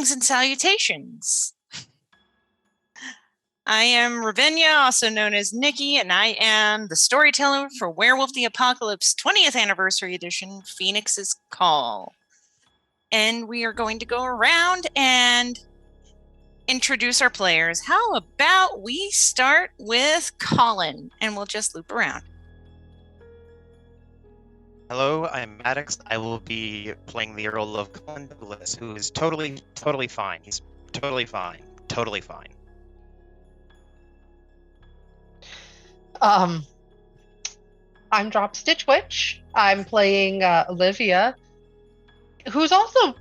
Greetings and salutations. I am Ravinia, also known as Nikki, and I am the storyteller for Werewolf the Apocalypse 20th Anniversary Edition, Phoenix's Call. And we are going to go around and introduce our players. How about we start with Colin, and we'll just loop around. Hello, I'm Maddox. I will be playing the role of Colin Douglas, who is totally fine. He's totally fine. I'm Drop Stitch Witch. I'm playing Olivia, who's also,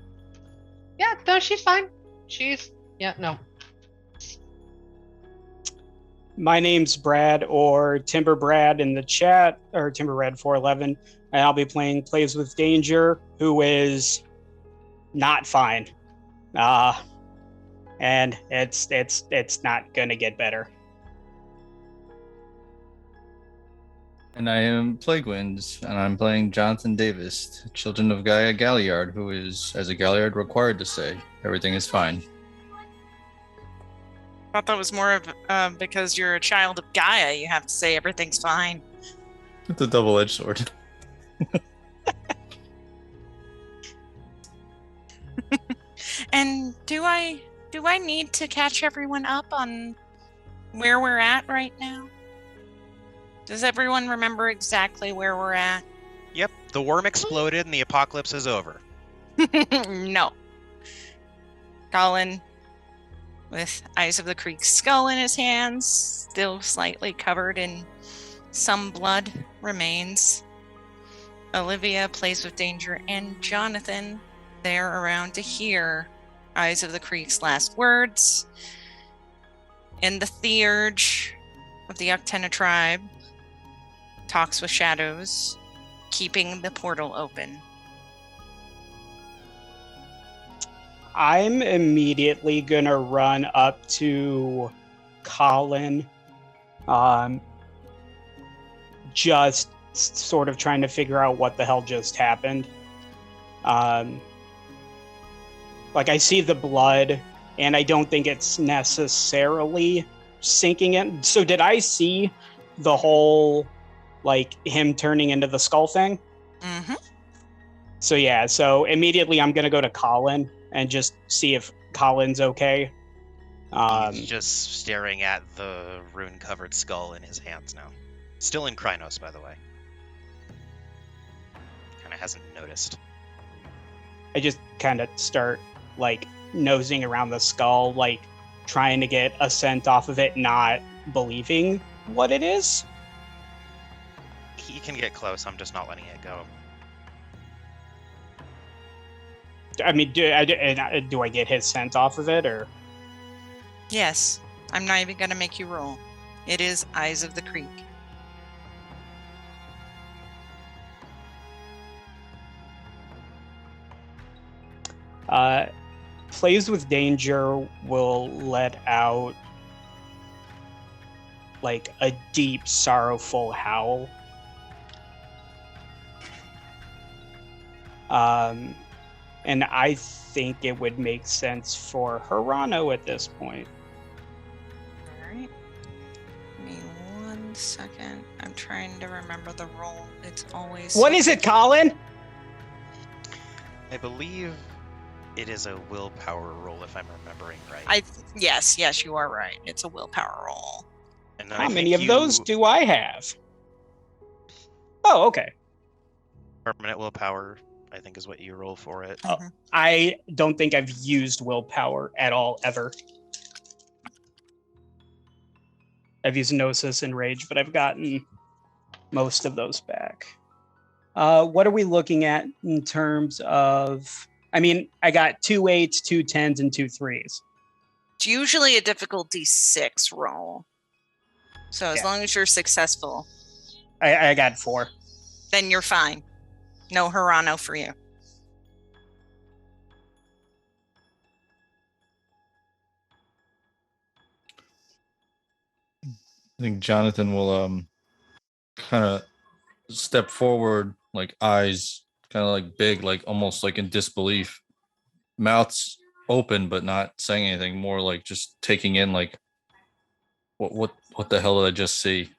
she's fine. My name's Brad, or Timber Brad in the chat, or Timber Brad 411, and I'll be playing Plays with Danger, who is not fine, and it's not gonna get better. And I am Plague Winds, and I'm playing Jonathan Davis, Children of Gaia Galliard, who is, as a Galliard, required to say, everything is fine. I thought that was more of because you're a child of Gaia, you have to say everything's fine. It's a double-edged sword. And do I need to catch everyone up on where we're at right now? Does everyone remember exactly where we're at? Yep, the worm exploded and the apocalypse is over. No. Colin, with Eyes of the Creek skull in his hands, still slightly covered in some blood remains. Olivia Plays with Danger, and Jonathan there around to hear Eyes of the Creek's last words. In the theurge of the Uktena tribe, talks with shadows, keeping the portal open. I'm immediately gonna run up to Colin, just sort of trying to figure out what the hell just happened. Like, I see the blood, and I don't think it's necessarily sinking in. So did I see the whole, like, him turning into the skull thing? Mm-hmm. So immediately I'm gonna go to Colin and just see if Colin's okay. He's just staring at the rune-covered skull in his hands now. Still in Krynos, by the way. Kinda hasn't noticed. I just kind of start, like, nosing around the skull, like, trying to get a scent off of it, not believing what it is. He can get close, I'm just not letting it go. I mean, do I get his scent off of it, or? Yes, I'm not even going to make you roll. It is Eyes of the Creek. Plays with Danger will let out, like, a deep, sorrowful howl. And I think it would make sense for Hirano at this point. Alright. Give me 1 second. I'm trying to remember the roll. It's always... What is it, Colin? I believe it is a willpower roll, if I'm remembering right. Yes, you are right. It's a willpower roll. And then How many of those do I have? Oh, okay. Permanent willpower, I think, is what you roll for it. Oh, I don't think I've used willpower at all, ever. I've used Gnosis and Rage, but I've gotten most of those back. What are we looking at in terms of... I mean, I got 2 8s, 2 10s, and 2 3s. It's usually a difficulty 6 roll. So as long as you're successful... I got 4. Then you're fine. No Hirano for you. I think Jonathan will kind of step forward, like eyes kind of like big, like almost like in disbelief. Mouth's open but not saying anything, more like just taking in like what the hell did I just see?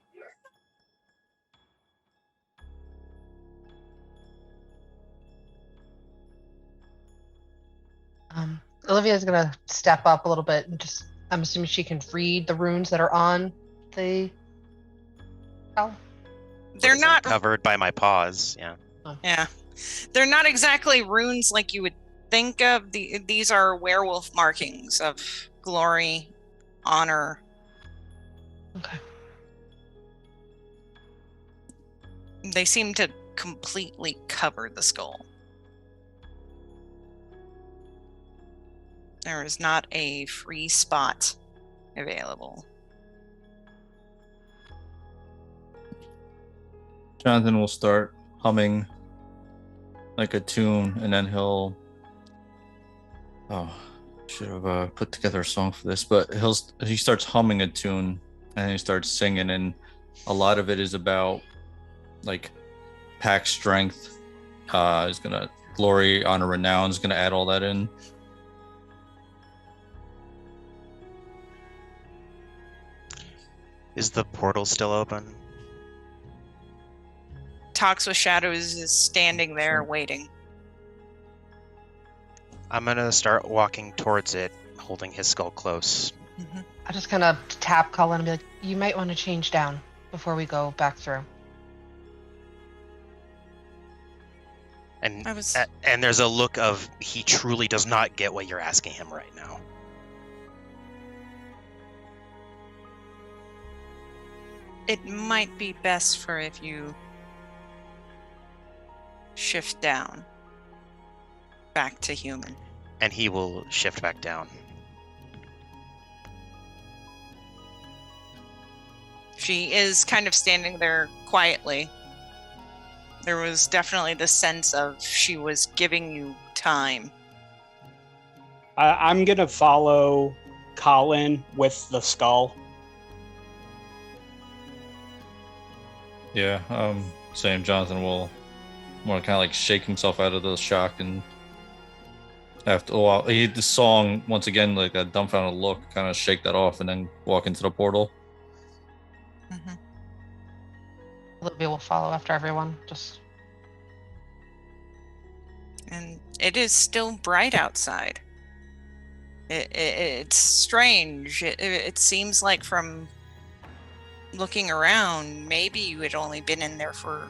Olivia's gonna step up a little bit and just. I'm assuming she can read the runes that are on the. Oh, They're not. covered by my paws. Yeah. Yeah, they're not exactly runes like you would think of. These are werewolf markings of glory, honor. okay. They seem to completely cover the skull. There is not a free spot available. Jonathan will start humming like a tune, and then he'll. Oh, should have put together a song for this, but he starts humming a tune, and he starts singing, and a lot of it is about like pack strength. Is gonna glory, honor, renown. Is gonna add all that in. Is the portal still open? Talks with Shadows is standing there waiting. I'm gonna start walking towards it, holding his skull close. Mm-hmm. I just kind of tap Colin and be like, "You might want to change down before we go back through." And and there's a look of he truly does not get what you're asking him right now. It might be best for if you shift down back to human. And he will shift back down. She is kind of standing there quietly. There was definitely the sense of she was giving you time. I'm gonna follow Colin with the skull. Yeah, same. Jonathan will more kind of like shake himself out of the shock, and after a while, the song once again, like that dumbfounded look, kind of shake that off, and then walk into the portal. Mm-hmm. Olivia will follow after everyone. Just. And it is still bright outside. It's strange. It seems like from looking around, maybe you had only been in there for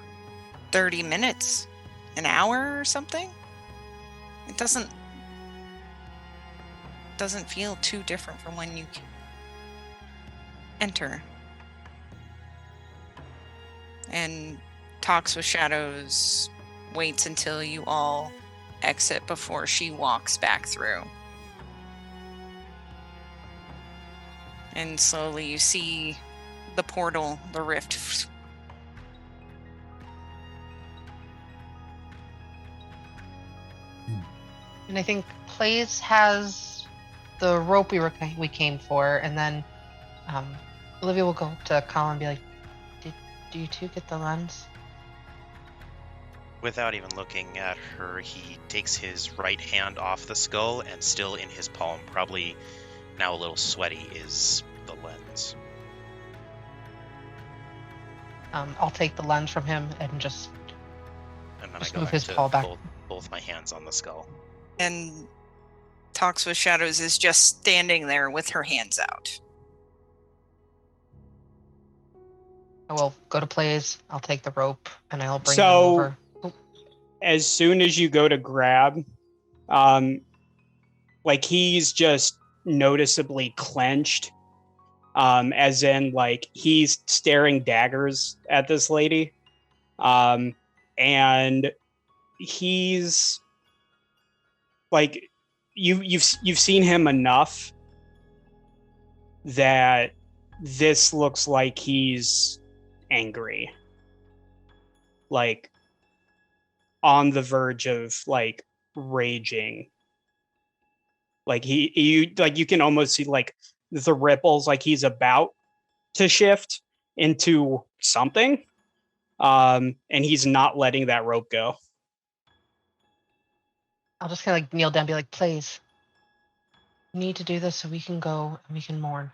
30 minutes, an hour or something. It doesn't feel too different from when you enter. And Talks with Shadows waits until you all exit before she walks back through. And slowly you see the portal, the rift. And I think Plays has the rope we came for, and then Olivia will go to Colin and be like, "Do you two get the lens?" Without even looking at her, he takes his right hand off the skull, and still in his palm, probably now a little sweaty, is the lens. I'll take the lens from him and just And then Just I go move back his to paw back. both my hands on the skull. And Talks with Shadows is just standing there with her hands out. I will go to Plays. I'll take the rope and I'll bring them So- over. As soon as you go to grab, like he's just noticeably clenched, as in like he's staring daggers at this lady, and he's like you've seen him enough that this looks like he's angry, like on the verge of like raging. Like you can almost see like the ripples, like he's about to shift into something, and he's not letting that rope go. I'll just kind of like kneel down and be like, "Plays, We need to do this so we can go and we can mourn.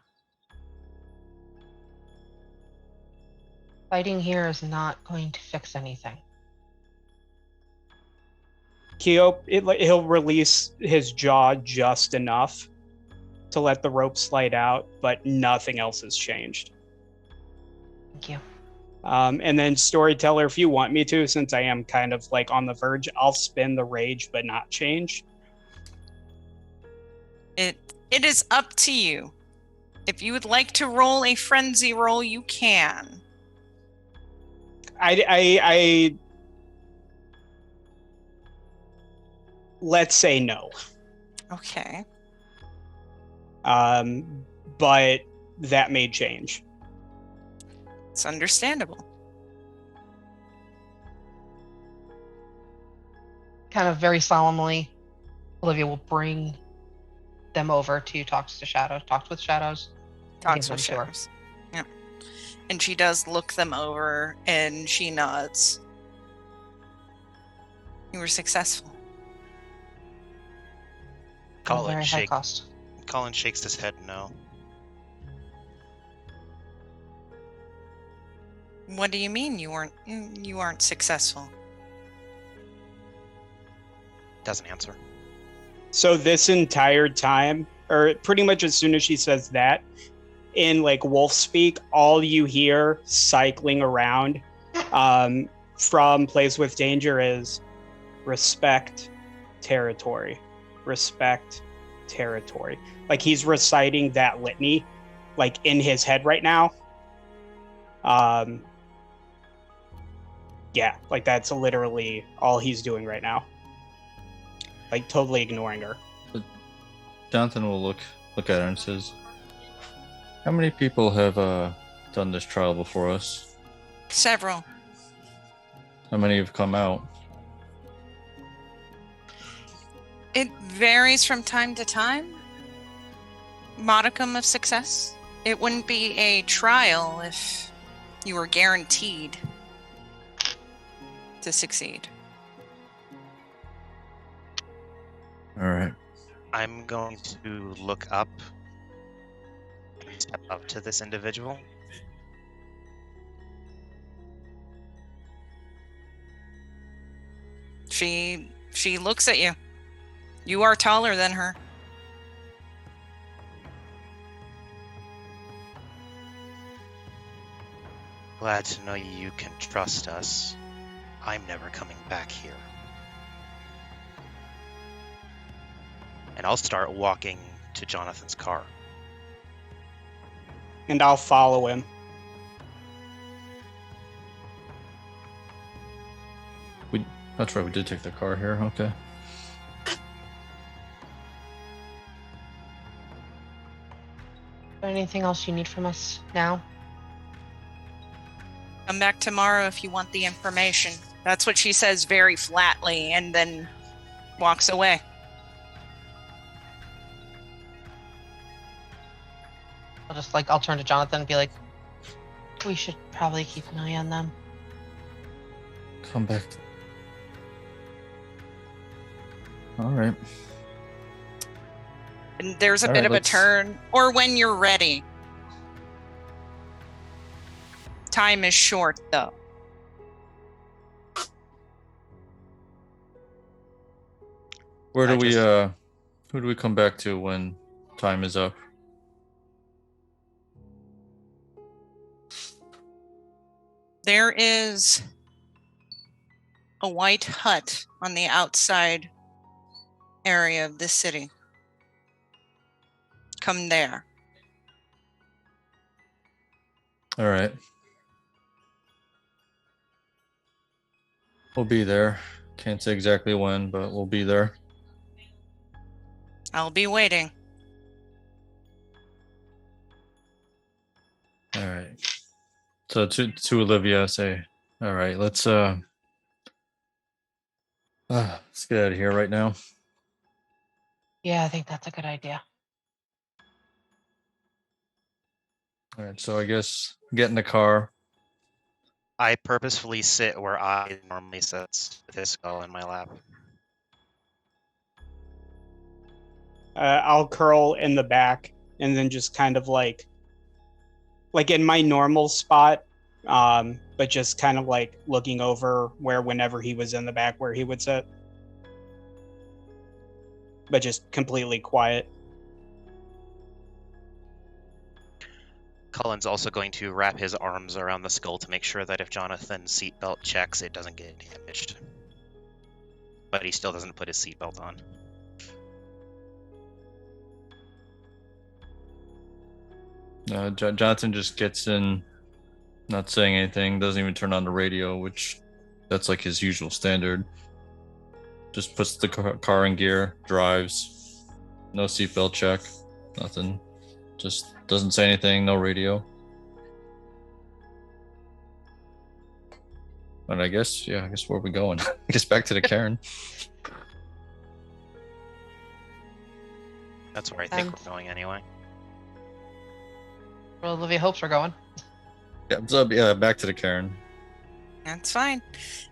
Fighting here is not going to fix anything. He'll release his jaw just enough to let the rope slide out, but nothing else has changed. Thank you. And then storyteller, if you want me to, since I am kind of like on the verge, I'll spin the rage but not change. It is up to you. If you would like to roll a frenzy roll, you can. I let's say no. Okay. But that may change. It's understandable. Kind of very solemnly, Olivia will bring them over to talks with shadows. Talks with them to her. shadows. Yeah. And she does look them over and she nods. You were successful. Colin, Very high cost. Colin shakes his head no. What do you mean you aren't successful? Doesn't answer. So this entire time, or pretty much as soon as she says that, in like wolf speak, all you hear cycling around from Plays with Danger is respect territory. Respect territory. Like he's reciting that litany like in his head right now. Yeah, like that's literally all he's doing right now. Like totally ignoring her. Jonathan will look at her and says, "How many people have done this trial before us? Several. How many have come out?" It varies from time to time. Modicum of success. It wouldn't be a trial if you were guaranteed to succeed. All right. I'm going to look up and step up to this individual. She looks at you. You are taller than her. Glad to know you can trust us. I'm never coming back here. And I'll start walking to Jonathan's car. And I'll follow him. That's right. We did take the car here. Okay. Anything else you need from us now? Come back tomorrow if you want the information. That's what she says very flatly and then walks away. I'll turn to Jonathan and be like, we should probably keep an eye on them. Come back. All right. And there's a All bit right, of a turn. Or when you're ready. Time is short, though. Where do who do we come back to when time is up? There is a white hut on the outside area of the city. Come there. All right. We'll be there. Can't say exactly when, but we'll be there. I'll be waiting. All right. So to Olivia, I say, all right, let's get out of here right now. Yeah, I think that's a good idea. All right. So I guess get in the car. I purposefully sit where I normally sit with his skull in my lap. I'll curl in the back and then just kind of like in my normal spot, but just kind of like looking over where whenever he was in the back where he would sit, but just completely quiet. Cullen's also going to wrap his arms around the skull to make sure that if Jonathan's seatbelt checks, it doesn't get damaged. But he still doesn't put his seatbelt on. Jonathan just gets in, not saying anything, doesn't even turn on the radio, which that's like his usual standard. Just puts the car in gear, drives, no seatbelt check, nothing. Just doesn't say anything, no radio. And I guess where are we going? I guess back to the cairn. That's where I think we're going anyway. Well, Olivia hopes we're going. Yeah, so back to the cairn. That's fine.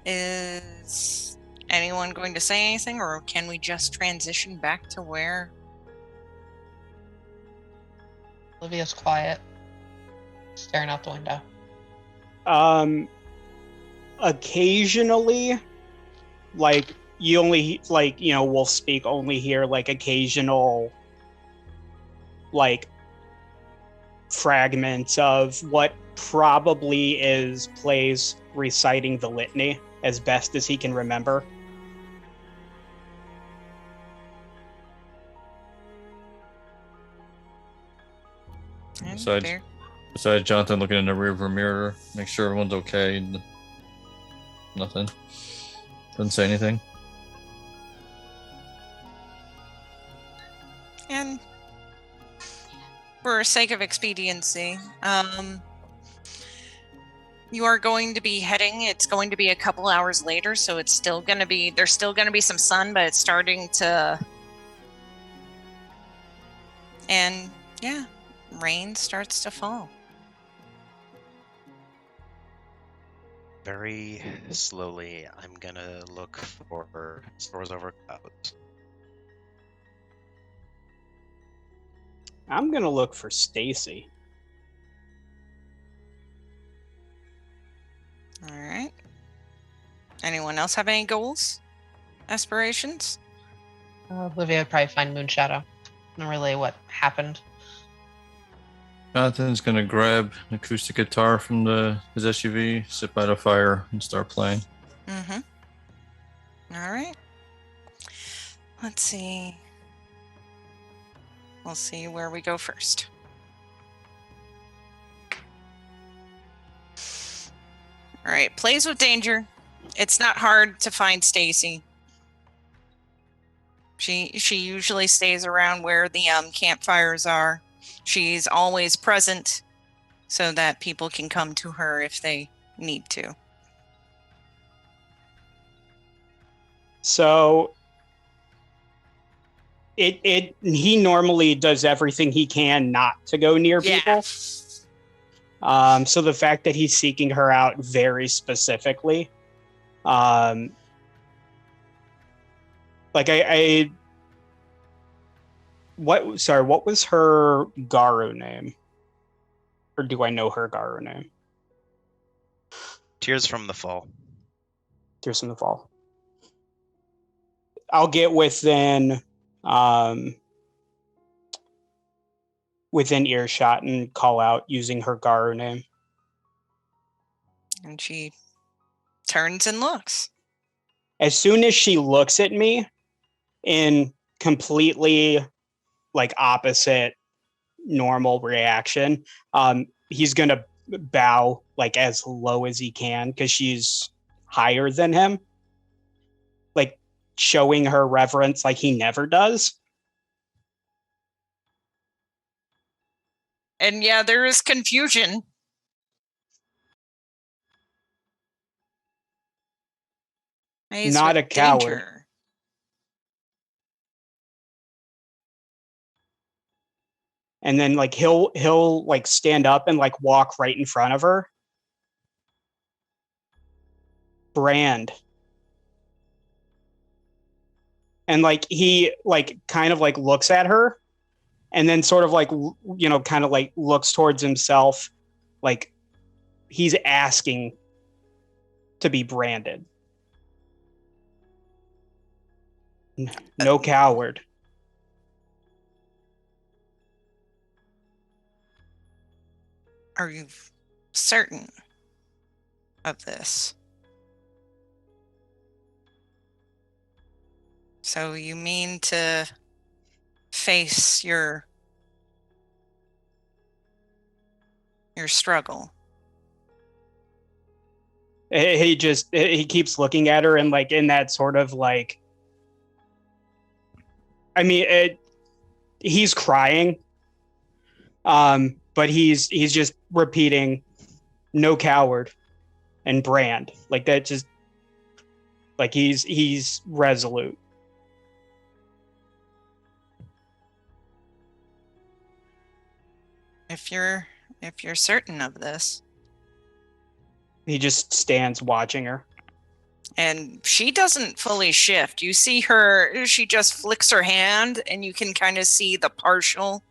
Is anyone going to say anything, or can we just transition back to where? Olivia's quiet, staring out the window. Occasionally, like you only we'll speak only hear like occasional like fragments of what probably is Plays reciting the litany as best as he can remember. Besides Jonathan looking in the rearview mirror, make sure everyone's okay. Nothing. Doesn't say anything. And for sake of expediency, you are going to be heading. It's going to be a couple hours later, so it's still going to be. There's still going to be some sun, but it's starting to. And yeah, rain starts to fall. Very slowly, I'm gonna look for stores over clouds. I'm gonna look for Stacy. All right. Anyone else have any goals, aspirations? Olivia would probably find Moonshadow and relay what happened. Jonathan's gonna grab an acoustic guitar from his SUV, sit by the fire, and start playing. Mm-hmm. All right. Let's see. We'll see where we go first. All right. Plays with danger. It's not hard to find Stacy. She usually stays around where the campfires are. She's always present so that people can come to her if they need to. So he normally does everything he can not to go near people. So the fact that he's seeking her out very specifically, like what was her Garu name? Or do I know her Garu name? Tears from the Fall. Tears from the Fall. I'll get within earshot and call out using her Garu name. And she turns and looks. As soon as she looks at me in completely like opposite normal reaction, he's gonna bow like as low as he can because she's higher than him, like showing her reverence like he never does. And yeah, there is confusion. He's not a coward. Danger. And then like he'll like stand up and like walk right in front of her. Brand. And like he like kind of like looks at her and then sort of like kind of like looks towards himself like he's asking to be branded. No coward. Are you certain of this? So you mean to face your struggle? He keeps looking at her and like in that sort of like, I mean, he's crying, but he's just repeating, "No coward," and brand like that. Just like he's resolute. If you're certain of this. He just stands watching her. And she doesn't fully shift. You see her, she just flicks her hand and you can kind of see the partial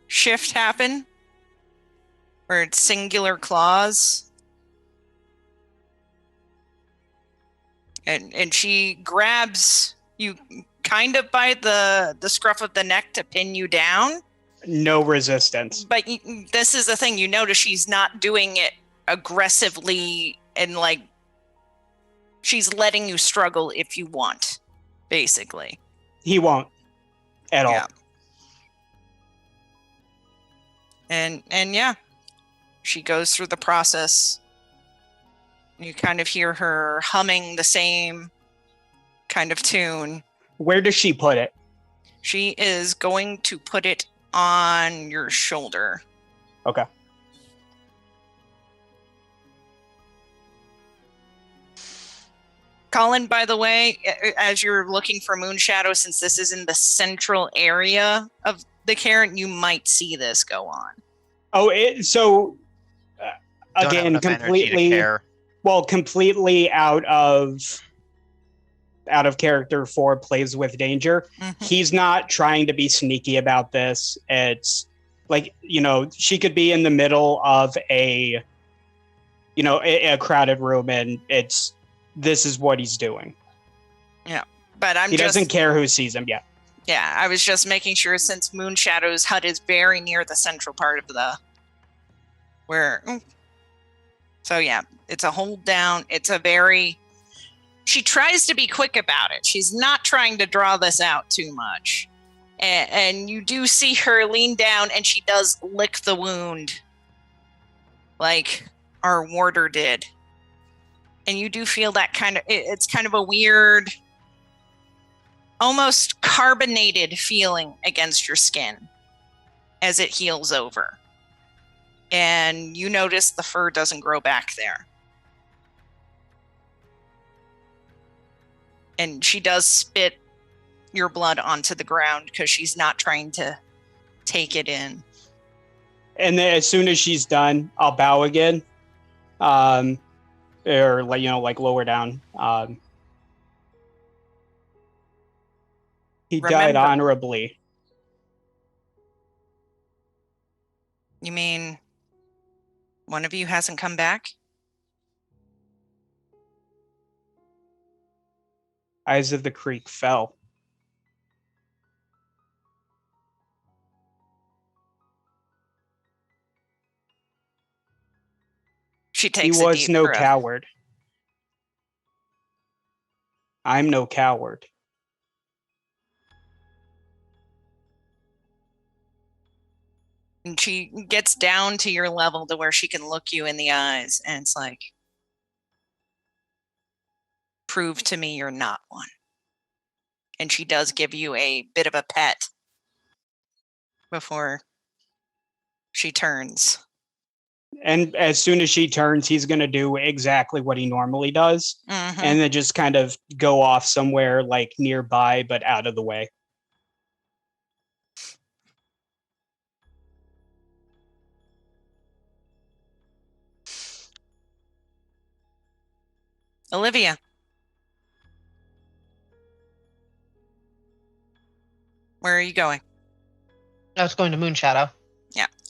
shift happen where it's singular claws. And she grabs you kind of by the scruff of the neck to pin you down. No resistance. But this is the thing, you notice she's not doing it aggressively and like she's letting you struggle if you want, basically. He won't at all. Yeah. And yeah, she goes through the process. You kind of hear her humming the same kind of tune. Where does she put it? She is going to put it on your shoulder. Okay. Colin, by the way, as you're looking for Moonshadow, since this is in the central area of the cairn, you might see this go on. Oh, so Don't have again, enough energy to completely care. completely out of character for Plays with Danger. Mm-hmm. He's not trying to be sneaky about this. It's like, she could be in the middle of a crowded room and this is what he's doing. Yeah, but he doesn't care who sees him yet. Yeah, I was just making sure since Moonshadow's hut is very near the central part of so yeah, it's a hold down. It's a very, she tries to be quick about it. She's not trying to draw this out too much. And you do see her lean down and she does lick the wound like our warder did. And you do feel that it's kind of a weird, almost carbonated feeling against your skin as it heals over. And you notice the fur doesn't grow back there. And she does spit your blood onto the ground because she's not trying to take it in. And then as soon as she's done, I'll bow again. Or like lower down. He died honorably. You mean one of you hasn't come back? Eyes of the Creek fell. She takes He a was deep no breath. coward. I'm no coward. And she gets down to your level to where she can look you in the eyes. And it's like, prove to me you're not one. And she does give you a bit of a pet before she turns. And as soon as she turns, he's going to do exactly what he normally does. Mm-hmm. And then just kind of go off somewhere like nearby, but out of the way. Olivia. Where are you going? I was going to Moonshadow.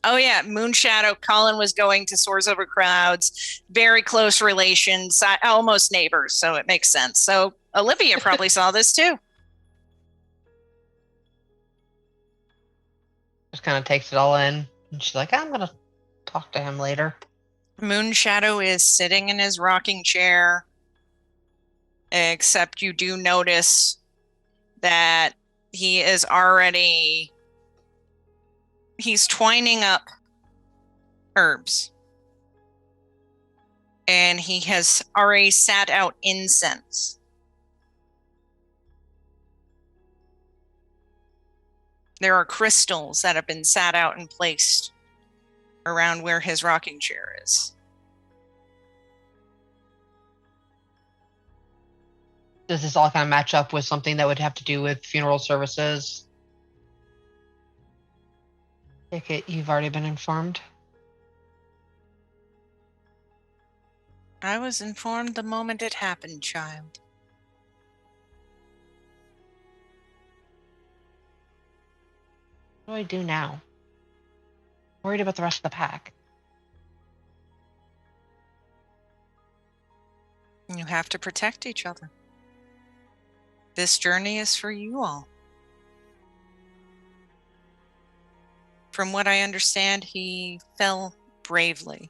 Oh yeah, Moonshadow. Colin was going to Soars Over Clouds. Very close relations, almost neighbors, so it makes sense. So Olivia probably saw this too. Just kind of takes it all in, and she's like, "I'm gonna talk to him later." Moonshadow is sitting in his rocking chair, except you do notice that he is already... He's twining up herbs. And he has already sat out incense. There are crystals that have been sat out and placed around where his rocking chair is. Does this all kind of match up with something that would have to do with funeral services? Take it you've already been informed. I was informed the moment it happened, child. What do I do now? Worried about the rest of the pack. You have to protect each other. This journey is for you all. From what I understand, he fell bravely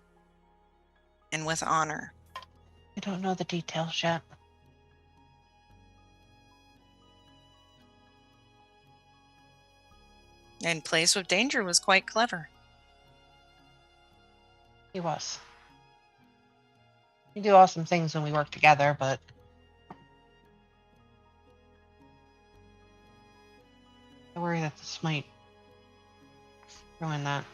and with honor. I don't know the details yet. And Plays with Danger was quite clever. He was. We do awesome things when we work together, but I worry that this might ruin that.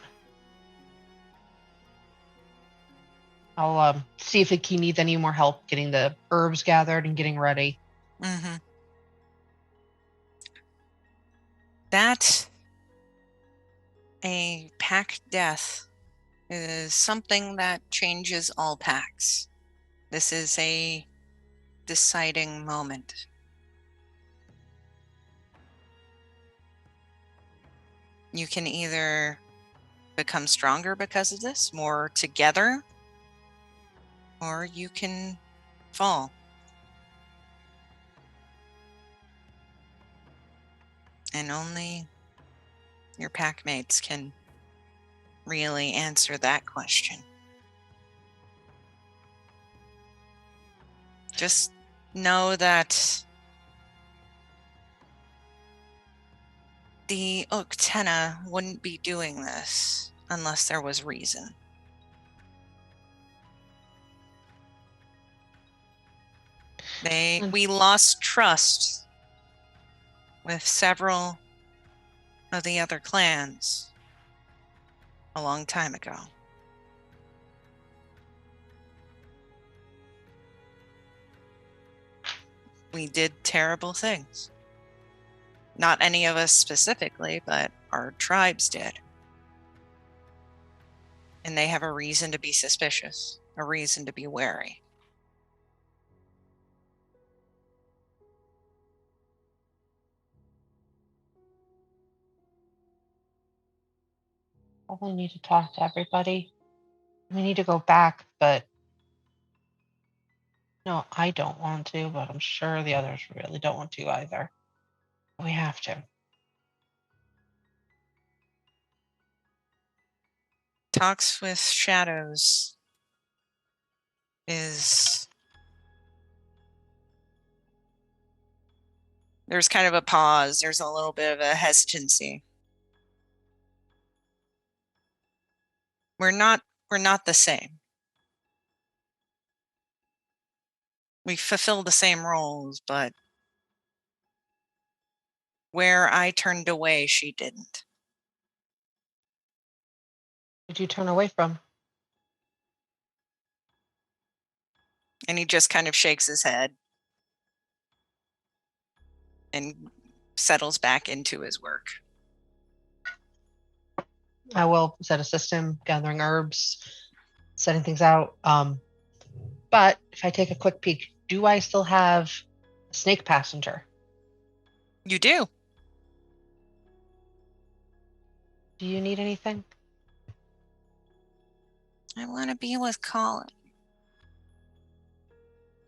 I'll see if he needs any more help getting the herbs gathered and getting ready. Mm-hmm. That a pack death is something that changes all packs. This is a deciding moment. You can either become stronger because of this, more together, or you can fall. And only your pack mates can really answer that question. Just know that the Uktena wouldn't be doing this unless there was reason. We lost trust with several of the other clans a long time ago. We did terrible things. Not any of us specifically, but our tribes did. And they have a reason to be suspicious, a reason to be wary. Probably need to talk to everybody. We need to go back, but no, I don't want to, but I'm sure the others really don't want to either. We have to. Talks with shadows is... There's kind of a pause. There's a little bit of a hesitancy. We're not the same. We fulfill the same roles, but where I turned away, she didn't. Did you turn away from? And he just kind of shakes his head and settles back into his work. I will set a system, gathering herbs, setting things out. But if I take a quick peek, do I still have a snake passenger? You do. Do you need anything? I want to be with Colin.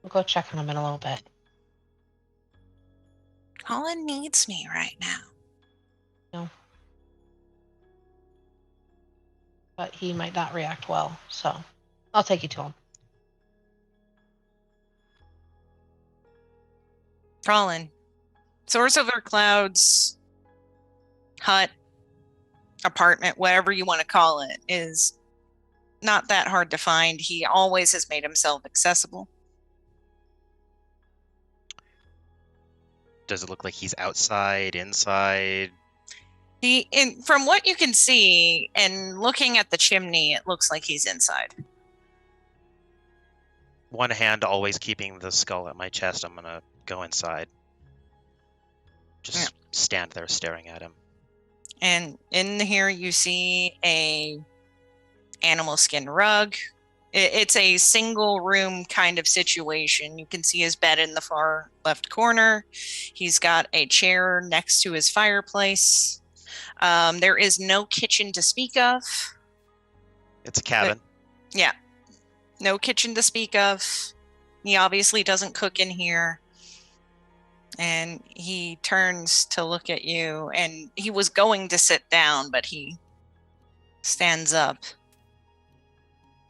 We'll go check on him in a little bit. Colin needs me right now. No. But he might not react well, so I'll take you to him. Colin, Source Over Clouds hut, apartment, whatever you want to call it, is not that hard to find. He always has made himself accessible. Does it look like he's outside, inside? From what you can see and looking at the chimney, it looks like he's inside. One hand always keeping the skull at my chest. I'm gonna go inside. Just stand there staring at him. And in here you see a animal skin rug. It's a single room kind of situation. You can see his bed in the far left corner. He's got a chair next to his fireplace. There is no kitchen to speak of. It's a cabin. Yeah, no kitchen to speak of. He obviously doesn't cook in here. And he turns to look at you, and he was going to sit down, but he stands up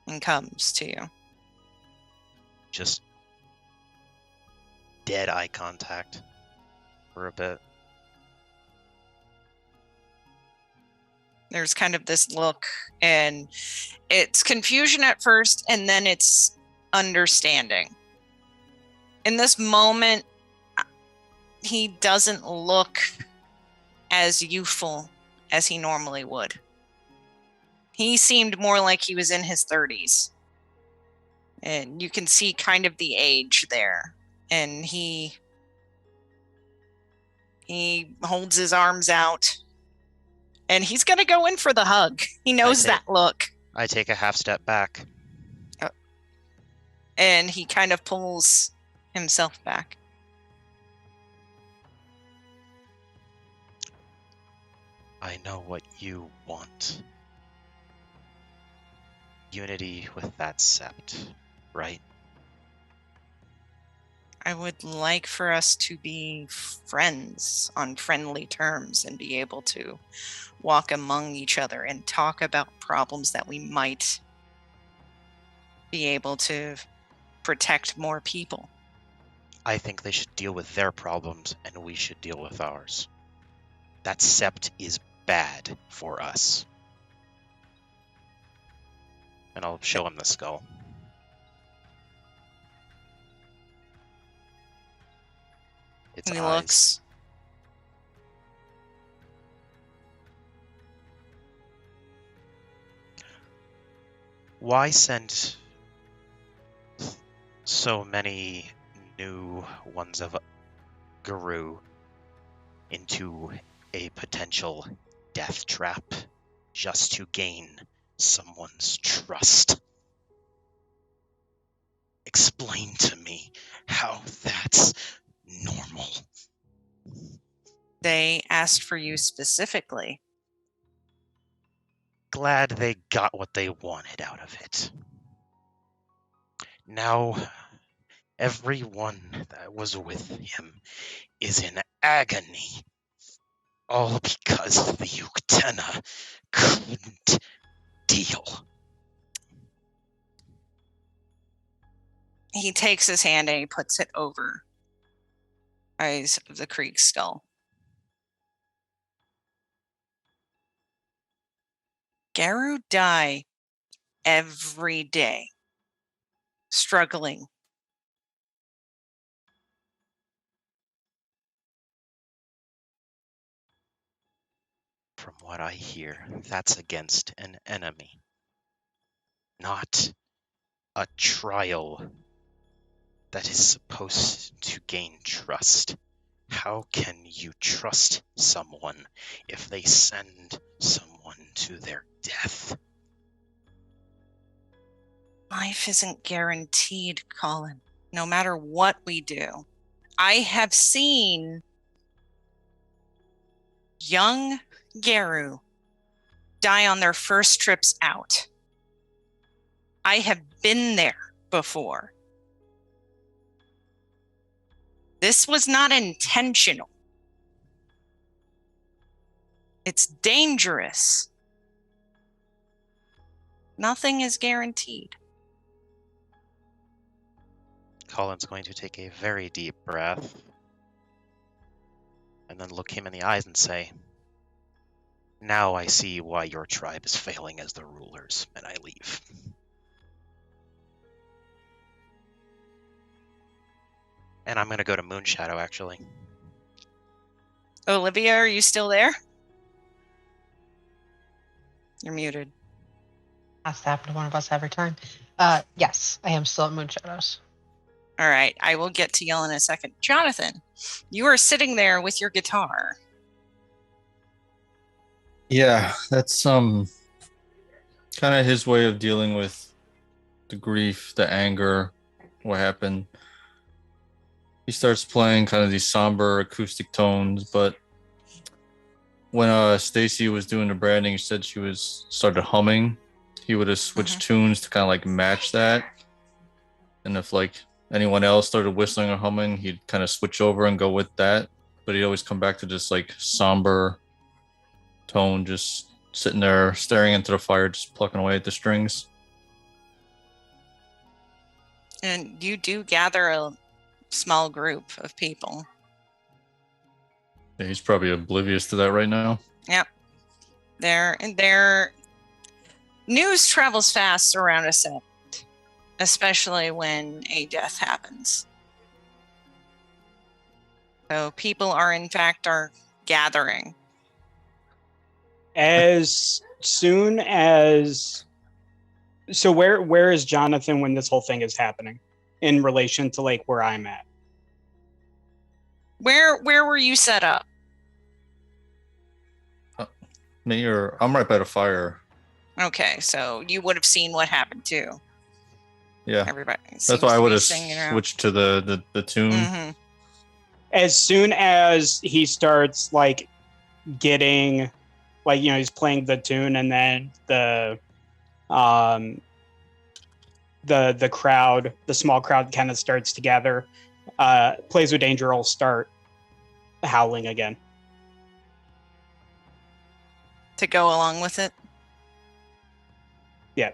and comes to you. Just dead eye contact for a bit. There's kind of this look, and it's confusion at first, and then it's understanding. In this moment, he doesn't look as youthful as he normally would. He seemed more like he was in his 30s. And you can see kind of the age there. And he holds his arms out. And he's going to go in for the hug. He knows that look. I take a half step back. And he kind of pulls himself back. I know what you want. Unity with that sept, right? I would like for us to be friends on friendly terms and be able to walk among each other and talk about problems that we might be able to protect more people. I think they should deal with their problems and we should deal with ours. That sept is bad for us. And I'll show him the skull. Its He eyes. looks. Why send so many new ones of Guru into a potential death trap just to gain someone's trust? Explain to me how that's normal. They asked for you specifically. Glad they got what they wanted out of it. Now, everyone that was with him is in agony. All because the Uktena couldn't deal. He takes his hand and he puts it over Eyes of the Creek skull. Garu die every day, struggling. From what I hear, that's against an enemy, not a trial that is supposed to gain trust. How can you trust someone if they send someone to their death? Life isn't guaranteed, Colin, no matter what we do. I have seen young Garu die on their first trips out. I have been there before. This was not intentional. It's dangerous. Nothing is guaranteed. Colin's going to take a very deep breath and then look him in the eyes and say, "Now I see why your tribe is failing as the rulers, and I leave." And I'm going to go to Moonshadow, actually. Olivia, are you still there? You're muted. Has to happen to one of us every time. Yes, I am still at Moonshadows. All right, I will get to yell in a second. Jonathan, you are sitting there with your guitar. Yeah, that's kind of his way of dealing with the grief, the anger, what happened. He starts playing kind of these somber acoustic tones, but when Stacy was doing the branding, she said she started humming. He would have switched tunes to kind of like match that. And if like anyone else started whistling or humming, he'd kind of switch over and go with that. But he'd always come back to this like somber tone, just sitting there staring into the fire, just plucking away at the strings. And you do gather a small group of people. Yeah, he's probably oblivious to that right now. Yep. Their news travels fast around a set, especially when a death happens. So people are gathering. As soon as, so where is Jonathan when this whole thing is happening in relation to like where I'm at? Where were you set up? I'm right by the fire. Okay, so you would have seen what happened too. Yeah, everybody. That's why I would have switched to the tune. Mm-hmm. As soon as he starts like getting, like, you know, he's playing the tune, and then the crowd, the small crowd, kind of starts to gather. Plays with Danger will start howling again to go along with it. Yeah,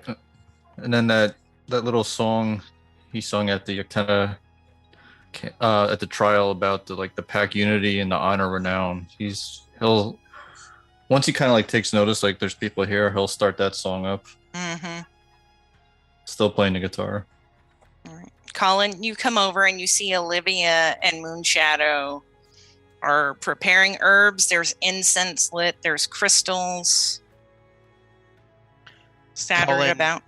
and then that little song he sung at the at the trial about the pack unity and the honor renown. He'll once he kind of like takes notice like there's people here, he'll start that song up. Mm-hmm. Still playing the guitar. All right. Colin, you come over and you see Olivia and Moonshadow are preparing herbs. There's incense lit. There's crystals scattered Colin, about.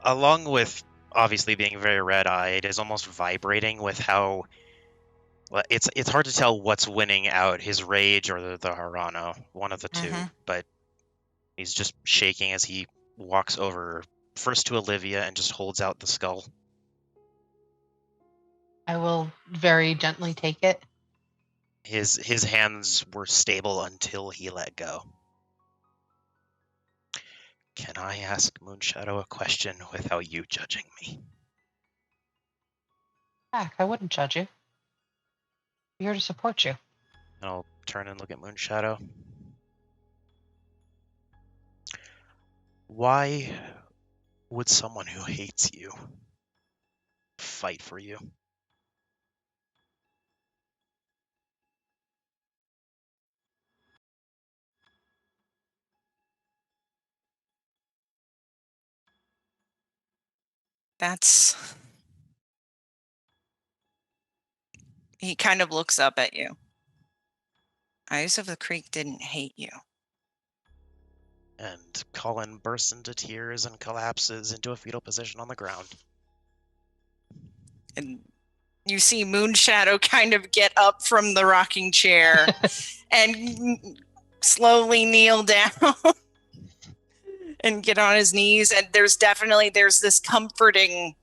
Along with obviously being very red-eyed, is almost vibrating with how it's hard to tell what's winning out, his rage or the Harano, one of the two. But he's just shaking as he walks over first to Olivia and just holds out the skull. I will very gently take it. His hands were stable until he let go. Can I ask Moonshadow a question without you judging me? Heck, I wouldn't judge you. I'm here to support you. And I'll turn and look at Moonshadow. Why would someone who hates you fight for you? He kind of looks up at you. Eyes of the Creek didn't hate you. And Colin bursts into tears and collapses into a fetal position on the ground. And you see Moonshadow kind of get up from the rocking chair and slowly kneel down and get on his knees. And there's this comforting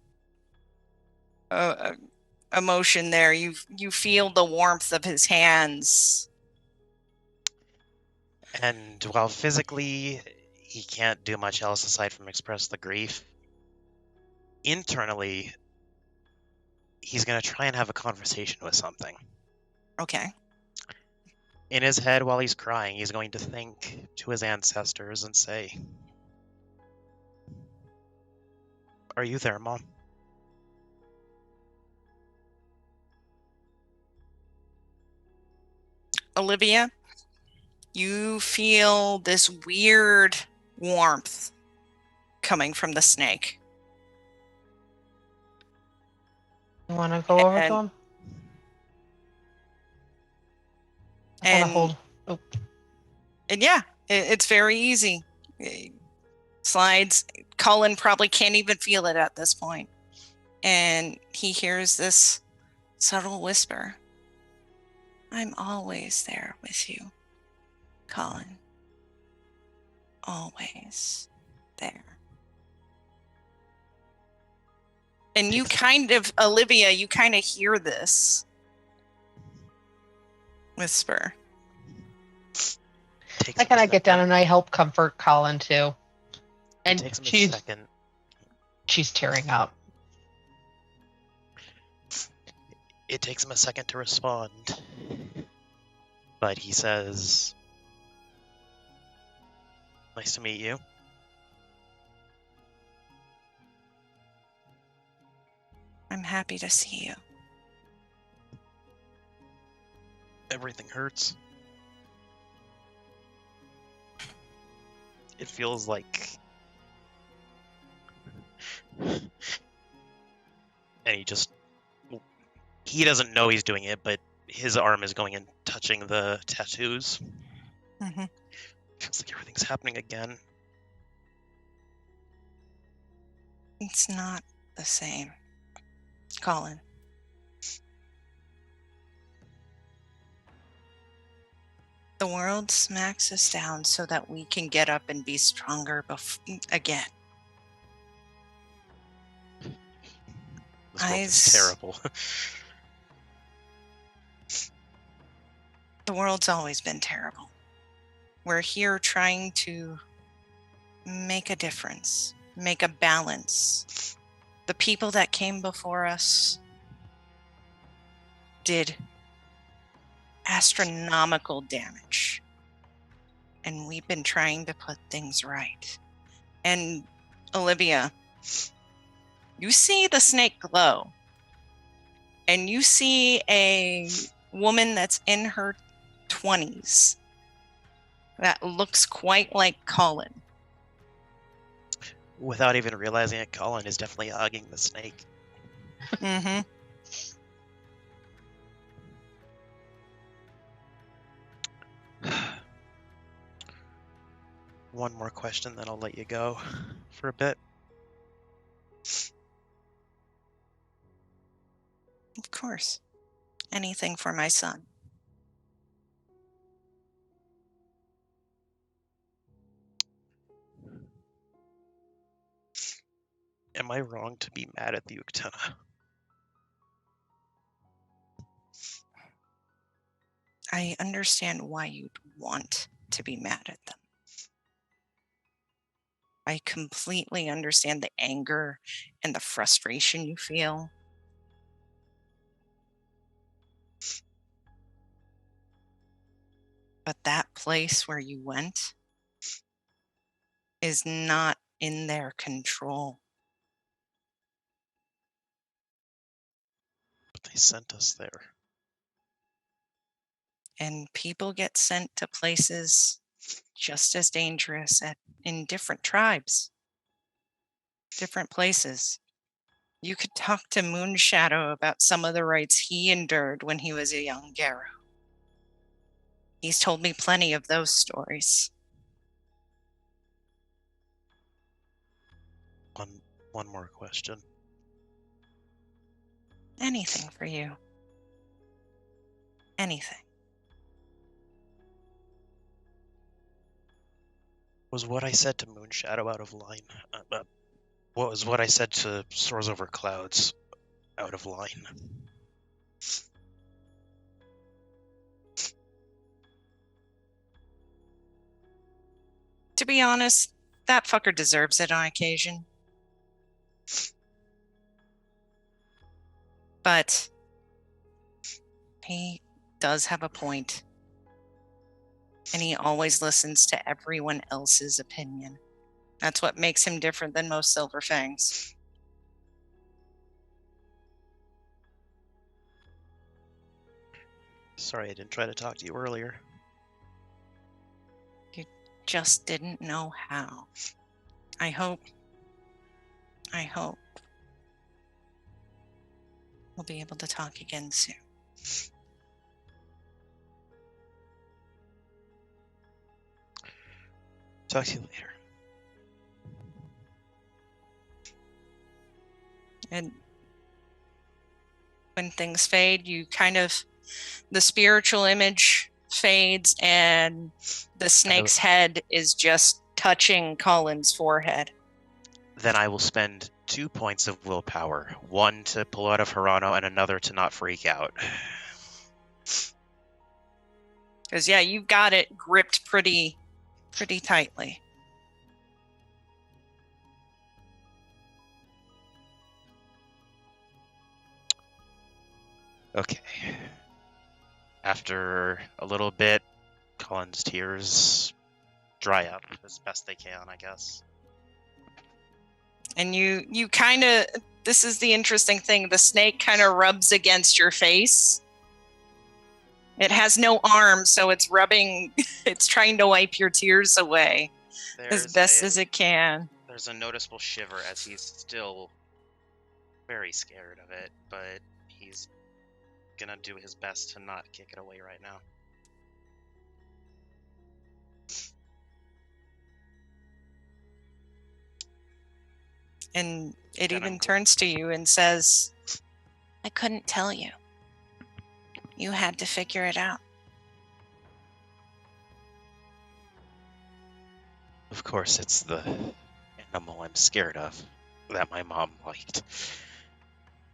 emotion there. You feel the warmth of his hands. And while physically he can't do much else aside from express the grief. Internally, he's going to try and have a conversation with something. Okay. In his head, while he's crying, he's going to think to his ancestors and say, "Are you there, Mom?" Olivia, you feel this weird warmth coming from the snake. You want to go over to And- him? I kind of And hold. Oh, And yeah, it's very easy. Slides. Colin probably can't even feel it at this point. And he hears this subtle whisper. I'm always there with you, Colin. Always there. And you kind of, Olivia, you kind of hear this whisper. Takes I him a kind of get down second. and I help comfort Colin too. It And takes him a she's second. tearing up. It takes him a second to respond. But he says, "Nice to meet you." I'm happy to see you. Everything hurts. It feels like... And he doesn't know he's doing it, but his arm is going and touching the tattoos. Mm-hmm. Feels like everything's happening again. It's not the same, Colin. The world smacks us down so that we can get up and be stronger again. This world is Eyes- terrible. The world's always been terrible. We're here trying to make a difference, make a balance. The people that came before us did astronomical damage. And we've been trying to put things right. And Olivia, you see the snake glow. And you see a woman that's in her 20s that looks quite like Colin. Without even realizing it, Colin is definitely hugging the snake. Mm-hmm. One more question, then I'll let you go for a bit. Of course. Anything for my son. Am I wrong to be mad at the Uktana? I understand why you'd want to be mad at them. I completely understand the anger and the frustration you feel. But that place where you went is not in their control. But they sent us there. And people get sent to places just as dangerous in different tribes, different places. You could talk to Moonshadow about some of the rights he endured when he was a young Garrow. He's told me plenty of those stories. One more question. Anything for you. Anything. Was what I said to Moonshadow out of line? What was what I said to Soars Over Clouds out of line? To be honest, that fucker deserves it on occasion. But he does have a point. And he always listens to everyone else's opinion. That's what makes him different than most Silver Fangs. Sorry, I didn't try to talk to you earlier. You just didn't know how. I hope we'll be able to talk again soon. Talk to you later. And when things fade, the spiritual image fades and the snake's head is just touching Colin's forehead. Then I will spend 2 points of willpower. 1 to pull out of Hirano and another to not freak out. Because, yeah, you've got it gripped pretty tightly. Okay. After a little bit, Colin's tears dry up as best they can, I guess. And you kind of, this is the interesting thing, the snake kind of rubs against your face. It has no arms, so it's trying to wipe your tears away as best as it can. There's a noticeable shiver as he's still very scared of it, but he's gonna do his best to not kick it away right now. And it even turns to you and says, I couldn't tell you. You had to figure it out. Of course, it's the animal I'm scared of that my mom liked.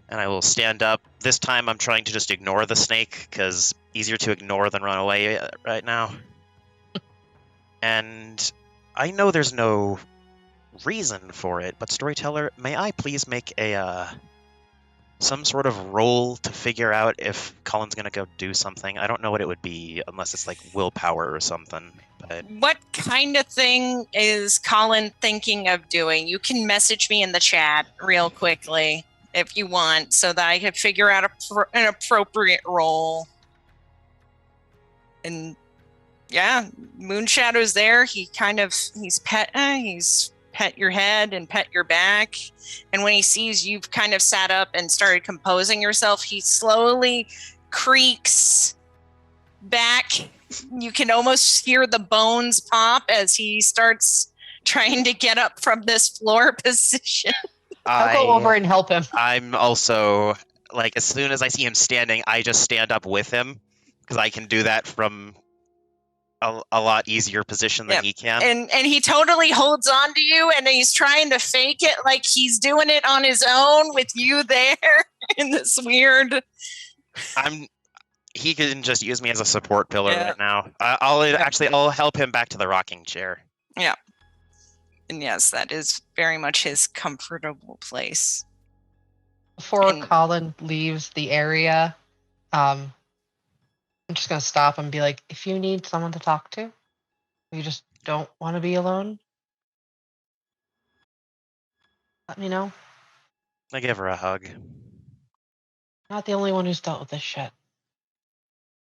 And I will stand up. This time I'm trying to just ignore the snake, because easier to ignore than run away right now. And I know there's no reason for it, but Storyteller, may I please make some sort of roll to figure out if Colin's gonna go do something? I don't know what it would be, unless it's like willpower or something. But what kind of thing is Colin thinking of doing? You can message me in the chat real quickly if you want, so that I can figure out an appropriate roll. And yeah, Moonshadow's there. He's pet your head and pet your back. And when he sees you've kind of sat up and started composing yourself, he slowly creaks back. You can almost hear the bones pop as he starts trying to get up from this floor position. I'll go over and help him. I'm also, like, as soon as I see him standing, I just stand up with him, because I can do that from a lot easier position than he can. And he totally holds on to you, and he's trying to fake it like he's doing it on his own with you there in this weird... He can just use me as a support pillar right now. I'll help him back to the rocking chair. Yeah. And yes, that is very much his comfortable place. Before Colin leaves the area, I'm just going to stop and be like, if you need someone to talk to, you just don't want to be alone, let me know. I give her a hug. Not the only one who's dealt with this shit.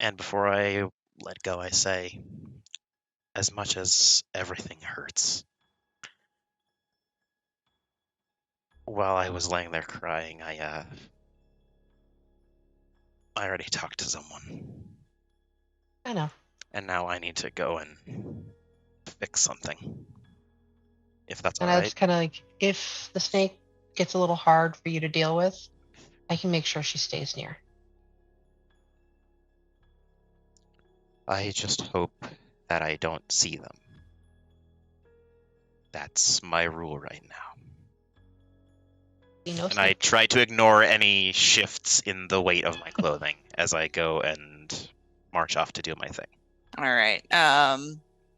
And before I let go, I say, as much as everything hurts, while I was laying there crying, I already talked to someone. I know. And now I need to go and fix something. If that's all right. And I right. just kind of like, if the snake gets a little hard for you to deal with, I can make sure she stays near. I just hope that I don't see them. That's my rule right now. And I try to ignore any shifts in the weight of my clothing as I go and march off to do my thing. All right.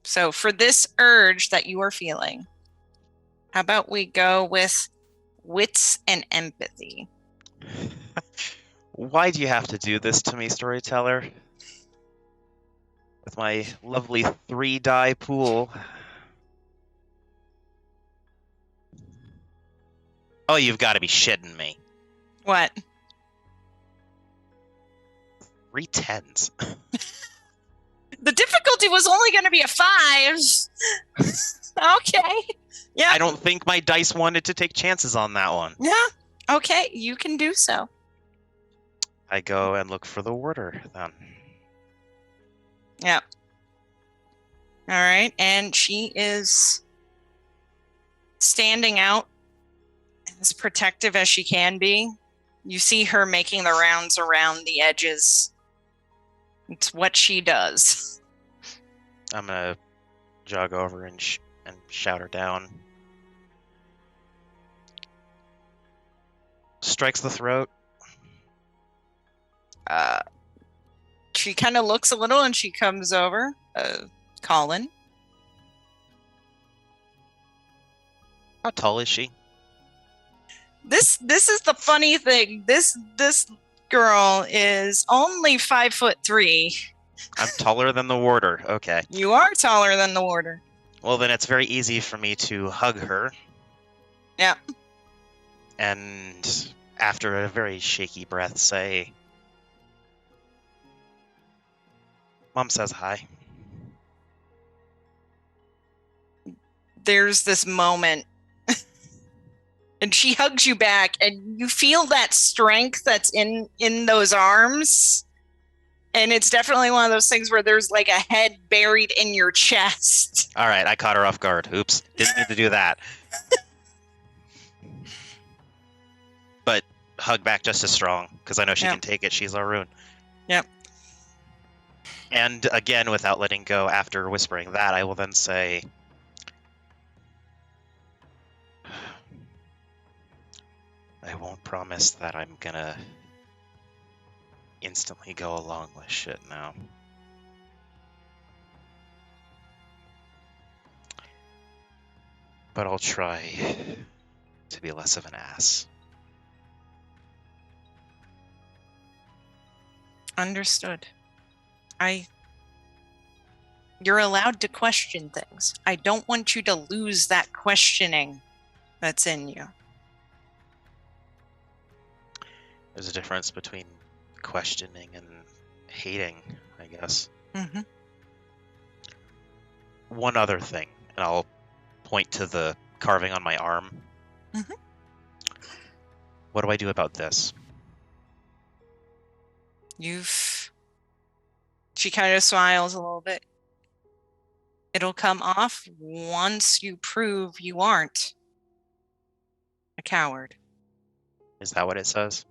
So for this urge that you are feeling, How about we go with wits and empathy? Why do you have to do this to me, storyteller? With my lovely 3-die pool. Oh, you've got to be shitting me. What? 3 10s. The difficulty was only going to be a 5. Okay. Yeah. I don't think my dice wanted to take chances on that one. Yeah. Okay, you can do so. I go and look for the warder then. Yeah. All right, and she is standing out as protective as she can be. You see her making the rounds around the edges. It's what she does. I'm gonna jog over and shout her down. Strikes the throat. She kind of looks a little and she comes over. Colin. How tall is she? This is the funny thing. This girl is only 5'3". I'm taller than the warder. Okay. You are taller than the warder. Well, then it's very easy for me to hug her. Yeah. And after a very shaky breath, say, Mom says hi. There's this moment and she hugs you back and you feel that strength that's in those arms. And it's definitely one of those things where there's like a head buried in your chest. All right, I caught her off guard. Oops, didn't need to do that. But hug back just as strong, because I know she can take it. She's our rune. Yep. And again, without letting go, after whispering that, I will then say, I won't promise that I'm gonna instantly go along with shit now. But I'll try to be less of an ass. Understood. You're allowed to question things. I don't want you to lose that questioning that's in you. There's a difference between questioning and hating, I guess. Mm-hmm. One other thing, and I'll point to the carving on my arm. Mm-hmm. What do I do about this? She kind of smiles a little bit. It'll come off once you prove you aren't a coward. Is that what it says?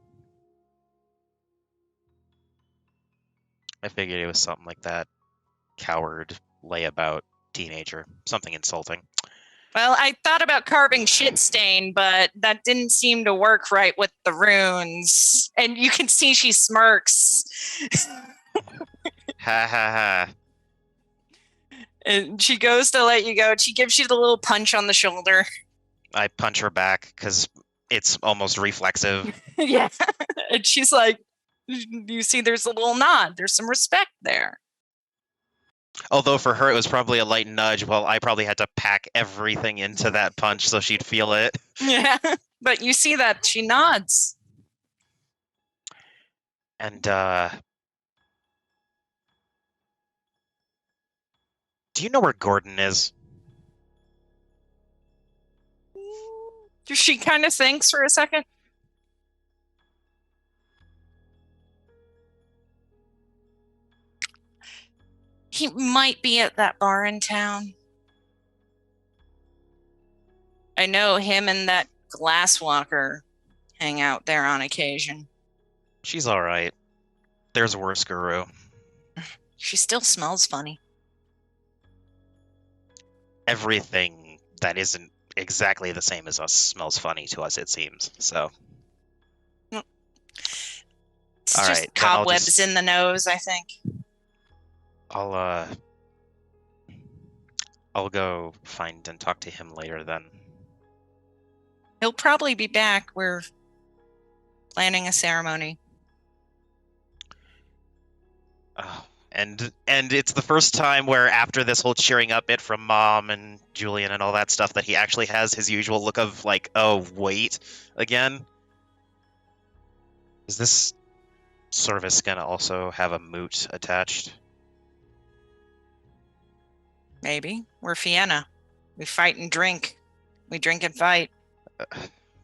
I figured it was something like that. Coward, layabout, teenager, something insulting. Well, I thought about carving shit stain, but that didn't seem to work right with the runes. And you can see she smirks. Ha ha ha. And she goes to let you go. She gives you the little punch on the shoulder. I punch her back because it's almost reflexive. Yeah. And she's like, you see there's a little nod. There's some respect there. Although for her it was probably a light nudge, well, I probably had to pack everything into that punch so she'd feel it. Yeah. But you see that she nods. And, do you know where Gordon is? She kind of thinks for a second. He might be at that bar in town. I know him and that glasswalker hang out there on occasion. She's all right. There's worse, Guru. She still smells funny. Everything that isn't exactly the same as us smells funny to us, it seems. So, It's all just right, then I'll cobwebs just- in the nose, I think. I'll go find and talk to him later then. He'll probably be back. We're planning a ceremony. Oh, and it's the first time where after this whole cheering up bit from Mom and Julian and all that stuff that he actually has his usual look of like, oh wait, again. Is this service gonna also have a moot attached? Maybe. We're Fianna. We fight and drink. We drink and fight.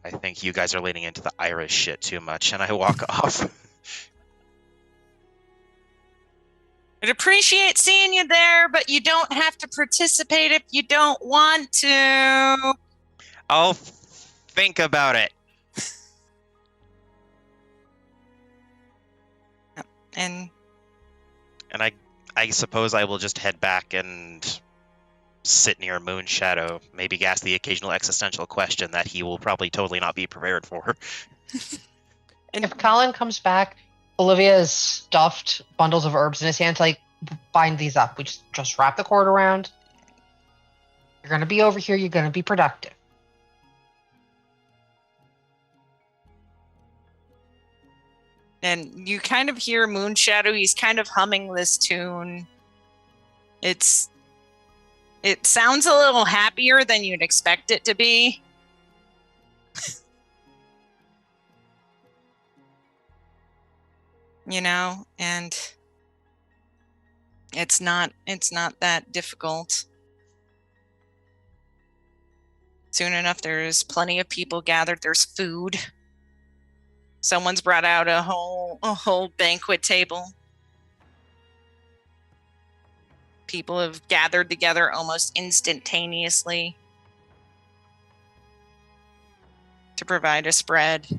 I think you guys are leaning into the Irish shit too much, and I walk off. I'd appreciate seeing you there, but you don't have to participate if you don't want to. I'll think about it. And I suppose I will just head back and sit near Moonshadow, maybe ask the occasional existential question that he will probably totally not be prepared for. If Colin comes back, Olivia has stuffed bundles of herbs in his hands, like, bind these up. We just wrap the cord around. You're going to be over here. You're going to be productive. And you kind of hear Moonshadow. He's kind of humming this tune. It sounds a little happier than you'd expect it to be. You know, and it's not that difficult. Soon enough, there's plenty of people gathered. There's food. Someone's brought out a whole banquet table. People have gathered together almost instantaneously to provide a spread.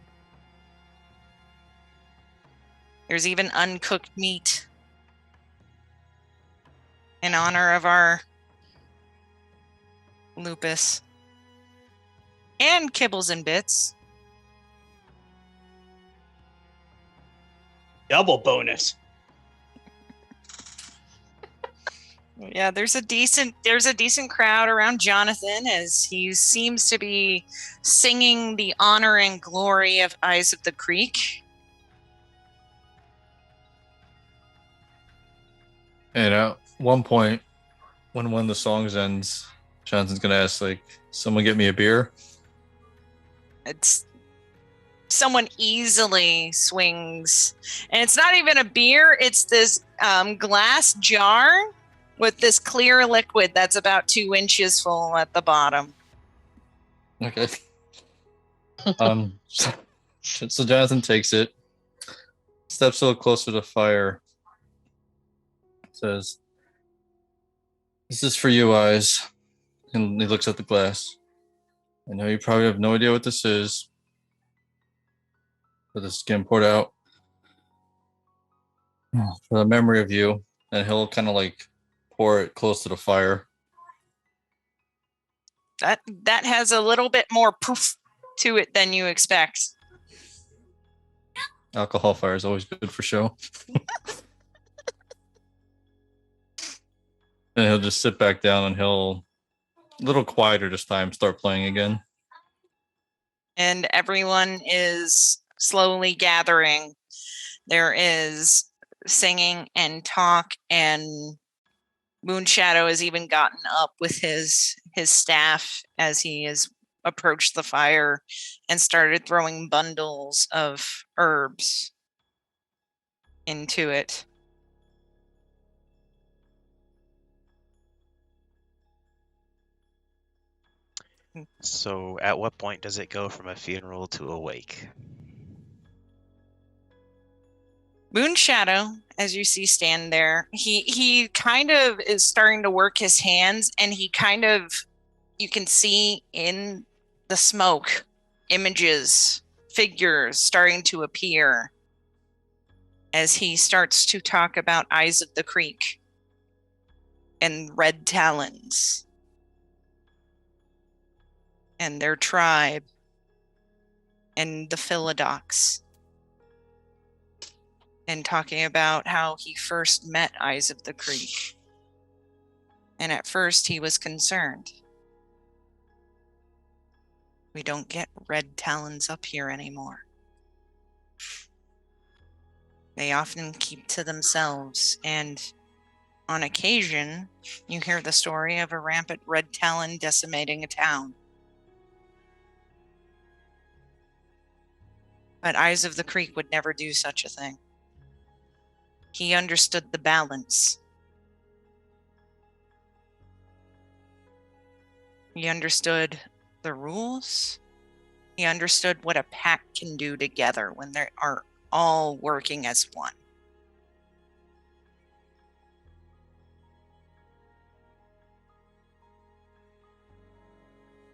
There's even uncooked meat in honor of our lupus. And kibbles and bits. Double bonus. Yeah, there's a decent crowd around Jonathan as he seems to be singing the honor and glory of Eyes of the Creek. And at one point, when one of the songs ends, Jonathan's gonna ask, like, someone get me a beer? It's someone easily swings, and it's not even a beer, it's this glass jar with this clear liquid that's about 2 inches full at the bottom. Okay. So Jonathan takes it, steps a little closer to the fire, says, "This is for you, Eyes." And he looks at the glass. "I know you probably have no idea what this is, but this is getting poured out for the memory of you." And he'll kind of like pour it close to the fire. That has a little bit more poof to it than you expect. Alcohol fire is always good for show. And he'll just sit back down and he'll, a little quieter this time, start playing again. And everyone is slowly gathering. There is singing and talk, and Moonshadow has even gotten up with his staff as he has approached the fire and started throwing bundles of herbs into it. So at what point does it go from a funeral to a wake? Moonshadow, as you see stand there, he kind of is starting to work his hands, and he kind of, you can see in the smoke images, figures starting to appear as he starts to talk about Eyes of the Creek and Red Talons and their tribe and the Philodox, and talking about how he first met Eyes of the Creek. And at first he was concerned. We don't get red talons up here anymore. They often keep to themselves, and on occasion, you hear the story of a rampant red talon decimating a town. But Eyes of the Creek would never do such a thing. He understood the balance. He understood the rules. He understood what a pack can do together when they are all working as one.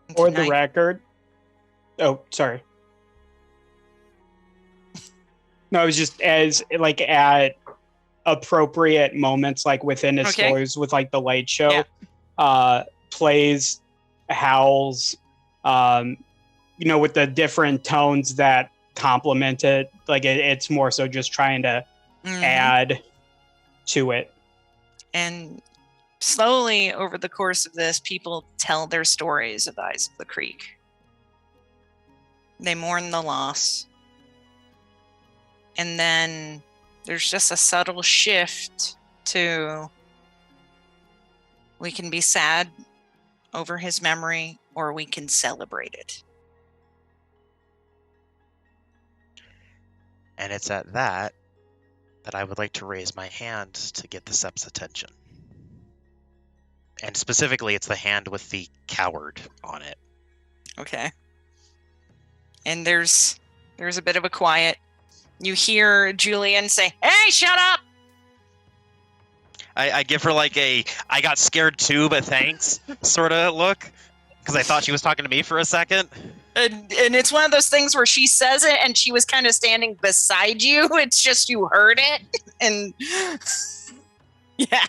And For the tonight- record. Oh, sorry. No, it was just as like at appropriate moments, like within his Okay. stories with like the light show, plays, howls, with the different tones that complement it. Like it's more so just trying to Mhm. add to it. And slowly over the course of this, people tell their stories of Eyes of the Creek. They mourn the loss. And then there's just a subtle shift to we can be sad over his memory or we can celebrate it. And it's at that I would like to raise my hand to get the Sep's attention. And specifically, it's the hand with the coward on it. Okay. And there's a bit of a quiet. You hear Julian say, "Hey, shut up!" I give her like a "I got scared too, but thanks" sort of look, because I thought she was talking to me for a second. And it's one of those things where she says it and she was kind of standing beside you. It's just you heard it. And yeah.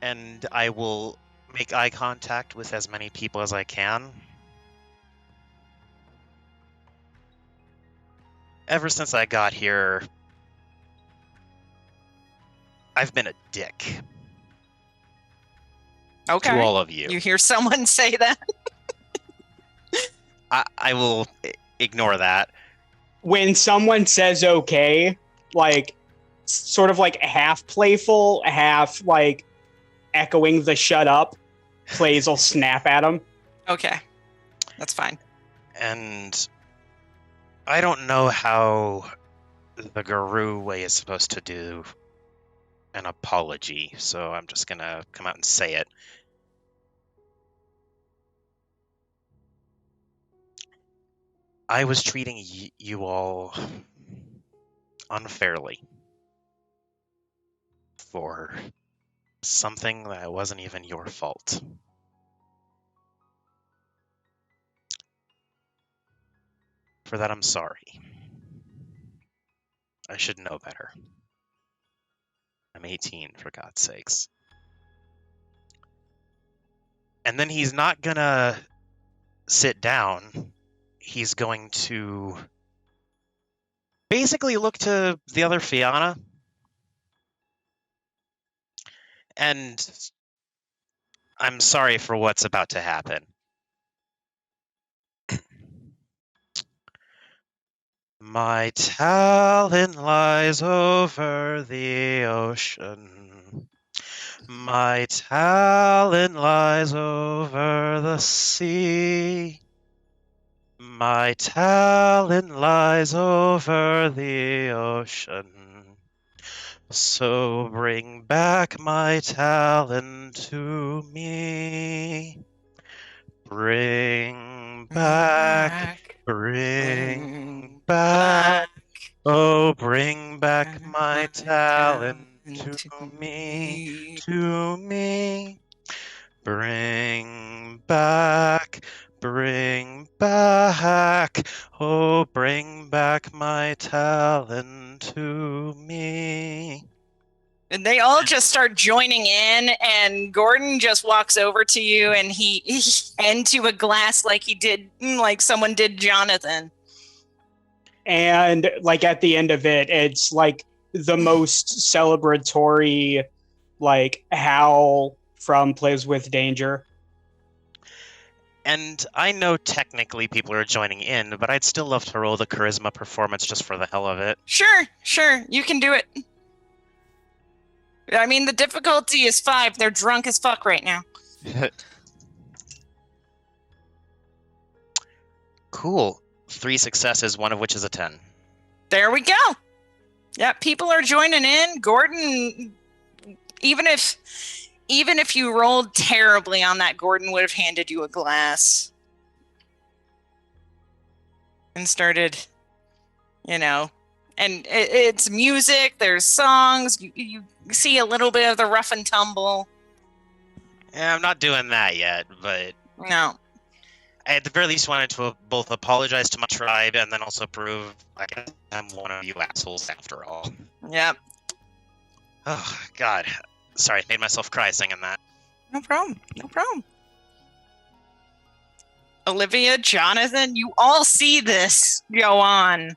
And I will make eye contact with as many people as I can. Ever since I got here, I've been a dick Okay. to all of you. You hear someone say that? I will ignore that. When someone says okay, like sort of like half playful, half like echoing the shut up, plays will snap at him. Okay. That's fine. And I don't know how the Guru way is supposed to do an apology, so I'm just gonna come out and say it. I was treating you all unfairly for something that wasn't even your fault. For that, I'm sorry. I should know better. I'm 18, for God's sakes. And then he's not gonna sit down. He's going to basically look to the other Fianna and I'm sorry for what's about to happen. My talent lies over the ocean. My talent lies over the sea. My talent lies over the ocean. So bring back my talent to me. Bring back, bring back. Oh, bring back my talent to me. Bring back, oh, bring back my talent to me. And they all just start joining in, and Gordon just walks over to you and he into a glass like he did, like someone did Jonathan. And like at the end of it, it's like the most celebratory, like Hal from Plays with Danger. And I know technically people are joining in, but I'd still love to roll the charisma performance just for the hell of it. Sure, you can do it. I mean, the difficulty is 5. They're drunk as fuck right now. Cool. 3 successes, one of which is a 10. There we go. Yeah, people are joining in. Gordon, even if you rolled terribly on that, Gordon would have handed you a glass and started, and it's music, there's songs, you see a little bit of the rough and tumble. Yeah, I'm not doing that yet, but No. I at the very least wanted to both apologize to my tribe and then also prove I'm one of you assholes after all. Yep. Oh, God. Sorry, I made myself cry singing that. No problem. Olivia, Jonathan, you all see this go on.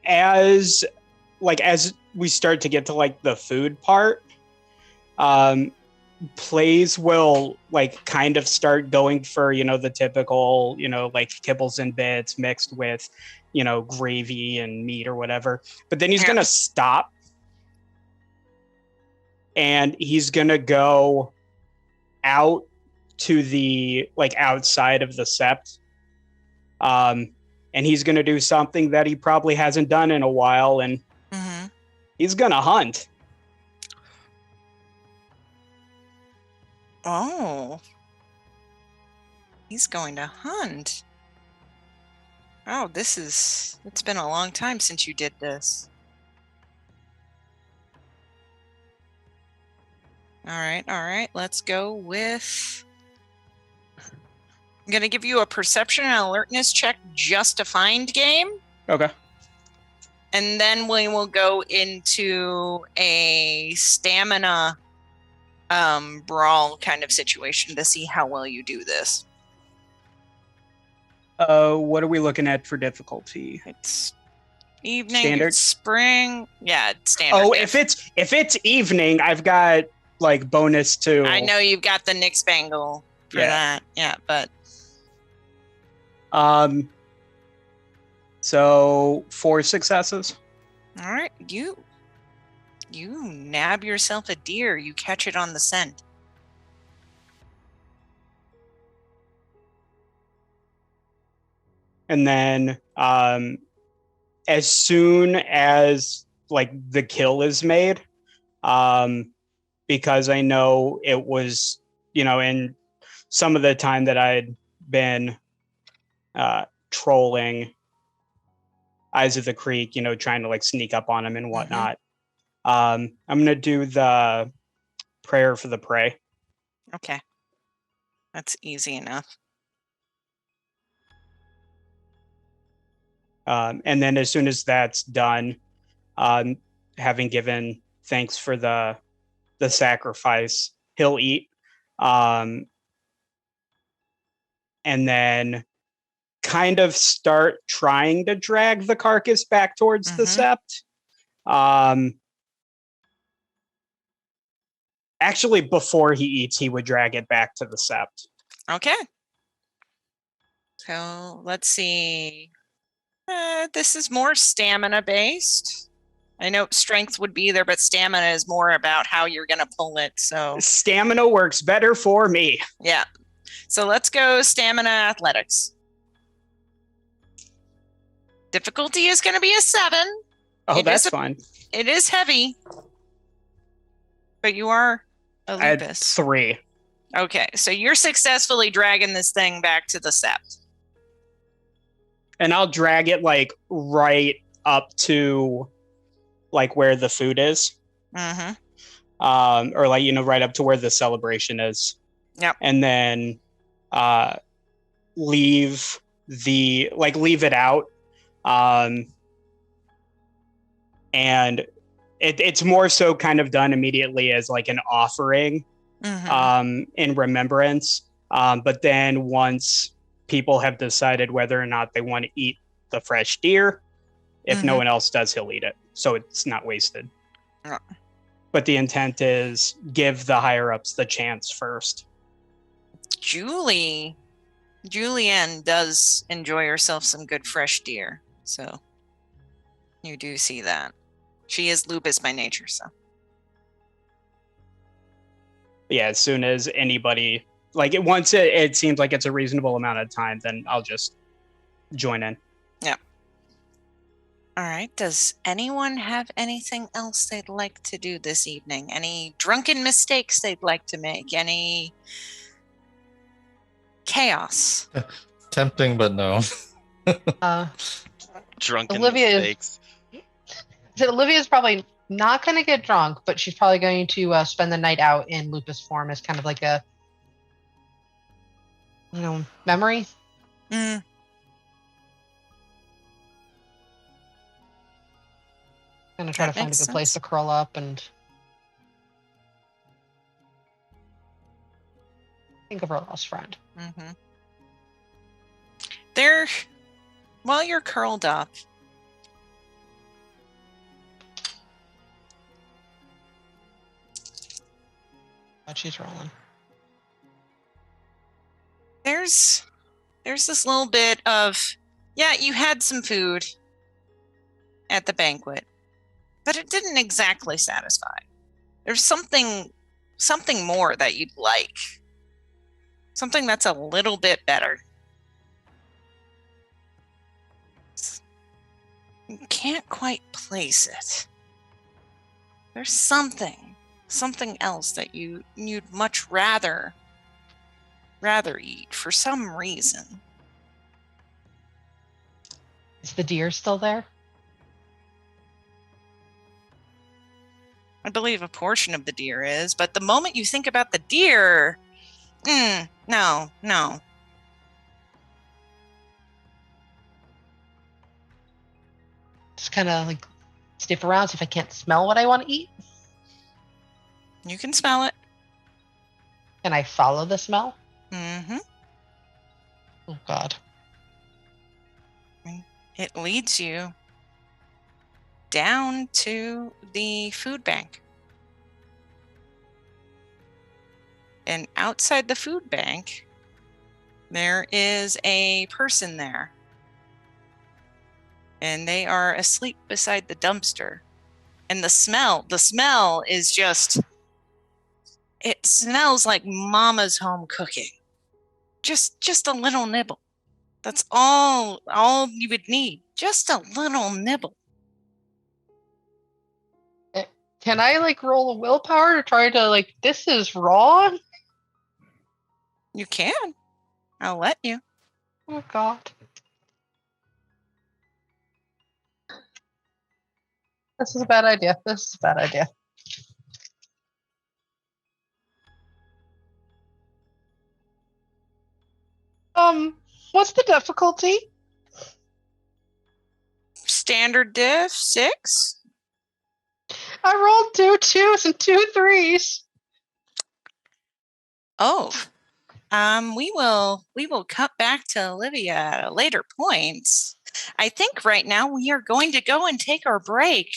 As we start to get to the food part, plays will kind of start going for the typical kibbles and bits mixed with gravy and meat or whatever, but then he's gonna stop and he's gonna go out to the outside of the sept, and he's gonna do something that he probably hasn't done in a while, and he's gonna hunt. Oh. He's going to hunt. Oh, it's been a long time since you did this. All right. Let's go with... I'm going to give you a perception and alertness check just to find game. Okay. And then we will go into a stamina brawl kind of situation to see how well you do this. What are we looking at for difficulty? It's evening, Standard? it's spring. Yeah, it's standard. Oh, if it's evening, I've got bonus to. I know you've got the Nick Spangle for that. Yeah, but so 4 successes. all right, you nab yourself a deer. You catch it on the scent. And then as soon as the kill is made, because I know it was in some of the time that I'd been trolling Eyes of the Creek, trying to sneak up on him and whatnot. I'm gonna do the prayer for the prey. Okay, that's easy enough. And then as soon as that's done, having given thanks for the sacrifice, he'll eat. And then kind of start trying to drag the carcass back towards the sept. Actually, before he eats, he would drag it back to the sept. Okay. So let's see. This is more stamina based. I know strength would be there, but stamina is more about how you're going to pull it. So stamina works better for me. Yeah. So let's go stamina athletics. Difficulty is going to be a 7. Oh, that's fine. It is heavy, but you are a I had lupus. 3. Okay, so you're successfully dragging this thing back to the sept. And I'll drag it right up to where the food is. Mm-hmm. Or right up to where the celebration is. Yep. And then leave it out. And it's more so kind of done immediately as an offering in remembrance. But then once people have decided whether or not they want to eat the fresh deer, if no one else does, he'll eat it. So it's not wasted. but the intent is give the higher ups the chance first. Julianne does enjoy herself some good fresh deer, so you do see that. She is lupus by nature, so. Yeah, as soon as anybody, like, once it seems like it's a reasonable amount of time, then I'll just join in. Yeah. All right. Does anyone have anything else they'd like to do this evening? Any drunken mistakes they'd like to make? Any chaos? Tempting, but no. Drunken Olivia mistakes. Olivia's probably not going to get drunk, but she's probably going to spend the night out in lupus form as kind of like a, memory. Mm. Gonna try That to find a makes good place sense. to curl up and think of her lost friend. Mm-hmm. While you're curled up, But she's rolling. there's this little bit of, yeah, you had some food at the banquet, but it didn't exactly satisfy. There's something more that you'd like. Something that's a little bit better. You can't quite place it. There's something else that you'd much rather eat for some reason. Is the deer still there? I believe a portion of the deer is, but the moment you think about the deer, no. Just kind of like sniff around, see if I can't smell what I want to eat. You can smell it. Can I follow the smell? Mm-hmm. Oh God. It leads you down to the food bank. And outside the food bank, there is a person there. And they are asleep beside the dumpster. And the smell is just, it smells like mama's home cooking. Just a little nibble. That's all you would need. Just a little nibble. Can I like roll a willpower to try to like, this is wrong? You can. I'll let you. Oh God. This is a bad idea. What's the difficulty? Standard diff 6. I rolled 2 2s and 2 3s. Oh. We will cut back to Olivia at a later point. I think right now we are going to go and take our break.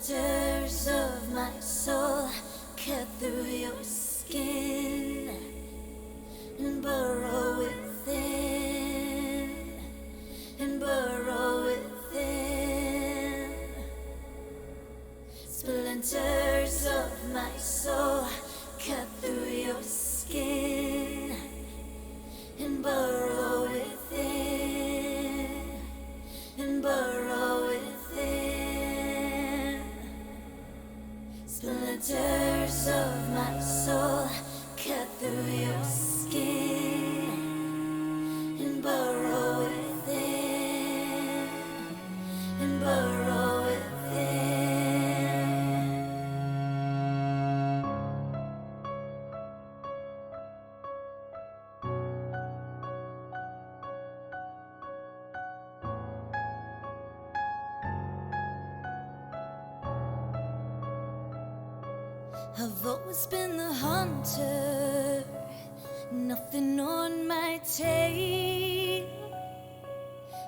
Splinters of my soul cut through your skin and burrow within, and burrow within. Splinters of my soul cut through your skin and burrow within, and burrow within. Splinters of my soul cut through your skin and burrow within, and burrow within. I've always been the hunter, nothing on my tail.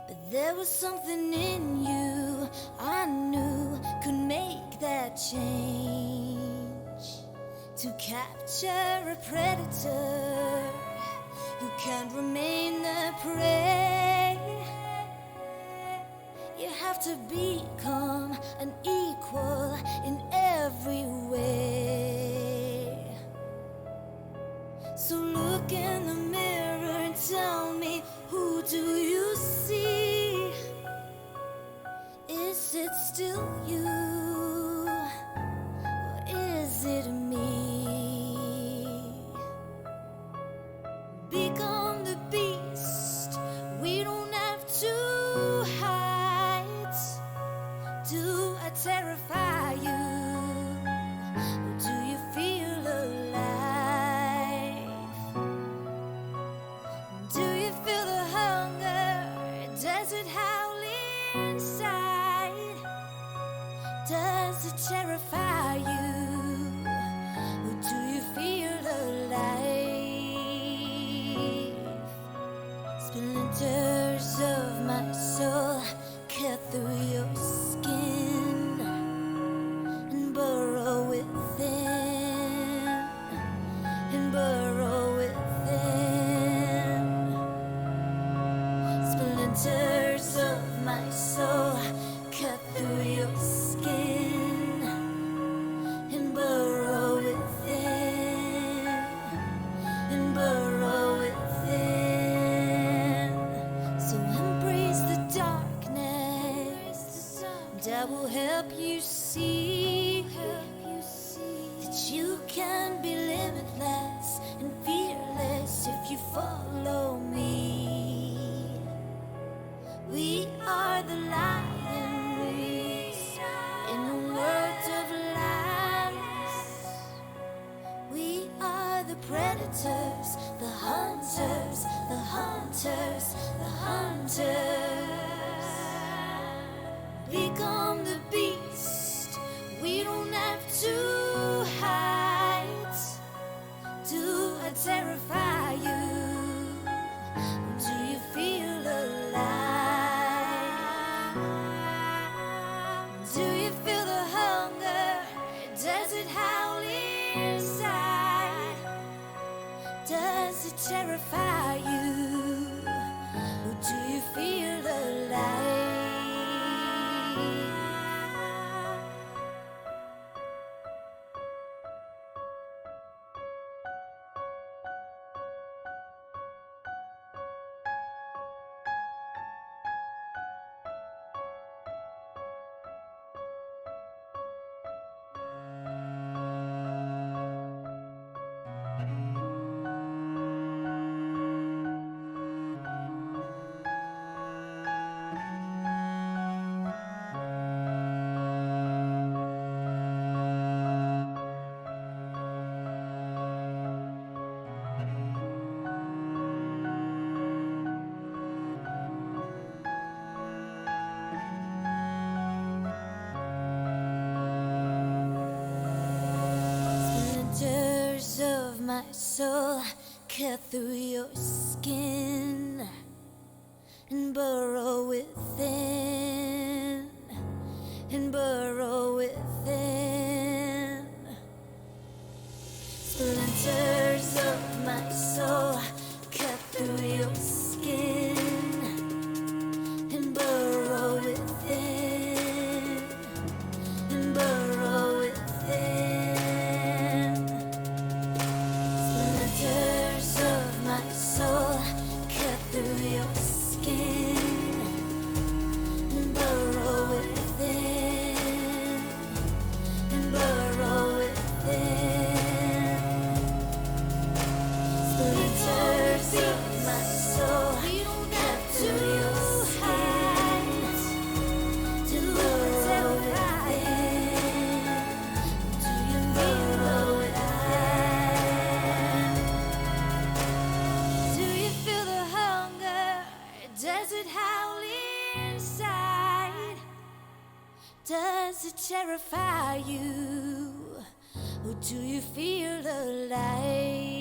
But there was something in you I knew could make that change. To capture a predator who can't remain the prey, you have to become an equal in every way. So look in the mirror and tell me, who do you see? Is it still you, or is it me? Become the beast, we don't have to hide. Do I terrify you? Do you feel alive? Do you feel the hunger? Does it howl inside? Does it terrify you? Or do you feel alive? Splinters of my soul cut through your skin and burrow within, and burrow within. Splinters of my soul cut through your skin and burrow within, and burrow within. So embrace the darkness, that will help you see that you can be limitless and fearless if you follow me. We are the lions in the world of lies. We are the predators, the hunters, the hunters, the hunters. Become the beast, we don't have to hide. Do I terrify you? Do you feel alive? Do you feel the hunger? Does it howl inside? Does it terrify you? Or do you feel alive? Splinters of my soul cut through your skin and burrow within, and burrow within. inside? Does it terrify you? Or do you feel alive?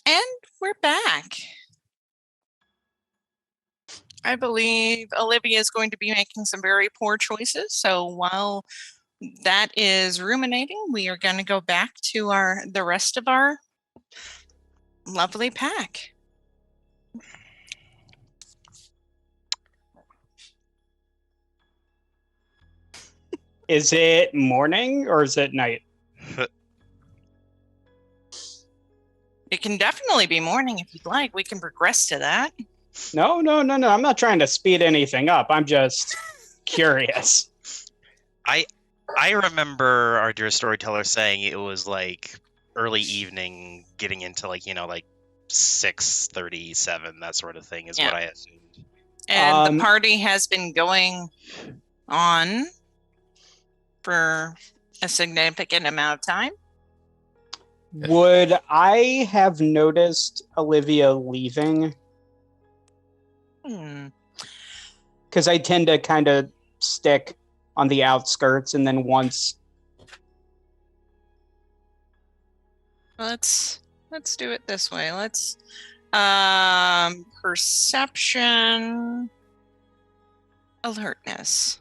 And we're back. I believe Olivia is going to be making some very poor choices. So while that is ruminating, we are going to go back to the rest of our lovely pack. Is it morning or is it night? It can definitely be morning if you'd like. We can progress to that. No. I'm not trying to speed anything up. I'm just curious. I remember our dear storyteller saying it was like early evening, getting into like 6:37, that sort of thing is Yeah. what I assumed. And the party has been going on for a significant amount of time. Would I have noticed Olivia leaving? Because I tend to kind of stick on the outskirts, and then once. Let's do it this way. Let's perception, alertness.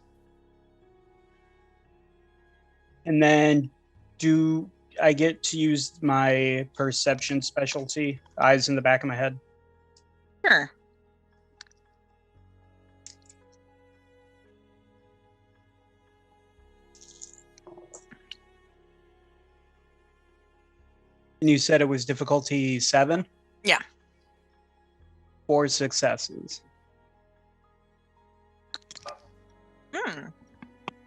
And then do I get to use my perception specialty, eyes in the back of my head? Sure. And you said it was difficulty 7? Yeah. 4 successes.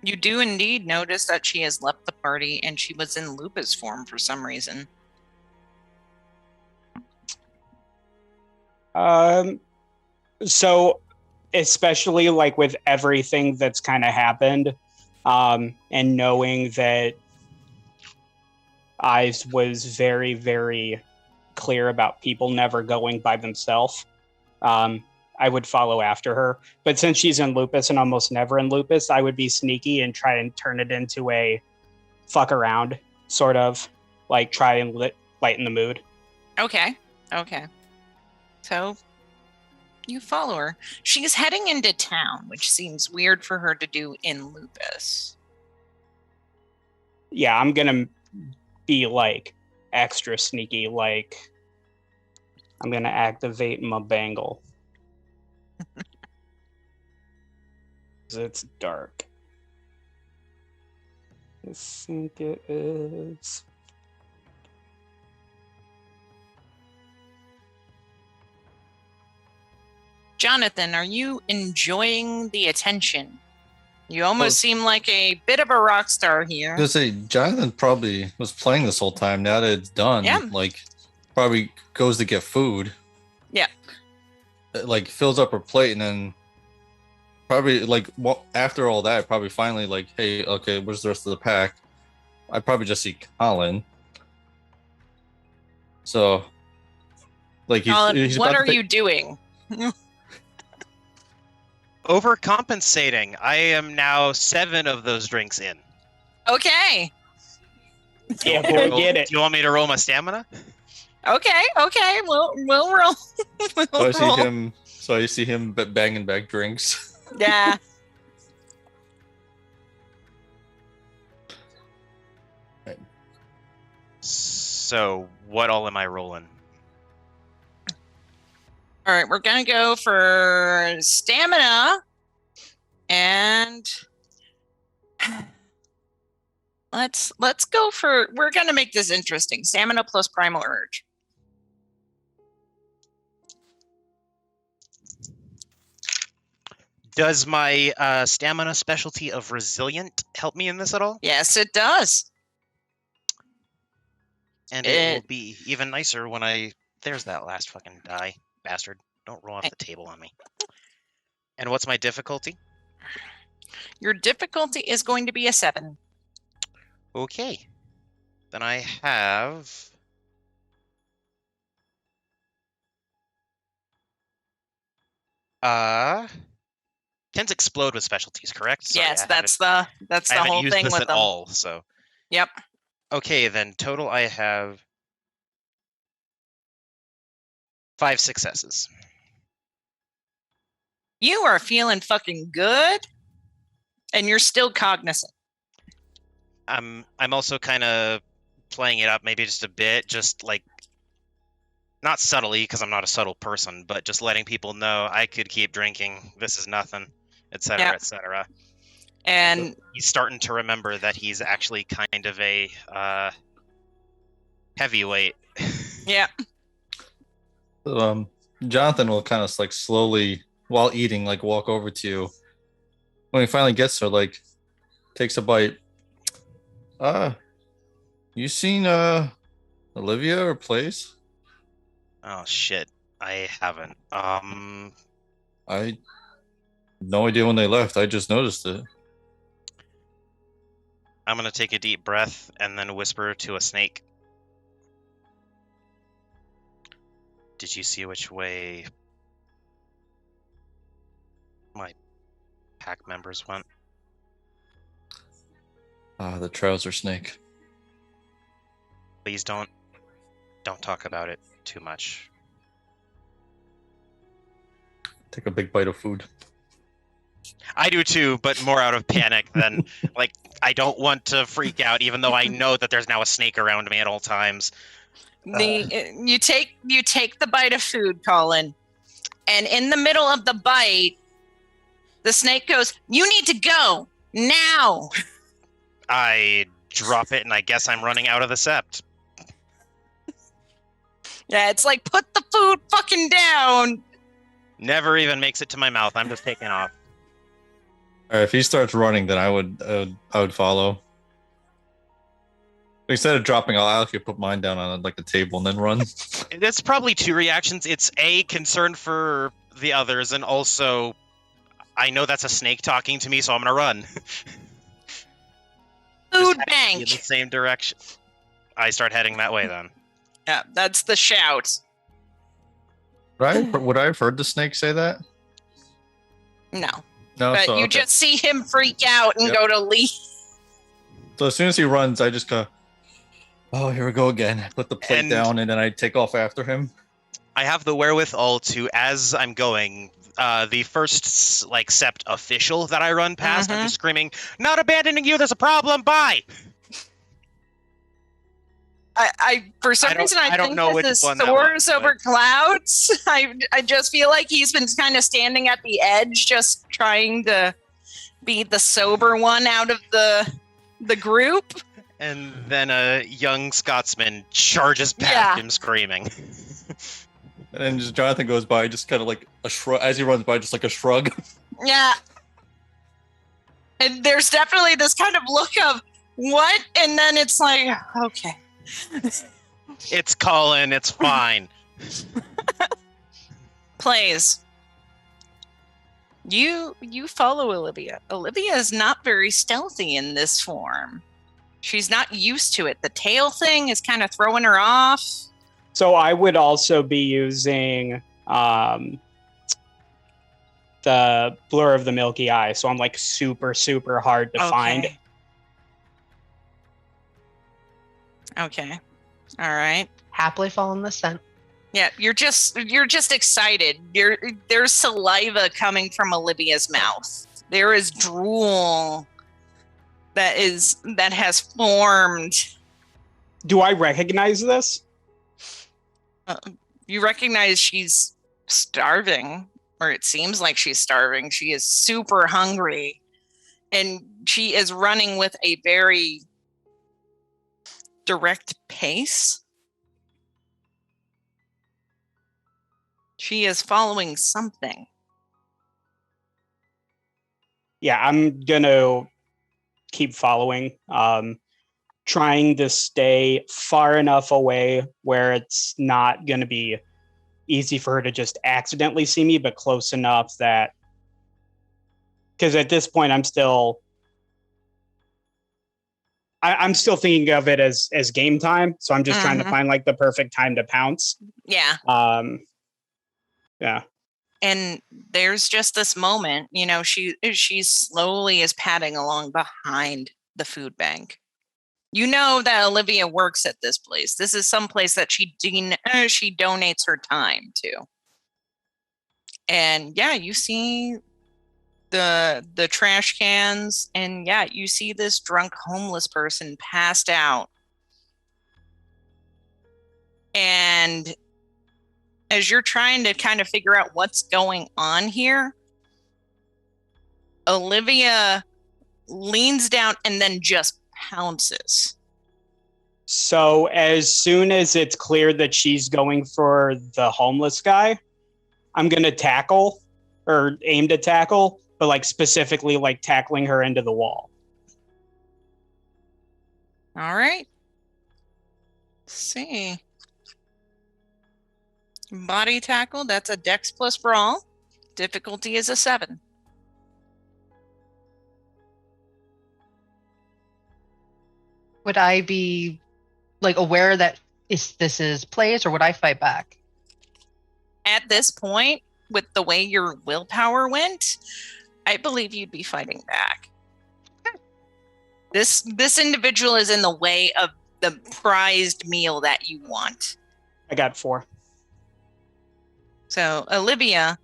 You do indeed notice that she has left the party and she was in lupus form for some reason. So, especially like with everything that's kind of happened, and knowing that Ives was very, very clear about people never going by themselves, I would follow after her. But since she's in Lupus and almost never in Lupus, I would be sneaky and try and turn it into a fuck around, sort of like try and lighten the mood. Okay. So you follow her. She's heading into town, which seems weird for her to do in Lupus. Yeah, I'm gonna be like extra sneaky, like I'm gonna activate my bangle. 'Cause it's dark. I think it is. Jonathan, are you enjoying the attention? You almost seem like a bit of a rock star here. I was gonna say Jonathan probably was playing this whole time. Now that it's done, like probably goes to get food. Yeah. Like fills up her plate and then probably like after all that, probably finally like, hey, okay, where's the rest of the pack? I probably just see Colin. So, like, he's what are you doing? Overcompensating. I am now 7 of those drinks in. Okay. Yeah, boy, get it. Do you want me to roll my stamina? Okay. We'll roll. So I see him banging back drinks. Yeah. So, what all am I rolling? All right, we're gonna go for stamina, and let's go for. We're gonna make this interesting. Stamina plus primal urge. Does my stamina specialty of resilient help me in this at all? Yes, it does. And it will be even nicer when I. There's that last fucking die. Bastard. Don't roll off the table on me. And what's my difficulty? Your difficulty is going to be a 7. Okay. Then I have... 10s explode with specialties, correct? Sorry, yes, that's the whole used thing this with at them. all, so... Yep. Okay, then total I have 5 successes. You are feeling fucking good, and you're still cognizant. I'm also kind of playing it up maybe just a bit, just like not subtly because I'm not a subtle person, but just letting people know I could keep drinking. This is nothing, etc., etc. And he's starting to remember that he's actually kind of a heavyweight. Yeah. Jonathan will kind of like slowly, while eating, like walk over to you. When he finally gets there, like takes a bite. You seen Olivia or Place? Oh shit, I haven't. I had no idea when they left. I just noticed it. I'm gonna take a deep breath and then whisper to a snake. Did you see which way my pack members went? The trouser snake. Please don't talk about it too much. Take a big bite of food. I do too, but more out of panic than like I don't want to freak out, even though I know that there's now a snake around me at all times. You take the bite of food, Colin, and in the middle of the bite, the snake goes, "You need to go now." I drop it, and I guess I'm running out of the sept. Yeah, it's like, put the food fucking down. Never even makes it to my mouth. I'm just taking off. All right, if he starts running, then I would follow. Instead of dropping, I'll actually put mine down on like a table and then run. It's probably 2 reactions. It's A, concern for the others, and also I know that's a snake talking to me, so I'm gonna run. Food Just bank. in the same direction. I start heading that way then. Yeah, that's the shout. Would I have heard the snake say that? No. No, But so you okay. just see him freak out and Yep. go to leave. So as soon as he runs, I just go, oh, here we go again. I put the plate And- down, and then I take off after him. I have the wherewithal to, as I'm going, the first sept official that I run past, I'm just screaming, "Not abandoning you, there's a problem, bye!" I for some reason I don't think know that which this one that soars was, over but- clouds. I just feel like he's been kind of standing at the edge, just trying to be the sober one out of the group. And then a young Scotsman charges past Yeah. him screaming. And then just Jonathan goes by, just kind of like a shrug. As he runs by, just like a shrug. Yeah. And there's definitely this kind of look of what, and then it's like, okay. It's Colin, it's fine. Plays. You follow Olivia. Olivia is not very stealthy in this form. She's not used to it. The tail thing is kind of throwing her off. So I would also be using the Blur of the Milky Eye. So I'm like super, super hard to find. Okay. All right. Happily following the scent. Yeah, you're just excited. There's saliva coming from Olivia's mouth. There is drool that has formed. Do I recognize this? You recognize she's starving, or it seems like she's starving. She is super hungry, and she is running with a very direct pace. She is following something. Yeah, I'm gonna keep following. Trying to stay far enough away where it's not gonna be easy for her to just accidentally see me, but close enough that, because at this point I'm still thinking of it as game time, so I'm just trying to find like the perfect time to pounce. Yeah. Yeah. And there's just this moment, she slowly is padding along behind the food bank. You know that Olivia works at this place. This is some place that she donates her time to. And yeah, you see the trash cans, and yeah, you see this drunk homeless person passed out. And as you're trying to kind of figure out what's going on here, Olivia leans down and then just pounces. So as soon as it's clear that she's going for the homeless guy, I'm gonna tackle or aim to tackle, but like specifically like tackling her into the wall. All right. Let's see. Body tackle, that's a Dex plus Brawl. Difficulty is a 7. Would I be like aware that this is plays, or would I fight back? At this point, with the way your willpower went, I believe you'd be fighting back. This individual is in the way of the prized meal that you want. I got 4. So, Olivia,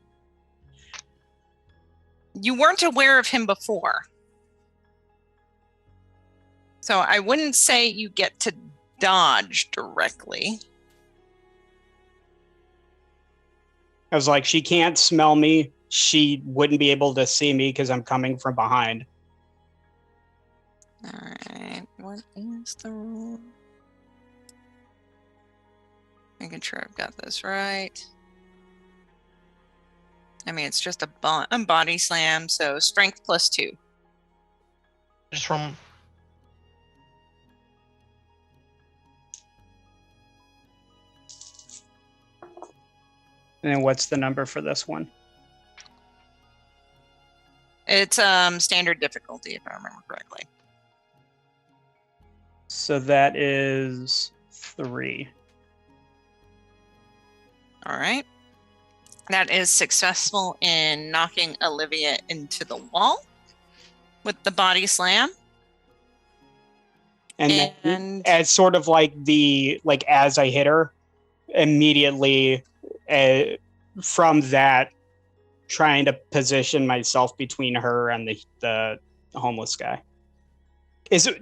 you weren't aware of him before. So I wouldn't say you get to dodge directly. I was like, she can't smell me. She wouldn't be able to see me because I'm coming from behind. All right. What is the rule? Making sure I've got this right. I mean, it's just a body slam, so strength plus 2. Just from And then what's the number for this one? It's standard difficulty, if I remember correctly. So that is 3. All right. That is successful in knocking Olivia into the wall with the body slam. And then And- as sort of as I hit her, immediately from that, trying to position myself between her and the homeless guy.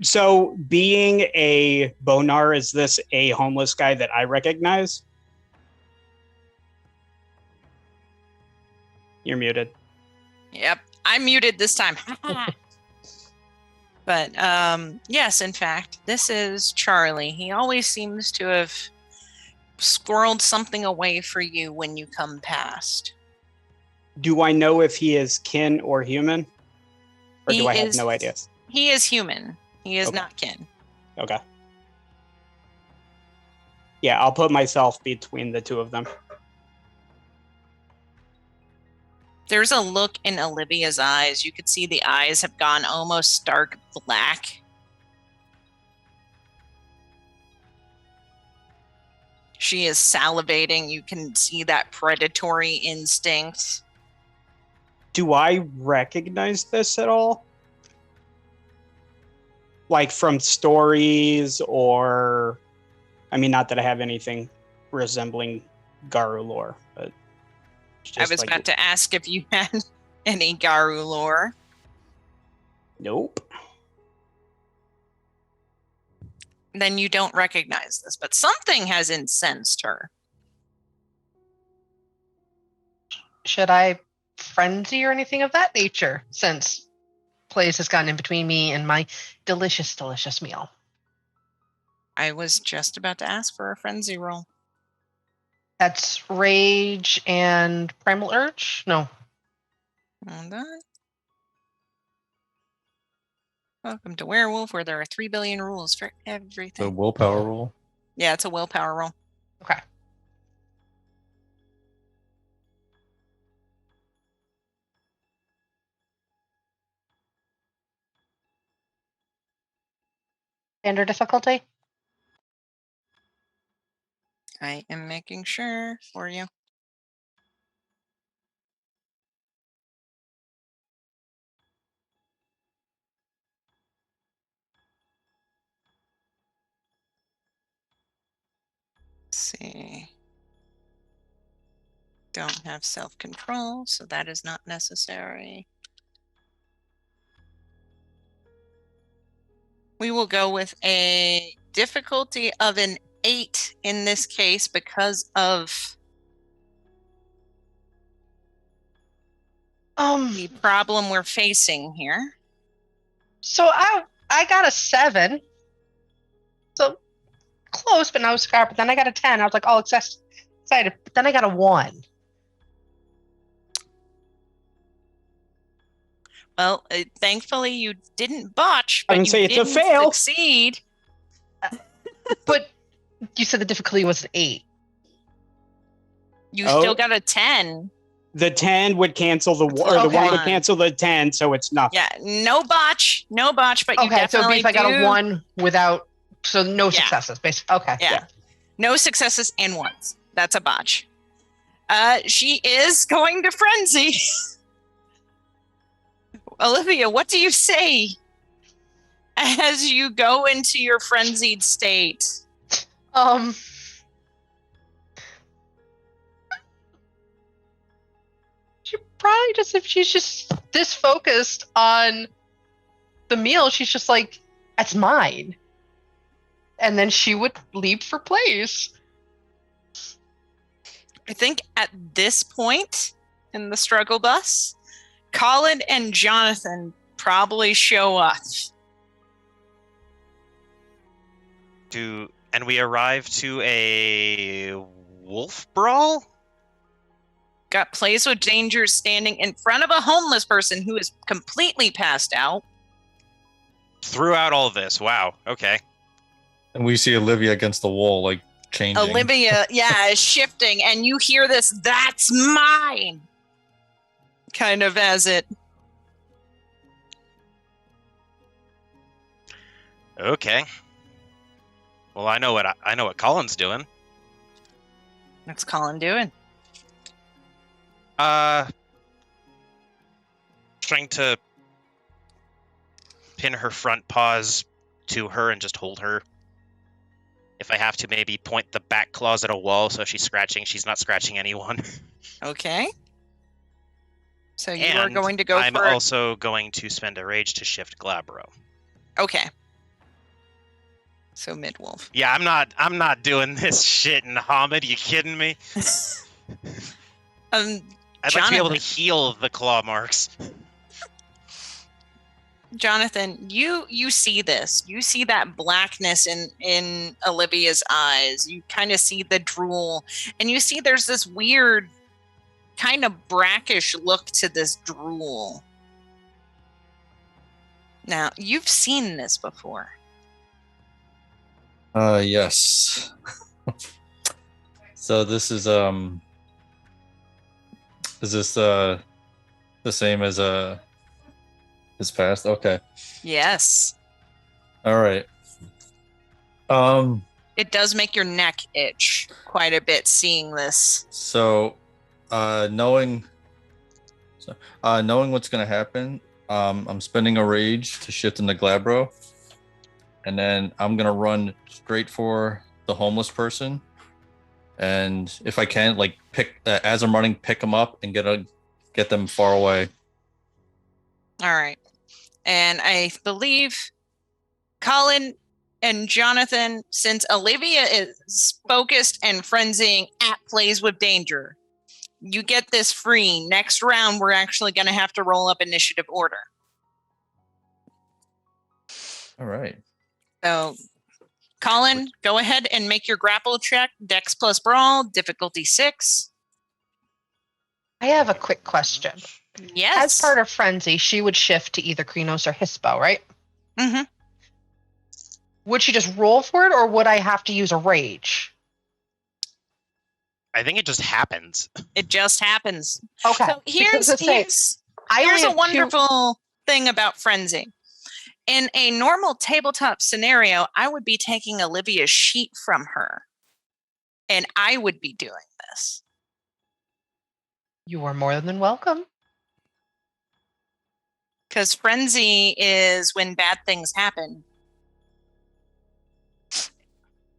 So being a Bonar, is this a homeless guy that I recognize? You're muted. Yep, I'm muted this time. But yes, in fact, this is Charlie. He always seems to have squirreled something away for you when you come past. Do I know if he is kin or human? Or do I have no idea? He is human. He is Okay. not kin. Okay. Yeah, I'll put myself between the two of them. There's a look in Olivia's eyes. You could see the eyes have gone almost stark black. She is salivating. You can see that predatory instinct. Do I recognize this at all? Like from stories or... I mean, not that I have anything resembling Garu lore, but... I was about to ask if you had any Garu lore. Nope. Then you don't recognize this, but something has incensed her. Should I frenzy or anything of that nature, since Plays has gotten in between me and my delicious, delicious meal? I was just about to ask for a frenzy roll. That's Rage and Primal Urge? No. Hold on. Welcome to Werewolf, where there are 3 billion rules for everything. The willpower roll. Yeah, it's a willpower roll. Okay. Standard difficulty? I am making sure for you. Let's see. Don't have self-control, so that is not necessary. We will go with a difficulty of an 8 in this case because of the problem we're facing here. So I got a 7. So close, but no scar. But then I got a 10. I was like, oh, excited. But then I got a 1. Well, thankfully you didn't botch, I but can you say it's a didn't fail. succeed. But you said the difficulty was an 8. You Oh. still got a 10. The 10 would cancel the 1, or the 1 would Okay. cancel the 10, so it's nothing. Yeah, no botch, but you Okay, so it'd definitely be if I got do- a 1 without, so no Yeah. successes, basically. Okay. Yeah. No successes and ones. That's a botch. She is going to frenzy. Olivia, what do you say as you go into your frenzied state? She probably just, if she's just this focused on the meal, she's just like, that's mine. And then she would leave for Plays. I think at this point in the struggle bus, Colin and Jonathan probably show up. And we arrive to a wolf brawl? Got Plays with Danger standing in front of a homeless person who is completely passed out. Throughout all this. Wow. Okay. And we see Olivia against the wall, like changing. Olivia, is shifting, and you hear this, that's mine! Kind of as it Okay. Well, I know what Colin's doing. What's Colin doing? Trying to pin her front paws to her and just hold her. If I have to, maybe point the back claws at a wall so if she's scratching, she's not scratching anyone. Okay. So you and are going to go I'm for also going to spend a rage to shift Glabro. Okay. So Midwolf. Yeah, I'm not doing this shit in Hamid. You kidding me? I'd like to be able to heal the claw marks. Jonathan, you see this. You see that blackness in Olivia's eyes. You kind of see the drool, and you see there's this weird kind of brackish look to this drool. Now, you've seen this before. Yes. So this is this the same as his past? Okay. Yes. All right. It does make your neck itch quite a bit seeing this. So knowing what's gonna happen, I'm spending a rage to shift into Glabro, and then I'm gonna run straight for the homeless person, and if I can, like pick as I'm running, pick them up and get them far away. All right. And I believe Colin and Jonathan, since Olivia is focused and frenzying at plays with danger, you get this free. Next round, we're actually going to have to roll up initiative order. All right. So, Colin, go ahead and make your grapple check. Dex plus brawl, difficulty 6. I have a quick question. Yes. As part of Frenzy, she would shift to either Krenos or Hispo, right? Mm-hmm. Would she just roll for it, or would I have to use a rage? I think it just happens. It just happens. Okay. So here's a wonderful thing about Frenzy. In a normal tabletop scenario, I would be taking Olivia's sheet from her, and I would be doing this. You are more than welcome. Because Frenzy is when bad things happen.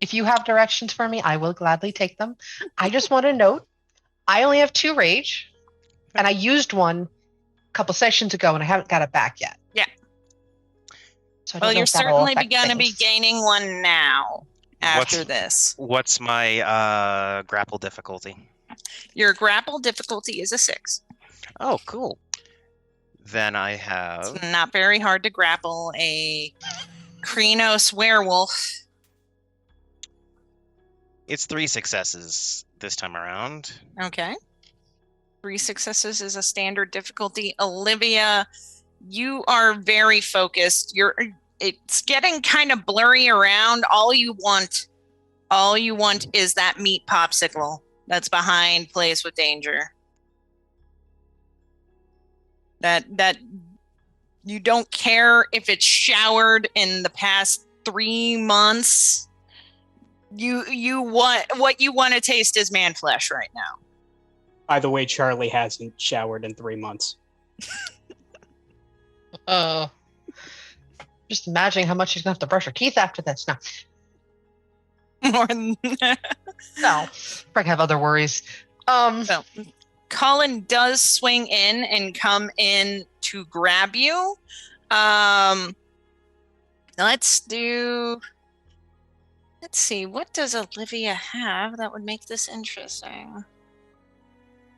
If you have directions for me, I will gladly take them. I just want to note, I only have 2 rage, and I used one a couple sessions ago, and I haven't got it back yet. Yeah. So Well, you're certainly going to be gaining one now after this. What's my grapple difficulty? Your grapple difficulty is a 6. Oh, cool. Then I have... It's not very hard to grapple a Krenos werewolf. It's 3 successes this time around. Okay. 3 successes is a standard difficulty. Olivia, you are very focused. It's getting kind of blurry around. All you want is that meat popsicle that's behind Plays with Danger. That you don't care if it's showered in the past 3 months. What you want to taste is man flesh right now. By the way, Charlie hasn't showered in 3 months. Oh. Just imagining how much she's gonna have to brush her teeth after this. No. More than No. Probably have other worries. So, Colin does swing in and come in to grab you. Let's see, what does Olivia have that would make this interesting?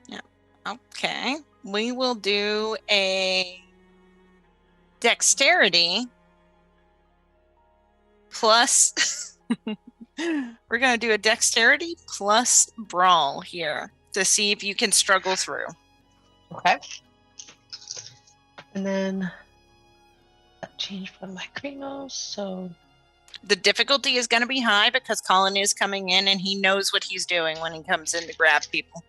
Yeah. Okay. We will do a dexterity plus we're going to do a dexterity plus brawl here to see if you can struggle through. Okay. And then that changed from my Krenos, so The difficulty is going to be high because Colin is coming in and he knows what he's doing when he comes in to grab people.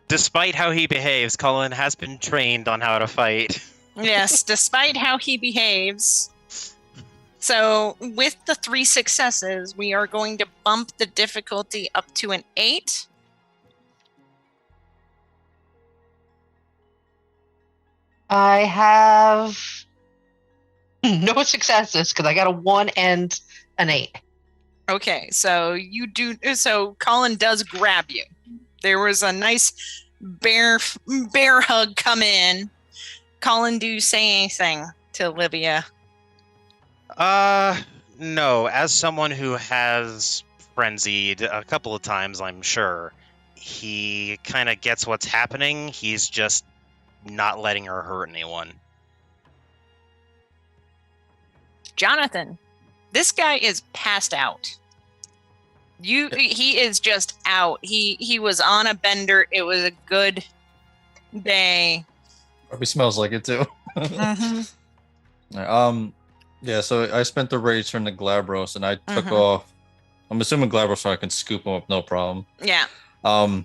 Despite how he behaves, Colin has been trained on how to fight. Yes, despite how he behaves. So with the 3 successes, we are going to bump the difficulty up to an 8. I have no successes because I got a 1 and an 8. Okay, so Colin does grab you. There was a nice bear hug come in. Colin, do you say anything to Olivia? No. As someone who has frenzied a couple of times, I'm sure, he kind of gets what's happening. He's just not letting her hurt anyone. Jonathan, this guy is passed out. He is just out. He was on a bender. It was a good day. Probably smells like it too. Mm-hmm. Yeah, so I spent the rage turn to Glabros and I took Mhm. off. I'm assuming Glabros so I can scoop him up, no problem. Yeah. I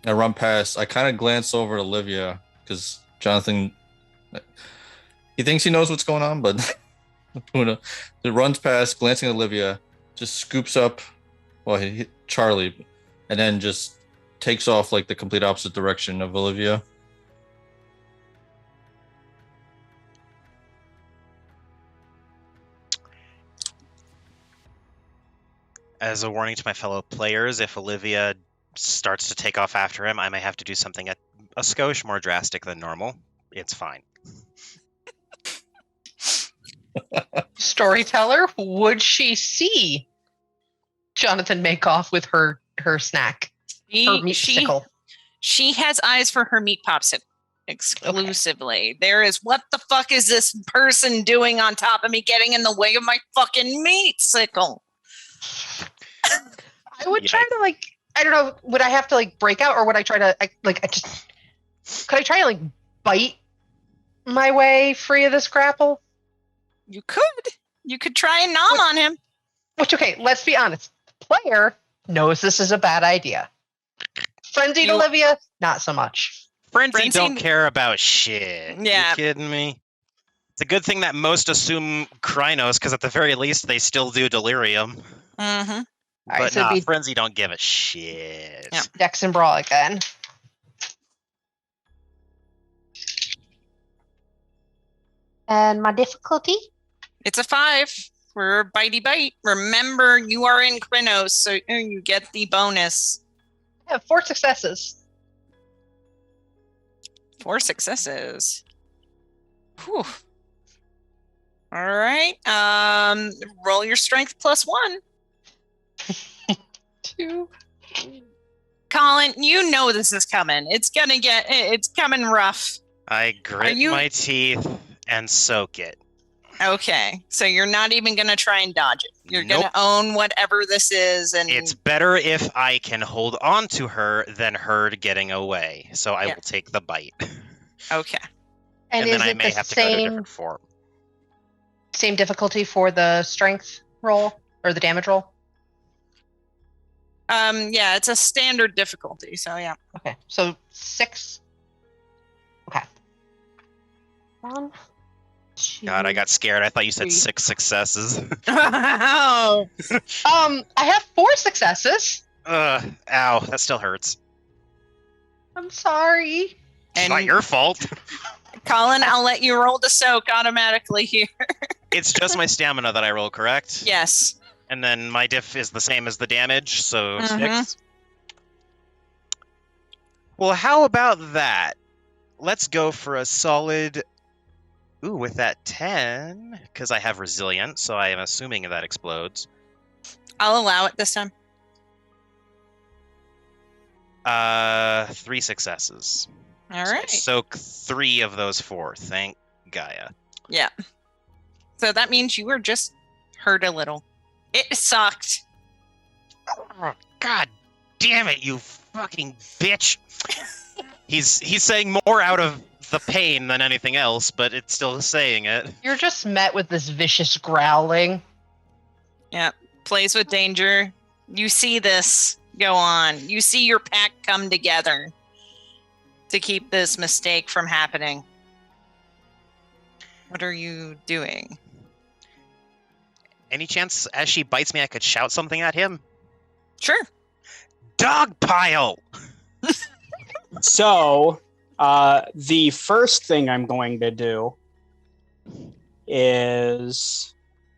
run past. I kind of glance over at Olivia because Jonathan, he thinks he knows what's going on, but who knows? He runs past, glancing at Olivia, just scoops up, Charlie, and then just takes off like the complete opposite direction of Olivia. As a warning to my fellow players, if Olivia starts to take off after him, I may have to do something a skosh more drastic than normal. It's fine. Storyteller, would she see Jonathan make off with her snack? Her meat sickle. She has eyes for her meat popsicle exclusively. Okay. There is, what the fuck is this person doing on top of me, getting in the way of my fucking meat sickle? I would try to I don't know, would I have to break out, or would I try to could I try to bite my way free of this grapple? You could try and nom on him. Which, okay, let's be honest. The player knows this is a bad idea. Frenzied Olivia, not so much. Frenzy don't care about shit. Yeah. You kidding me? It's a good thing that most assume Krynos, because at the very least they still do delirium. Mm-hmm. But right, so Frenzy don't give a shit. Yeah. Dex and Brawl again. And my difficulty? It's a 5 for bitey bite. Remember, you are in Krynos, so you get the bonus. I have 4 successes. 4 successes. Whew. All right. Roll your strength +1. 2. Colin, you know this is coming. It's coming rough. I grit my teeth and soak it. Okay, so you're not even going to try and dodge it. You're Nope. going to own whatever this is. And it's better if I can hold on to her than her getting away. So I will take the bite. Okay. And then I may have to go to a different form. Same difficulty for the strength roll or the damage roll? Yeah, it's a standard difficulty, so yeah. Okay, so 6. Okay. 1, 2. God, I got scared. I thought you said 6 successes. Oh. I have 4 successes. Ow, that still hurts. I'm sorry. It's not your fault. Colin, I'll let you roll the soak automatically here. It's just my stamina that I roll, correct? Yes. And then my diff is the same as the damage, so 6. Well, how about that? Let's go for a solid... Ooh, with that 10, because I have resilient, so I am assuming that explodes. I'll allow it this time. 3 successes. All right. So soak 3 of those 4. Thank Gaia. Yeah. So that means you were just hurt a little. It sucked. Oh, God damn it, you fucking bitch. He's saying more out of the pain than anything else, but it's still saying it. You're just met with this vicious growling. Yeah. Plays with danger. You see this go on. You see your pack come together to keep this mistake from happening. What are you doing? Any chance as she bites me I could shout something at him? Sure. Dog pile! So, the first thing I'm going to do is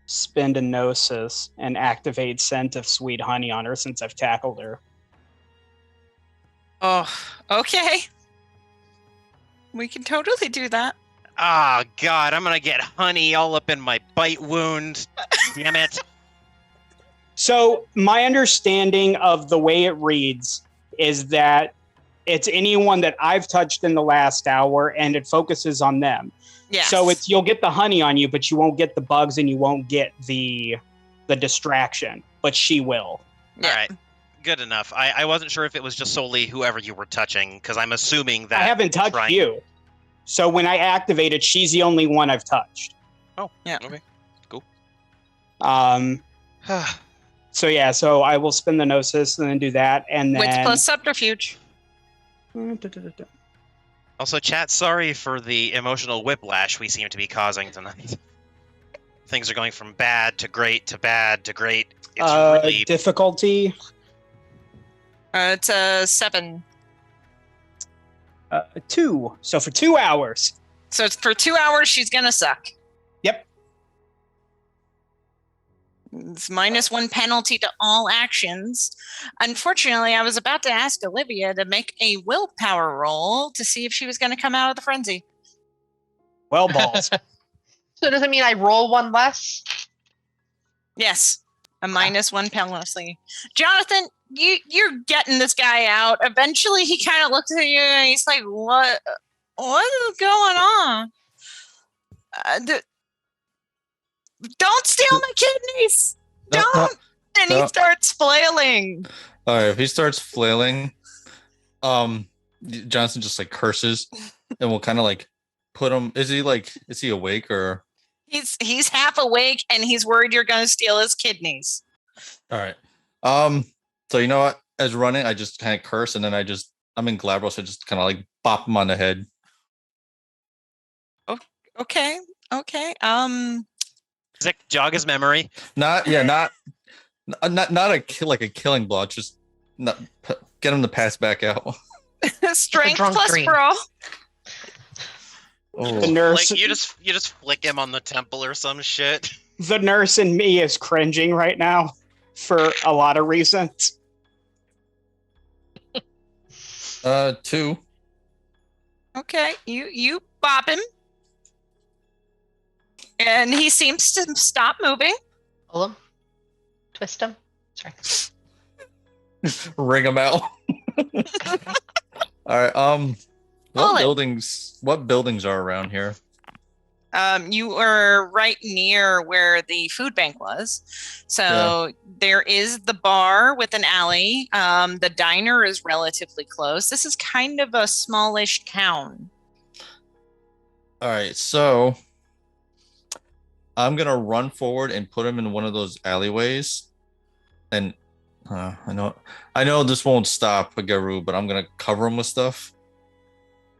spend a Gnosis and activate Scent of Sweet Honey on her since I've tackled her. Oh, okay. We can totally do that. Ah, God, I'm gonna get honey all up in my bite wound. Damn it. So, my understanding of the way it reads is that it's anyone that I've touched in the last hour and it focuses on them. Yes. So you'll get the honey on you, but you won't get the bugs and you won't get the distraction, but she will. Yeah. All right, good enough. I wasn't sure if it was just solely whoever you were touching, because I'm assuming that... I haven't touched you. So when I activate it, she's the only one I've touched. Oh, yeah. Okay, cool. So yeah, so I will spin the Gnosis and then do that, and then... Wits plus subterfuge. Also, chat, sorry for the emotional whiplash we seem to be causing tonight. Things are going from bad to great to bad to great. It's really... Difficulty? It's a 7. 2. So for 2 hours. So it's for 2 hours, she's gonna suck. Yep. It's -1 penalty to all actions. Unfortunately, I was about to ask Olivia to make a willpower roll to see if she was going to come out of the frenzy. Well, balls. So does it mean I roll one less? Yes, a -1 penalty. Jonathan, you're getting this guy out. Eventually, he kind of looks at you and he's like, "What is going on? Don't steal my kidneys! Don't!" And he starts flailing. All right, if he starts flailing, Johnson just like curses, and we'll kind of like put him. Is he awake or? He's half awake, and he's worried you're going to steal his kidneys. All right. So you know what? As running, I just kind of curse, and then I'm in Glabros, so I just kind of like bop him on the head. Okay. Zick, jog his memory. Not a killing blow. Just get him to pass back out. Strength plus brawl. Oh. The nurse. Like, you just flick him on the temple or some shit. The nurse in me is cringing right now for a lot of reasons. 2. Okay, you bop him, and he seems to stop moving. Pull him. Twist him. Sorry. Ring him out. All right. What buildings are around here? You were right near where the food bank was. So There is the bar with an alley. The diner is relatively close. This is kind of a smallish town. All right. So I'm going to run forward and put him in one of those alleyways. And I know this won't stop Garu, but I'm going to cover him with stuff.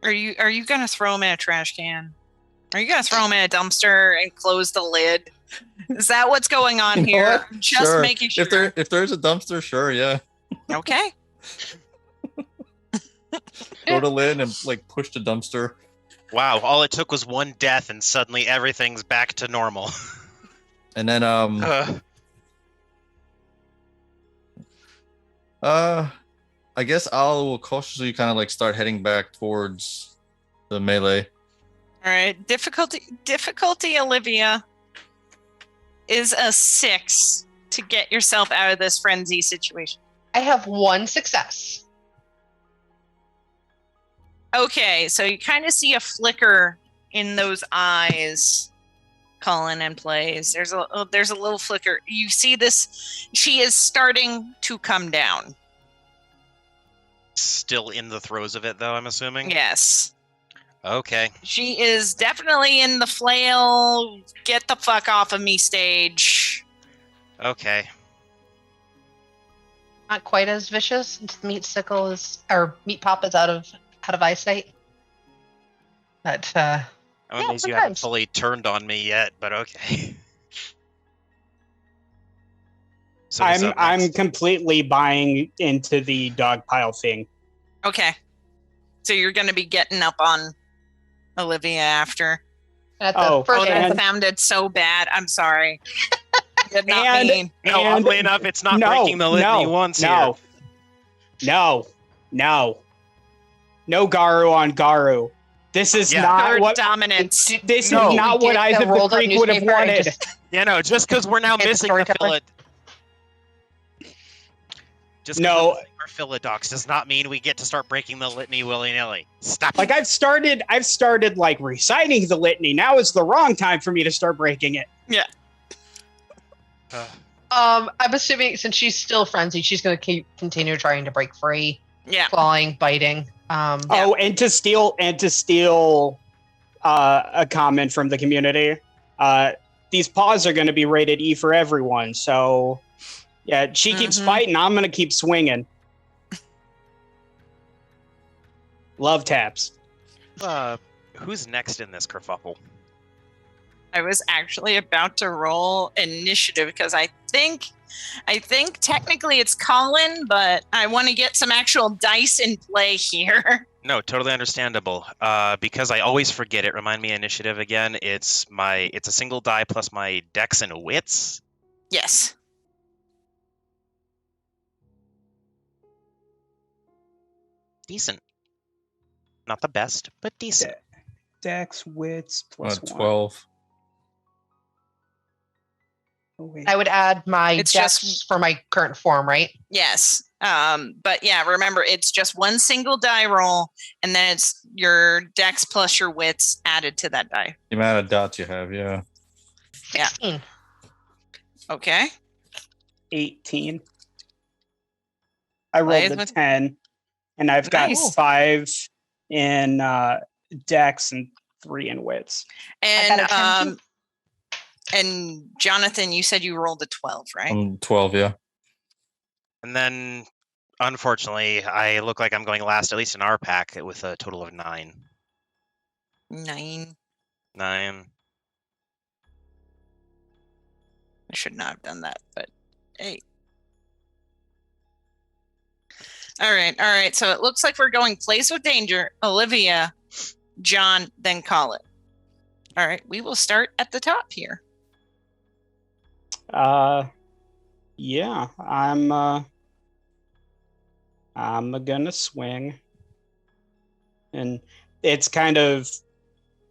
Are you going to throw him in a trash can? Are you going to throw him in a dumpster and close the lid? Is that what's going on here? Just sure. making sure. If there's a dumpster, sure, yeah. Okay. Throw the lid and like push the dumpster. Wow, all it took was one death and suddenly everything's back to normal. And then I guess will cautiously kind of like start heading back towards the melee. All right, difficulty, Olivia, is a 6 to get yourself out of this frenzy situation. I have 1 success. Okay, so you kind of see a flicker in those eyes. Colin and plays. There's a little flicker. You see this. She is starting to come down. Still in the throes of it, though, I'm assuming? Yes. Okay. She is definitely in the flail, get the fuck off of me stage. Okay. Not quite as vicious. Meat Pop is out of eyesight. But I'm amazed you haven't fully turned on me yet, but okay. So who's up I'm next? completely buying into the dog pile thing. Okay. So you're going to be getting up on Olivia after. At the Oh, first Oh, that and- sounded so bad. I'm sorry. Did not And- mean. No, and- oddly enough, it's not breaking the litany once here. No, Garu on Garu. This is Yeah. not Third what. dominance. This No. is not what Get Eyes the of the rolled up Creek would have newspaper and wanted. just- Yeah, no, just because we're now It's missing storytelling. No. our Philodox does not mean we get to start breaking the litany willy-nilly. Stop. Like I've started like reciting the litany. Now is the wrong time for me to start breaking it. Uh, I'm assuming since she's still frenzied, she's going to continue trying to break free, Yeah. clawing, biting. Oh, and to steal a comment from the community. These paws are going to be rated E for everyone. So, yeah, she keeps Mhm. fighting. I'm going to keep swinging. Love taps. who's next in this kerfuffle? I was actually about to roll initiative because I think technically it's Colin, but I want to get some actual dice in play here. No, totally understandable. Because I always forget it. Remind me initiative again. It's a single die plus my dex and wits. Yes. Decent. Not the best, but decent. Dex, wits, plus 1. 12. Oh, wait. I would add my It's dex just- for my current form, right? Yes. But yeah, remember it's just one single die roll, and then it's your dex plus your wits added to that die. The amount of dots you have, yeah. 16. Okay. 18. I rolled Plays a with- 10, and I've got Nice. 5 in dex and 3 in wits. And got a 10 too. and Jonathan, you said you rolled a 12, right? 12, yeah. And then, unfortunately, I look like I'm going last, at least in our pack, with a total of 9. 9. 9. I should not have done that, but 8. All right. So it looks like we're going place with danger. Olivia, John, then Colin. All right, we will start at the top here. Yeah, I'm gonna swing, and it's kind of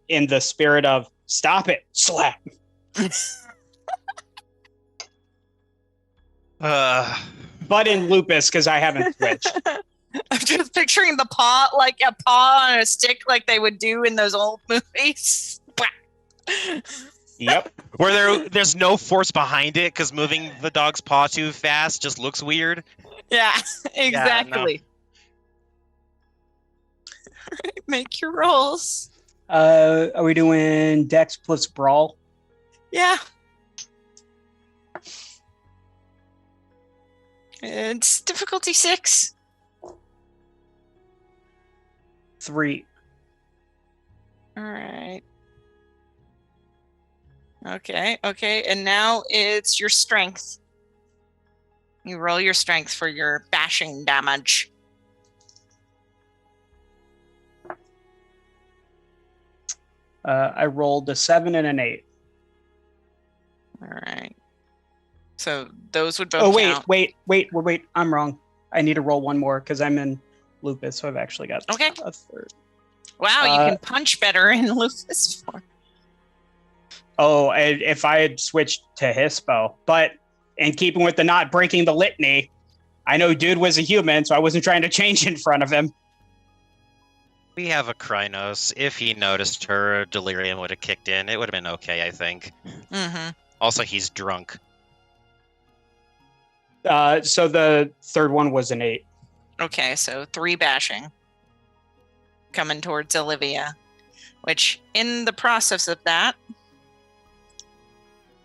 in the spirit of stop it, slap. But in lupus because I haven't switched. I'm just picturing the paw, like a paw on a stick, like they would do in those old movies. Yep. Where there's no force behind it, because moving the dog's paw too fast just looks weird. Yeah, exactly. All right, make your rolls. Are we doing dex plus brawl? Yeah. It's difficulty 6. 3. All right. Okay. And now it's your strength. You roll your strength for your bashing damage. I rolled a 7 and an 8. All right. So those would both Oh count. wait! I'm wrong. I need to roll one more because I'm in lupus, so I've actually got Okay. a third. Wow, you can punch better in lupus form. Oh, if I had switched to Hispo, but in keeping with the not breaking the litany, I know dude was a human, so I wasn't trying to change in front of him. We have a Krynos. If he noticed her, delirium would have kicked in. It would have been okay, I think. Mm-hmm. Also, he's drunk. So the third one was an 8. Okay, so 3 bashing coming towards Olivia, which in the process of that,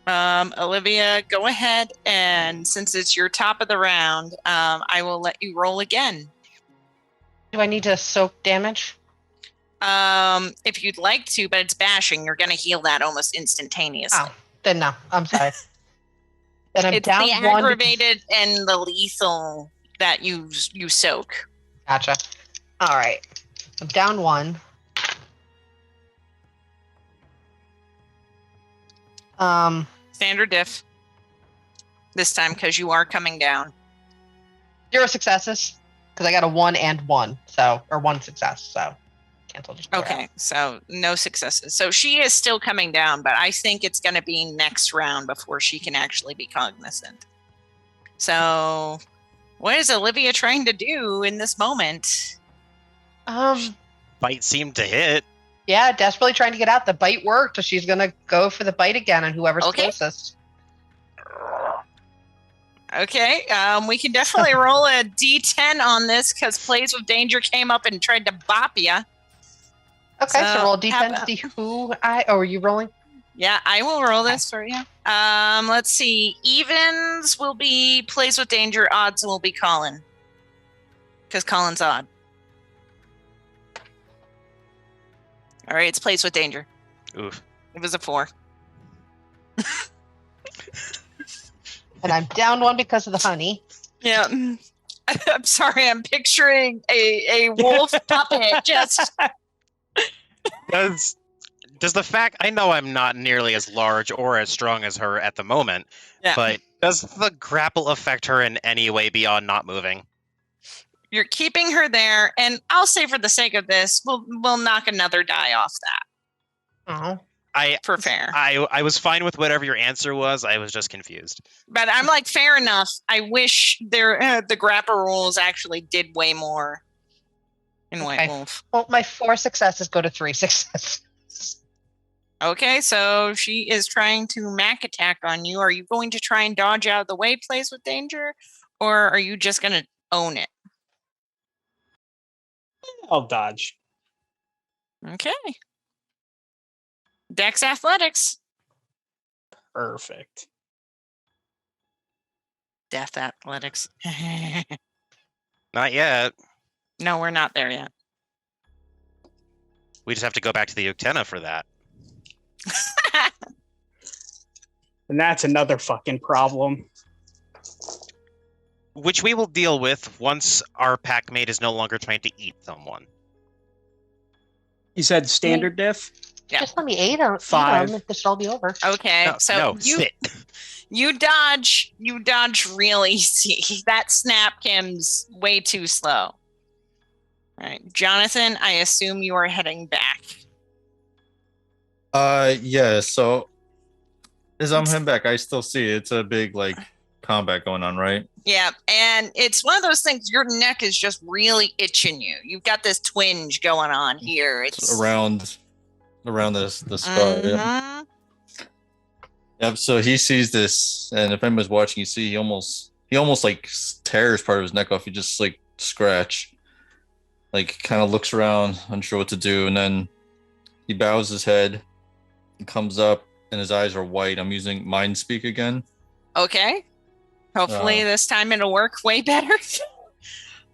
Olivia, go ahead, and since it's your top of the round, I will let you roll again. Do I need to soak damage? If you'd like to, but it's bashing, you're going to heal that almost instantaneously. Oh, then no. I'm sorry. Then I'm It's down the one. aggravated and the lethal that you soak. Gotcha. All right. I'm down one. Standard diff. This time because you are coming down. 0 successes because I got a 1 and 1, or 1 success. So cancel. Just Okay, so no successes. So she is still coming down, but I think it's going to be next round before she can actually be cognizant. So, what is Olivia trying to do in this moment? Bite seemed to hit. Yeah, desperately trying to get out. The bite worked, so she's gonna go for the bite again on whoever's Okay. closest. Okay, we can definitely roll a d10 on this because Plays with Danger came up and tried to bop you. Okay, so roll a have d10 to see who are you rolling? Yeah, I will roll this for you. Let's see. Evens will be Plays with Danger. Odds will be Colin. Because Colin's odd. All right, it's Plays with Danger. Oof. It was a 4. And I'm down 1 because of the honey. Yeah. I'm sorry, I'm picturing a wolf puppet just... Does the fact, I know I'm not nearly as large or as strong as her at the moment, but does the grapple affect her in any way beyond not moving? You're keeping her there, and I'll say for the sake of this, we'll knock another die off that. Oh. For fair. I was fine with whatever your answer was. I was just confused. But I'm like, fair enough. I wish the grapple rules actually did way more in White Wolf. Well, my 4 successes go to 3 successes. Okay, so she is trying to Mac attack on you. Are you going to try and dodge out of the way, Plays with Danger? Or are you just going to own it? I'll dodge. Okay. Dex Athletics. Perfect. Death Athletics. Not yet. No, we're not there yet. We just have to go back to the Uktena for that. And that's another fucking problem. Which we will deal with once our packmate is no longer trying to eat someone. You said standard diff? Yeah. Just let me eat them. 5. This should all be over. Okay, so you dodge real easy. That snap cam's way too slow. All right, Jonathan, I assume you are heading back. Yeah, so as I'm heading back, I still see it's a big combat going on, right? Yeah, and it's one of those things, your neck is just really itching you. You've got this twinge going on here. It's around the scar. Mm-hmm. Yep, so he sees this, and if anyone's watching, you see he almost tears part of his neck off. He just scratch. Kind of looks around, unsure what to do, and then he bows his head and comes up, and his eyes are white. I'm using mind speak again. Okay. Hopefully this time it'll work way better.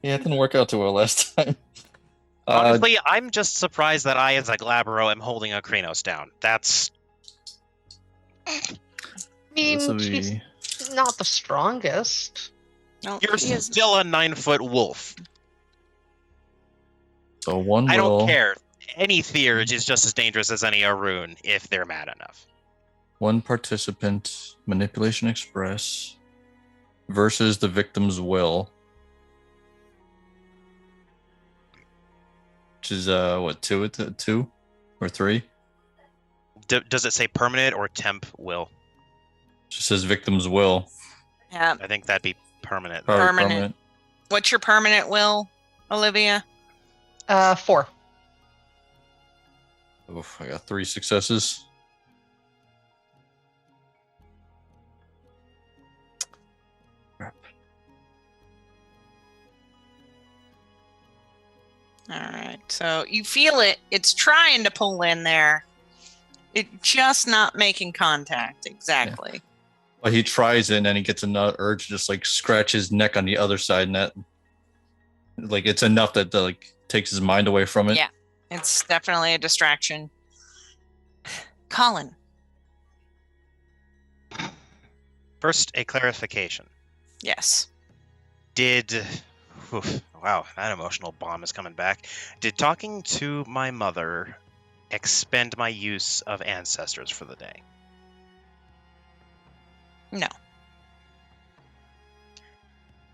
Yeah, it didn't work out too well last time. Honestly, I'm just surprised that I, as a Glabro, am holding a Kranos down. That's... I mean, she's not the strongest. No, You're still a 9-foot wolf. So one I don't care. Any Theurge is just as dangerous as any Arun if they're mad enough. One participant, Manipulation Express, versus the victim's will. Which is, what, 2 or 3? Does it say permanent or temp will? It just says victim's will. Yeah. I think that'd be permanent. Probably Permanent. What's your permanent will, Olivia? 4. Oof, I got 3 successes. Crap. All right. So you feel it. It's trying to pull in there. It's just not making contact. Exactly. Yeah. Well, he tries it and then he gets another urge to just scratch his neck on the other side, and that it's enough that takes his mind away from it. Yeah. It's definitely a distraction. Colin. First, a clarification. Yes. Wow, that emotional bomb is coming back. Did talking to my mother expend my use of ancestors for the day? No.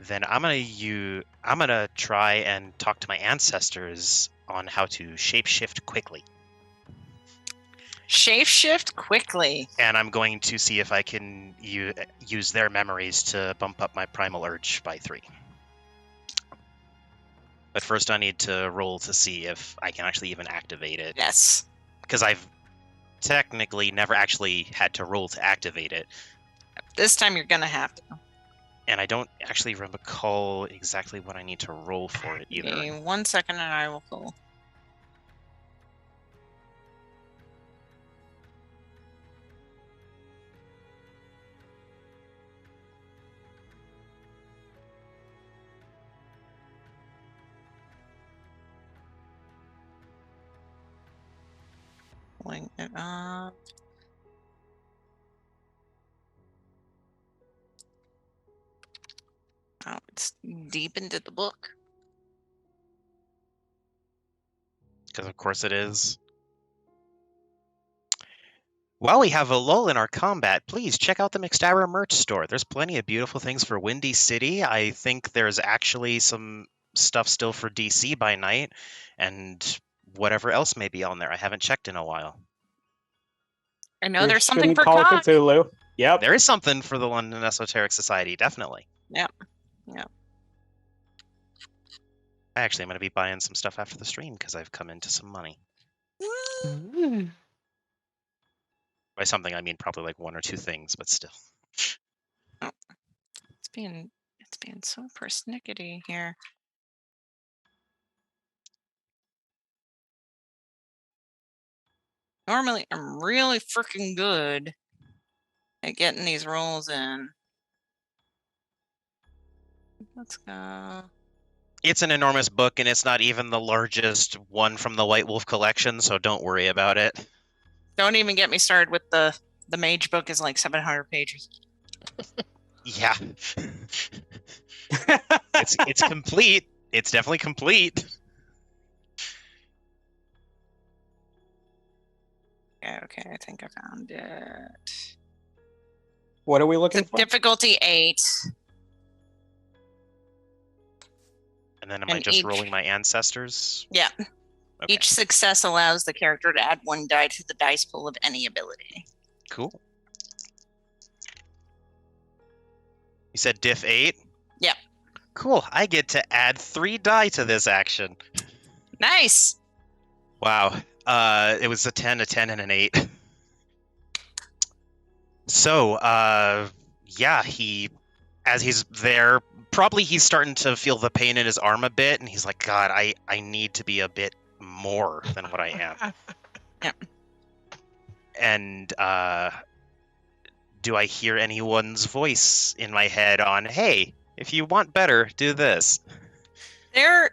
Then I'm gonna try and talk to my ancestors on how to shapeshift quickly. Shapeshift quickly. And I'm going to see if I can use their memories to bump up my primal urge by 3. But first I need to roll to see if I can actually even activate it. Yes. Because I've technically never actually had to roll to activate it. This time you're gonna have to. And I don't actually recall exactly what I need to roll for it Give either. me 1 second and I will pull. Pulling it up. Oh, it's deep into the book. Because of course it is. While we have a lull in our combat, please check out the McStarra merch store. There's plenty of beautiful things for Windy City. I think there's actually some stuff still for DC by night, and whatever else may be on there. I haven't checked in a while. I know there's something Christian for Call of cock. Cthulhu. Yep. There is something for the London Esoteric Society, definitely. Yep. Yep. I actually am going to be buying some stuff after the stream because I've come into some money. Ooh. By something, I mean probably like 1 or 2 things, but still. It's being so persnickety here. Normally, I'm really freaking good at getting these rolls in. Let's go. It's an enormous book, and it's not even the largest one from the White Wolf collection, so don't worry about it. Don't even get me started with the mage book is like 700 pages. Yeah. It's complete. It's definitely complete. Yeah, okay, I think I found it. What are we looking It's for? difficulty 8. And then am I And just each- rolling my ancestors? Yeah. Okay. Each success allows the character to add 1 die to the dice pool of any ability. Cool. You said diff 8? Yep. Cool. I get to add 3 die to this action. Nice. Wow. It was a 10, a 10, and an 8. So, yeah, as he's there, probably he's starting to feel the pain in his arm a bit, and he's like, God, I need to be a bit more than what I am. Yep. And, do I hear anyone's voice in my head on, hey, if you want better, do this? There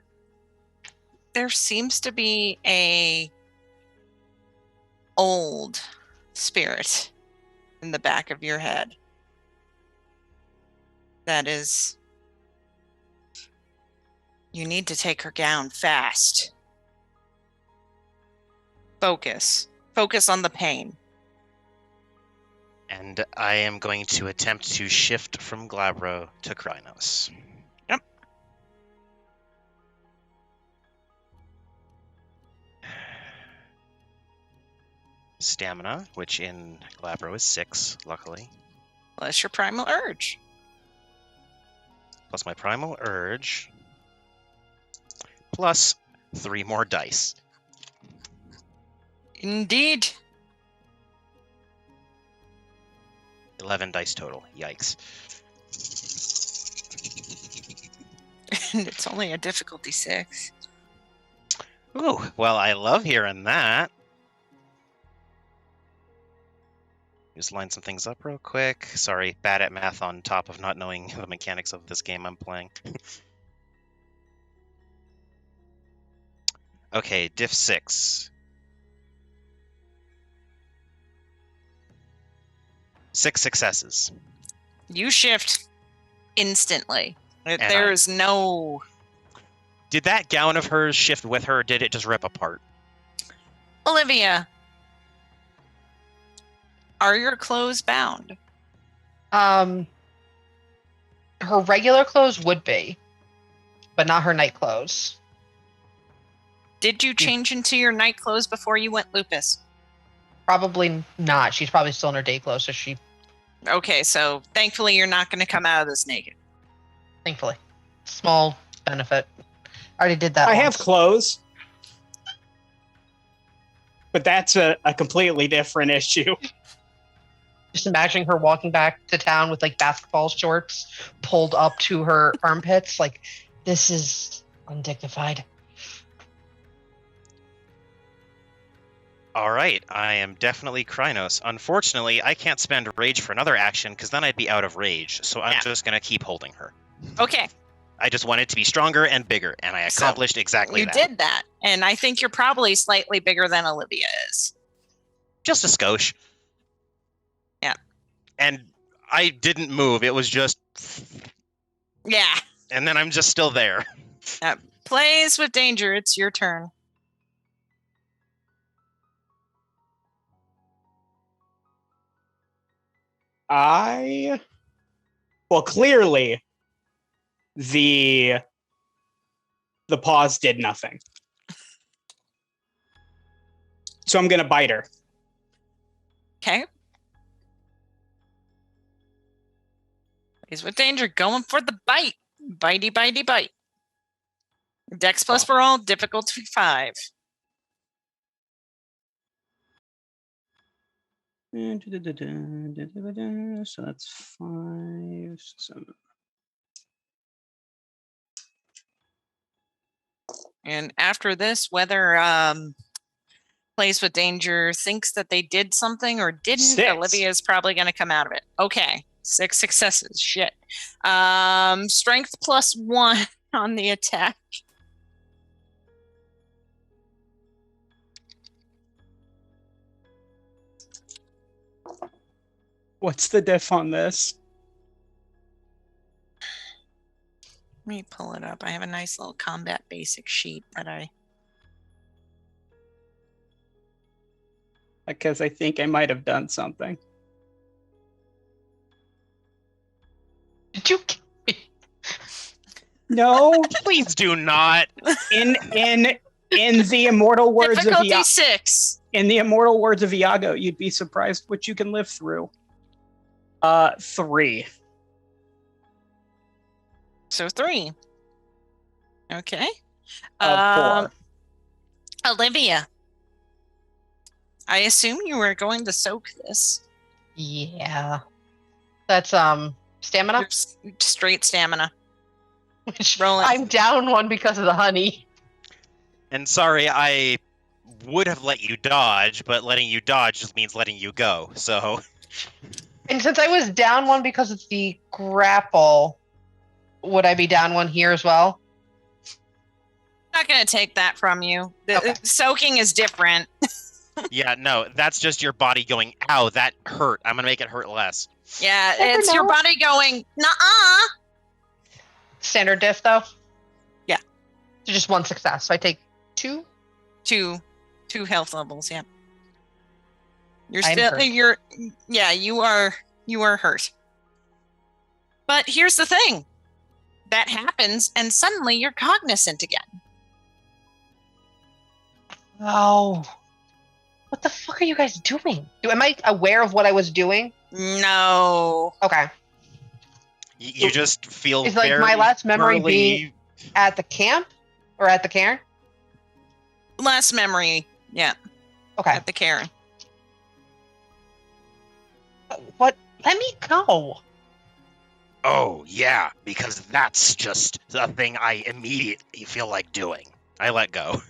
seems to be a old spirit in the back of your head. That is, you need to take her down fast. Focus on the pain. And I am going to attempt to shift from Glabro to Krynos. Yep. Stamina, which in Glabro is 6, luckily. Plus your primal urge. Plus my primal urge. Plus 3 more dice. Indeed. 11 dice total. Yikes. And it's only a difficulty 6. Ooh, well, I love hearing that. Just line some things up real quick. Sorry, bad at math on top of not knowing the mechanics of this game I'm playing. Okay, diff 6. 6 successes. You shift instantly. And There's no... Did that gown of hers shift with her, or did it just rip apart? Olivia, are your clothes bound? Her regular clothes would be, but not her night clothes. Did you change into your night clothes before you went lupus? Probably not. She's probably still in her day clothes, so she... Okay, so thankfully you're not going to come out of this naked. Thankfully. Small benefit. I already did that I once. have clothes. But that's a completely different issue. Just imagining her walking back to town with like basketball shorts pulled up to her armpits. Like, this is undignified. All right, I am definitely Krynos. Unfortunately, I can't spend rage for another action because then I'd be out of rage. So I'm just going to keep holding her. Okay. I just wanted to be stronger and bigger, and I accomplished exactly you that. did that. And I think you're probably slightly bigger than Olivia is. Just a skosh. Yeah. And I didn't move. It was just... Yeah. And then I'm just still there. Plays with danger. It's your turn. Well, clearly the pause did nothing. So I'm going to bite her. Okay. Plays with danger. Going for the bite. Bitey, bitey, bite. Dex plus for all. Difficulty 5. So that's 5, 7. And after this, whether Plays with danger thinks that they did something or didn't, 6. Olivia is probably going to come out of it. Okay. 6 successes. Shit. Strength plus 1 on the attack. What's the diff on this? Let me pull it up. I have a nice little combat basic sheet that I... Because I think I might have done something. Did you kill me? No. Please do not. In the immortal words of Difficulty 6. In the immortal words of Iago, you'd be surprised what you can live through. 3. So 3. Okay. 4. Olivia. I assume you were going to soak this. Yeah. That's stamina? Your straight stamina. Which Roll it. I'm down 1 because of the honey. And sorry, I would have let you dodge, but letting you dodge just means letting you go. So, And since I was down 1 because of the grapple, would I be down 1 here as well? I'm not going to take that from you. Okay. Soaking is different. yeah, no, that's just your body going, ow, that hurt. I'm going to make it hurt less. Yeah, Never it's your know. body going, nuh-uh. Standard diff, though? Yeah. So just 1 success. So I take 2? 2 health levels, yeah. You're I'm still hurt. you are hurt. But here's the thing. That happens and suddenly you're cognizant again. Oh. What the fuck are you guys doing? Am I aware of what I was doing? No. Okay. You just feel Is, like, very my last memory burly- being- At the camp? Or at the cairn? Last memory, yeah, Okay. at the Karen. What? Let me go. Oh, yeah, because that's just the thing I immediately feel like doing. I let go.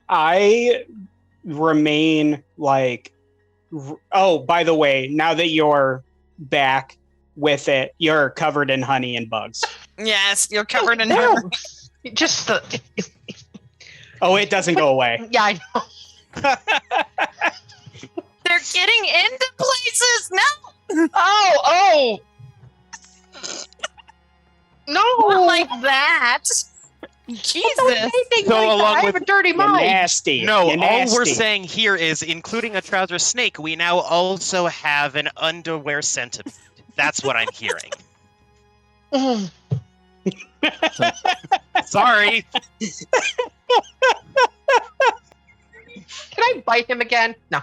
I remain like... Oh, by the way, now that you're back with it, you're covered in honey and bugs. Yes, you're covered in No. honey. Just the... Oh, it doesn't go away. Yeah, I know. They're getting into places. No. Oh! No! Not like that. Jesus. Anything So like that. along I have with- a dirty You're mind. nasty. No, You're all we're nasty. saying here is, including a trouser snake, we now also have an underwear centipede. That's what I'm hearing. Mm. Sorry. Can I bite him again? No.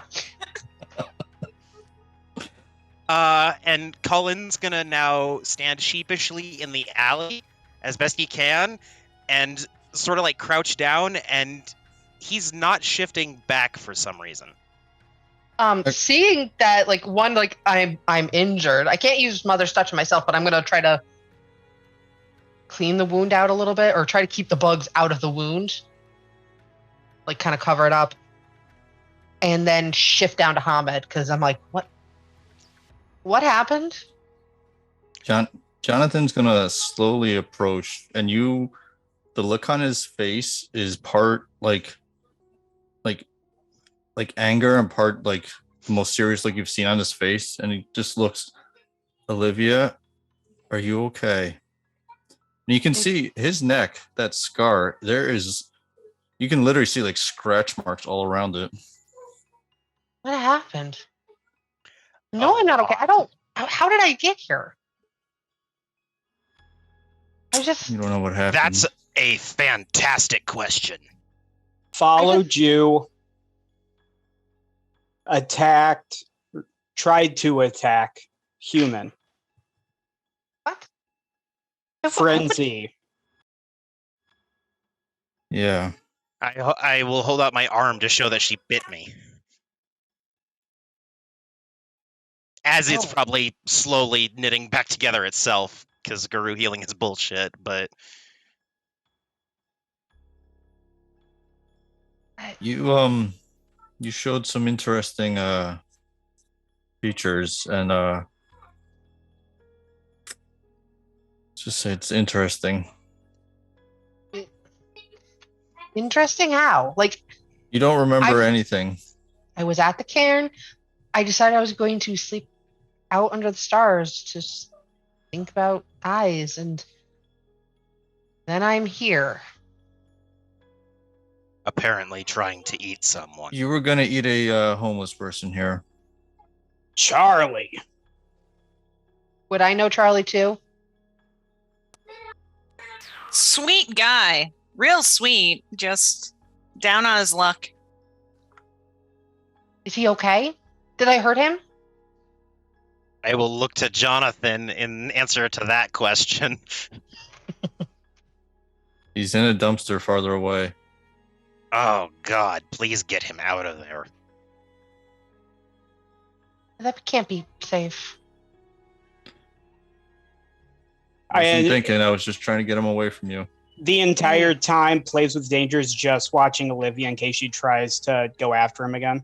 And Cullen's gonna now stand sheepishly in the alley as best he can, and sort of like crouch down, and he's not shifting back for some reason. Seeing that, like, one, like, I'm injured. I can't use Mother's Touch on myself, but I'm gonna try to clean the wound out a little bit, or try to keep the bugs out of the wound. Like, kind of cover it up. And then shift down to Hamid, because I'm like, what happened? Jonathan's gonna slowly approach, and the look on his face is part like anger and part like the most serious look you've seen on his face, and he just looks, Olivia, are you okay? And you can see his neck, that scar. You can literally see like scratch marks all around it. What happened? No, I'm not okay. I don't. How did I get here? I just. You don't know what happened. That's a fantastic question. Followed you. Attacked. Tried to attack. Human. What? Frenzy. Yeah. I will hold out my arm to show that she bit me. As it's Oh. probably slowly knitting back together itself, because Guru healing is bullshit, but... You showed some interesting features, and just say it's interesting. Interesting how? Like, You don't remember I- anything. I was at the cairn. I decided I was going to sleep out under the stars to think about eyes, and then I'm here. apparently trying to eat someone. You were gonna eat a homeless person here. Charlie. Would I know Charlie too? Sweet guy. Real sweet. Just down on his luck. Is he okay? Did I hurt him? I will look to Jonathan in answer to that question. He's in a dumpster farther away. Oh god, please get him out of there. That can't be safe. I wasn't And thinking. I was just trying to get him away from you. the entire time, Plays with Danger is just watching Olivia in case she tries to go after him again.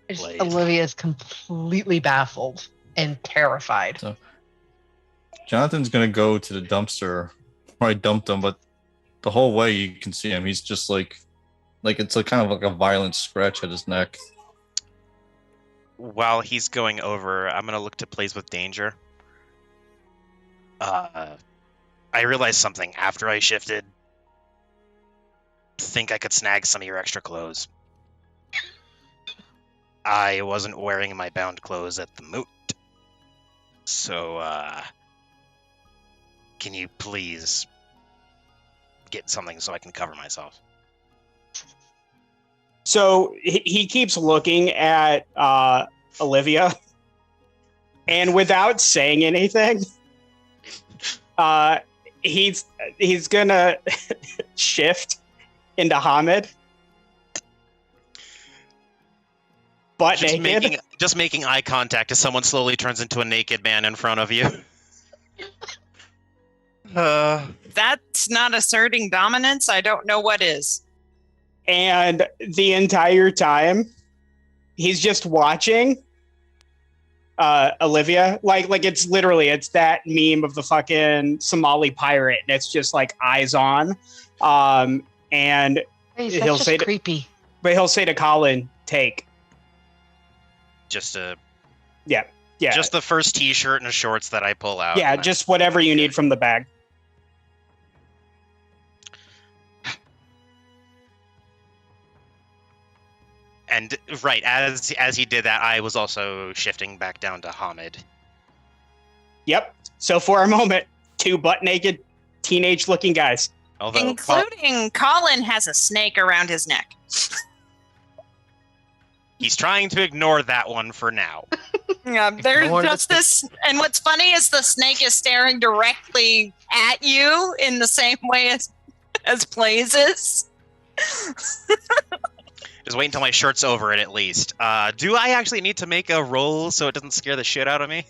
Blade. Olivia is completely baffled and terrified. So Jonathan's gonna go to the dumpster where I dumped him, but the whole way you can see him. He's just like it's like kind of like a violent scratch at his neck. While he's going over, I'm gonna look to Plays with Danger. I realized something after I shifted. Think I could snag some of your extra clothes. I wasn't wearing my bound clothes at the moot. So, can you please get something so I can cover myself? So he keeps looking at Olivia, and without saying anything, he's gonna shift into Hamid, butt naked. Just making eye contact as someone slowly turns into a naked man in front of you. That's not asserting dominance. I don't know what is. And the entire time, he's just watching Olivia. Like it's literally, it's that meme of the fucking Somali pirate, and it's just like eyes on. And Please, He'll that's say just creepy. but he'll say to Colin, "Take." just a Yeah. just the first t-shirt and shorts that I pull out. Yeah, and just whatever you need from the bag. And right, as he did that, I was also shifting back down to Hamid. Yep. So for a moment, 2 butt-naked, teenage-looking guys. Although Including Colin has a snake around his neck. he's trying to ignore that one for now. Yeah, there's Ignore just this. And what's funny is the snake is staring directly at you in the same way as Blaze is. Just wait until my shirt's over it, at least. Do I actually need to make a roll so it doesn't scare the shit out of me?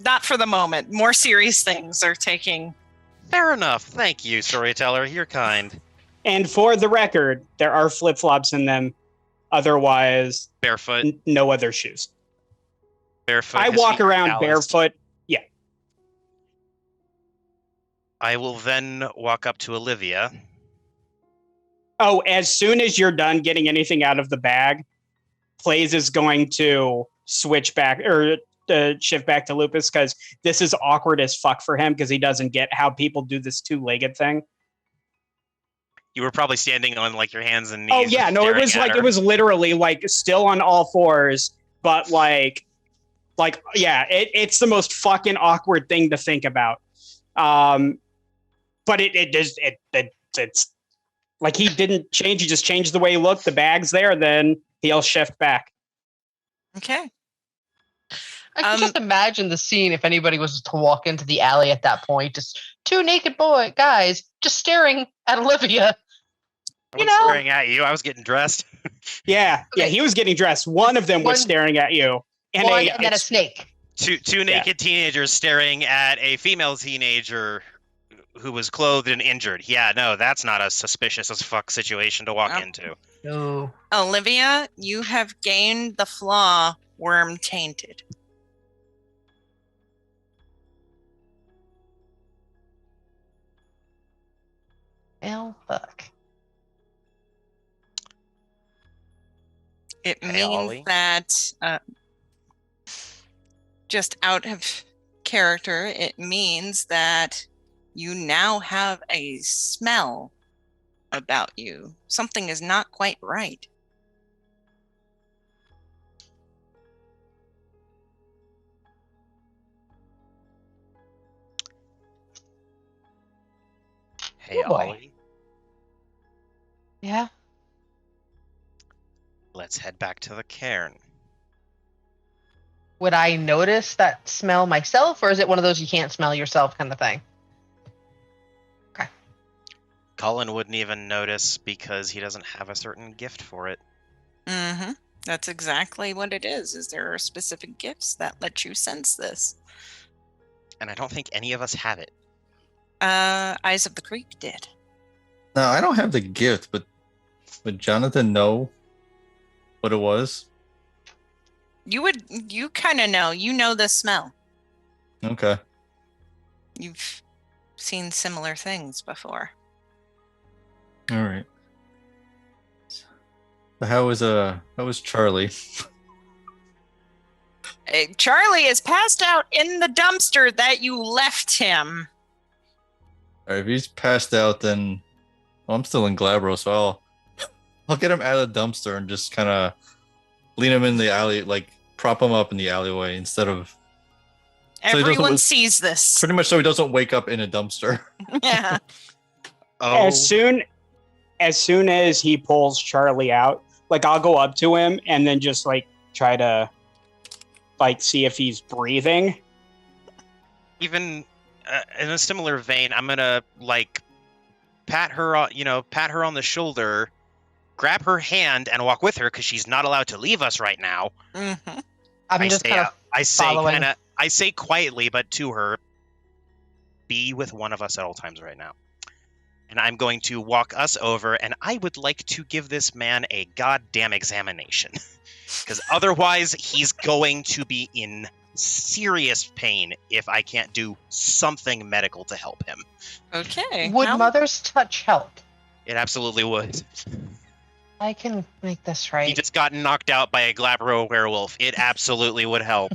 Not for the moment. More serious things are taking. Fair enough. Thank you, storyteller. You're kind. And for the record, there are flip-flops in them. Otherwise, Barefoot. no other shoes. Barefoot. I his walk feet are around calloused. barefoot. I will then walk up to Olivia. Oh, as soon as you're done getting anything out of the bag, Plays is going to switch back or shift back to Lupus because this is awkward as fuck for him because he doesn't get how people do this 2-legged thing. You were probably standing on like your hands and knees. Oh yeah, no, it was staring like at it her. was literally like still on all fours, but like yeah, it's the most fucking awkward thing to think about. But it's like he didn't change. He just changed the way he looked. The bag's there, then he'll shift back. Okay. I can just imagine the scene if anybody was to walk into the alley at that point. Just 2 naked guys just staring at Olivia. I you was know- staring at you. I was getting dressed. Yeah, Okay. he was getting dressed. One of them was One- staring at you, and One and then a snake. Two naked teenagers staring at a female teenager who was clothed and injured. Yeah, no, that's not a suspicious as fuck situation to walk Nope. into. No. Olivia, you have gained the flaw worm tainted. Well, fuck. It Hey, means Ollie. that, just out of character, it means that you now have a smell about you. Something is not quite right. Hey, Oh, boy. Ollie, Yeah. let's head back to the cairn. Would I notice that smell myself, or is it one of those you can't smell yourself kind of thing? Colin wouldn't even notice because he doesn't have a certain gift for it. Mm-hmm. That's exactly what it is. Is there are specific gifts that let you sense this? And I don't think any of us have it. Eyes of the Creek did. No, I don't have the gift, but would Jonathan know what it was? You kind of know. You know the smell. Okay. You've seen similar things before. All right. So how was Charlie? Charlie is passed out in the dumpster that you left him. All right, if he's passed out, then I'm still in Glabro, so I'll get him out of the dumpster and just kind of lean him in the alley, like prop him up in the alleyway instead of So he doesn't Everyone lose- sees this. pretty much so he doesn't wake up in a dumpster. Yeah. Oh, As soon as he pulls Charlie out, like I'll go up to him and then just like try to like see if he's breathing. even in a similar vein, I'm gonna like pat her on the shoulder, grab her hand, and walk with her because she's not allowed to leave us right now. Mm-hmm. I'm just kind of following. I say quietly, but to her, be with one of us at all times right now. And I'm going to walk us over, and I would like to give this man a goddamn examination. Because otherwise, he's going to be in serious pain if I can't do something medical to help him. Okay. Would well, mother's touch help? It absolutely would. I can make this He right. just got knocked out by a Glabro werewolf. It absolutely would help.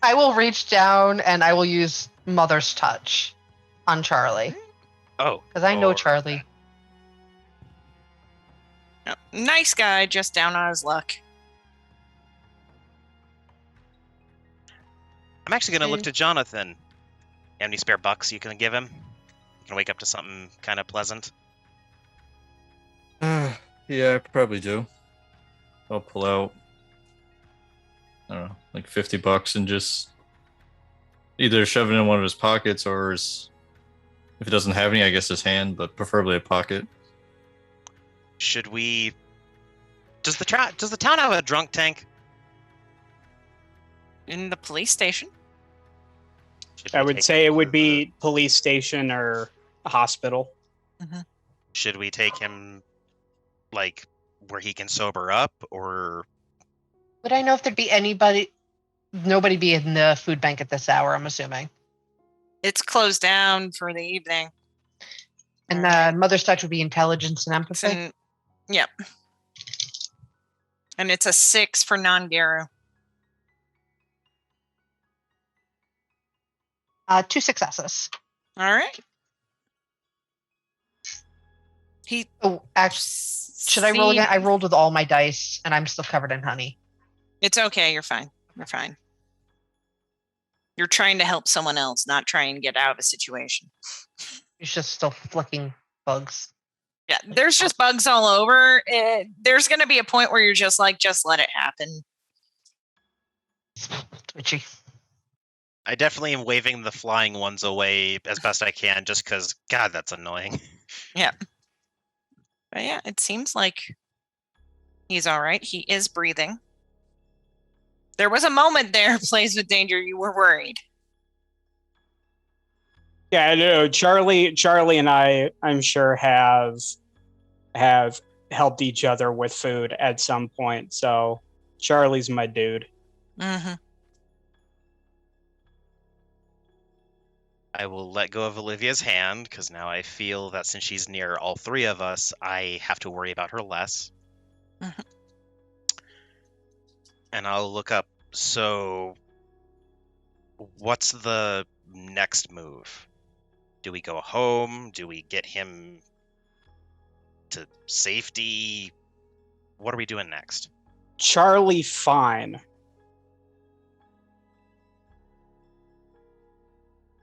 I will reach down and I will use Mother's Touch on Charlie. Oh. Because I know or- Charlie. Oh, nice guy, just down on his luck. I'm actually going to look to Jonathan. Any spare bucks you can give him? You can wake up to something kind of pleasant. Yeah, I probably do. I'll pull out, I don't know, like $50 and just either shove it in one of his pockets or if he doesn't have any, I guess his hand, but preferably a pocket. Should we... Does the town have a drunk tank? In the police station? Should I we would take say him it would to be police station or a hospital. Should we take him, like, where he can sober up, or... Would I know if there'd be nobody be in the food bank at this hour, I'm assuming. It's closed down for the evening. And Alright. Mother's Touch would be intelligence and It's empathy. an- yep. And it's a 6 for non-Garo. 2 successes. All right. He Oh, actually, should I roll again? I rolled with all my dice, and I'm still covered in honey. It's okay. You're fine. You're fine. You're trying to help someone else, not trying to get out of a situation. He's just still flicking bugs. Yeah, there's just bugs all over. There's going to be a point where you're just like, just let it happen. Twitchy. I definitely am waving the flying ones away as best I can, just because, God, that's annoying. But yeah, it seems like he's all right. He is breathing. There was a moment there, Plays with Danger, you were worried. Yeah, I know. Charlie and I'm sure have helped each other with food at some point. So Charlie's my dude. Mm-hmm. I will let go of Olivia's hand, because now I feel that since she's near all three of us, I have to worry about her less. Mhm. And I'll look up, so what's the next move? Do we go home? Do we get him to safety? What are we doing next? Charlie, fine.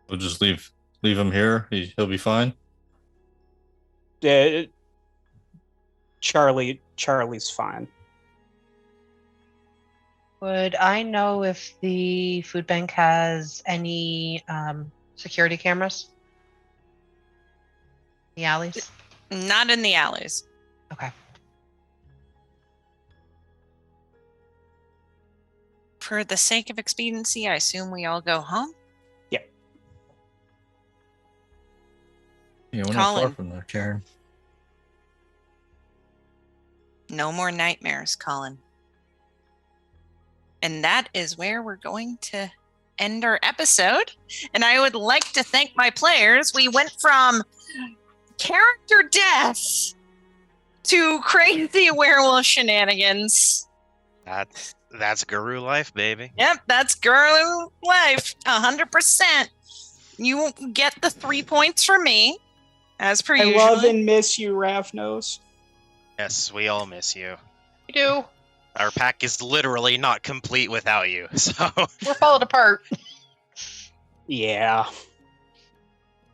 We'll just leave him here. He'll be fine. Charlie's fine. Would I know if the food bank has any security cameras? The alleys? Not in the alleys. Okay. For the sake of expediency, I assume we all go home. Yeah, we're not far Colin. from there, Karen. No more nightmares, Colin. And that is where we're going to end our episode. And I would like to thank my players. We went from character death to crazy werewolf shenanigans. That's Guru life, baby. Yep, that's girl life, 100%. You get the 3 points from me, as per I usual. love and miss you, Ravnos. Yes, we all miss you. You do. Our pack is literally not complete without you, so... We're falling apart. Yeah.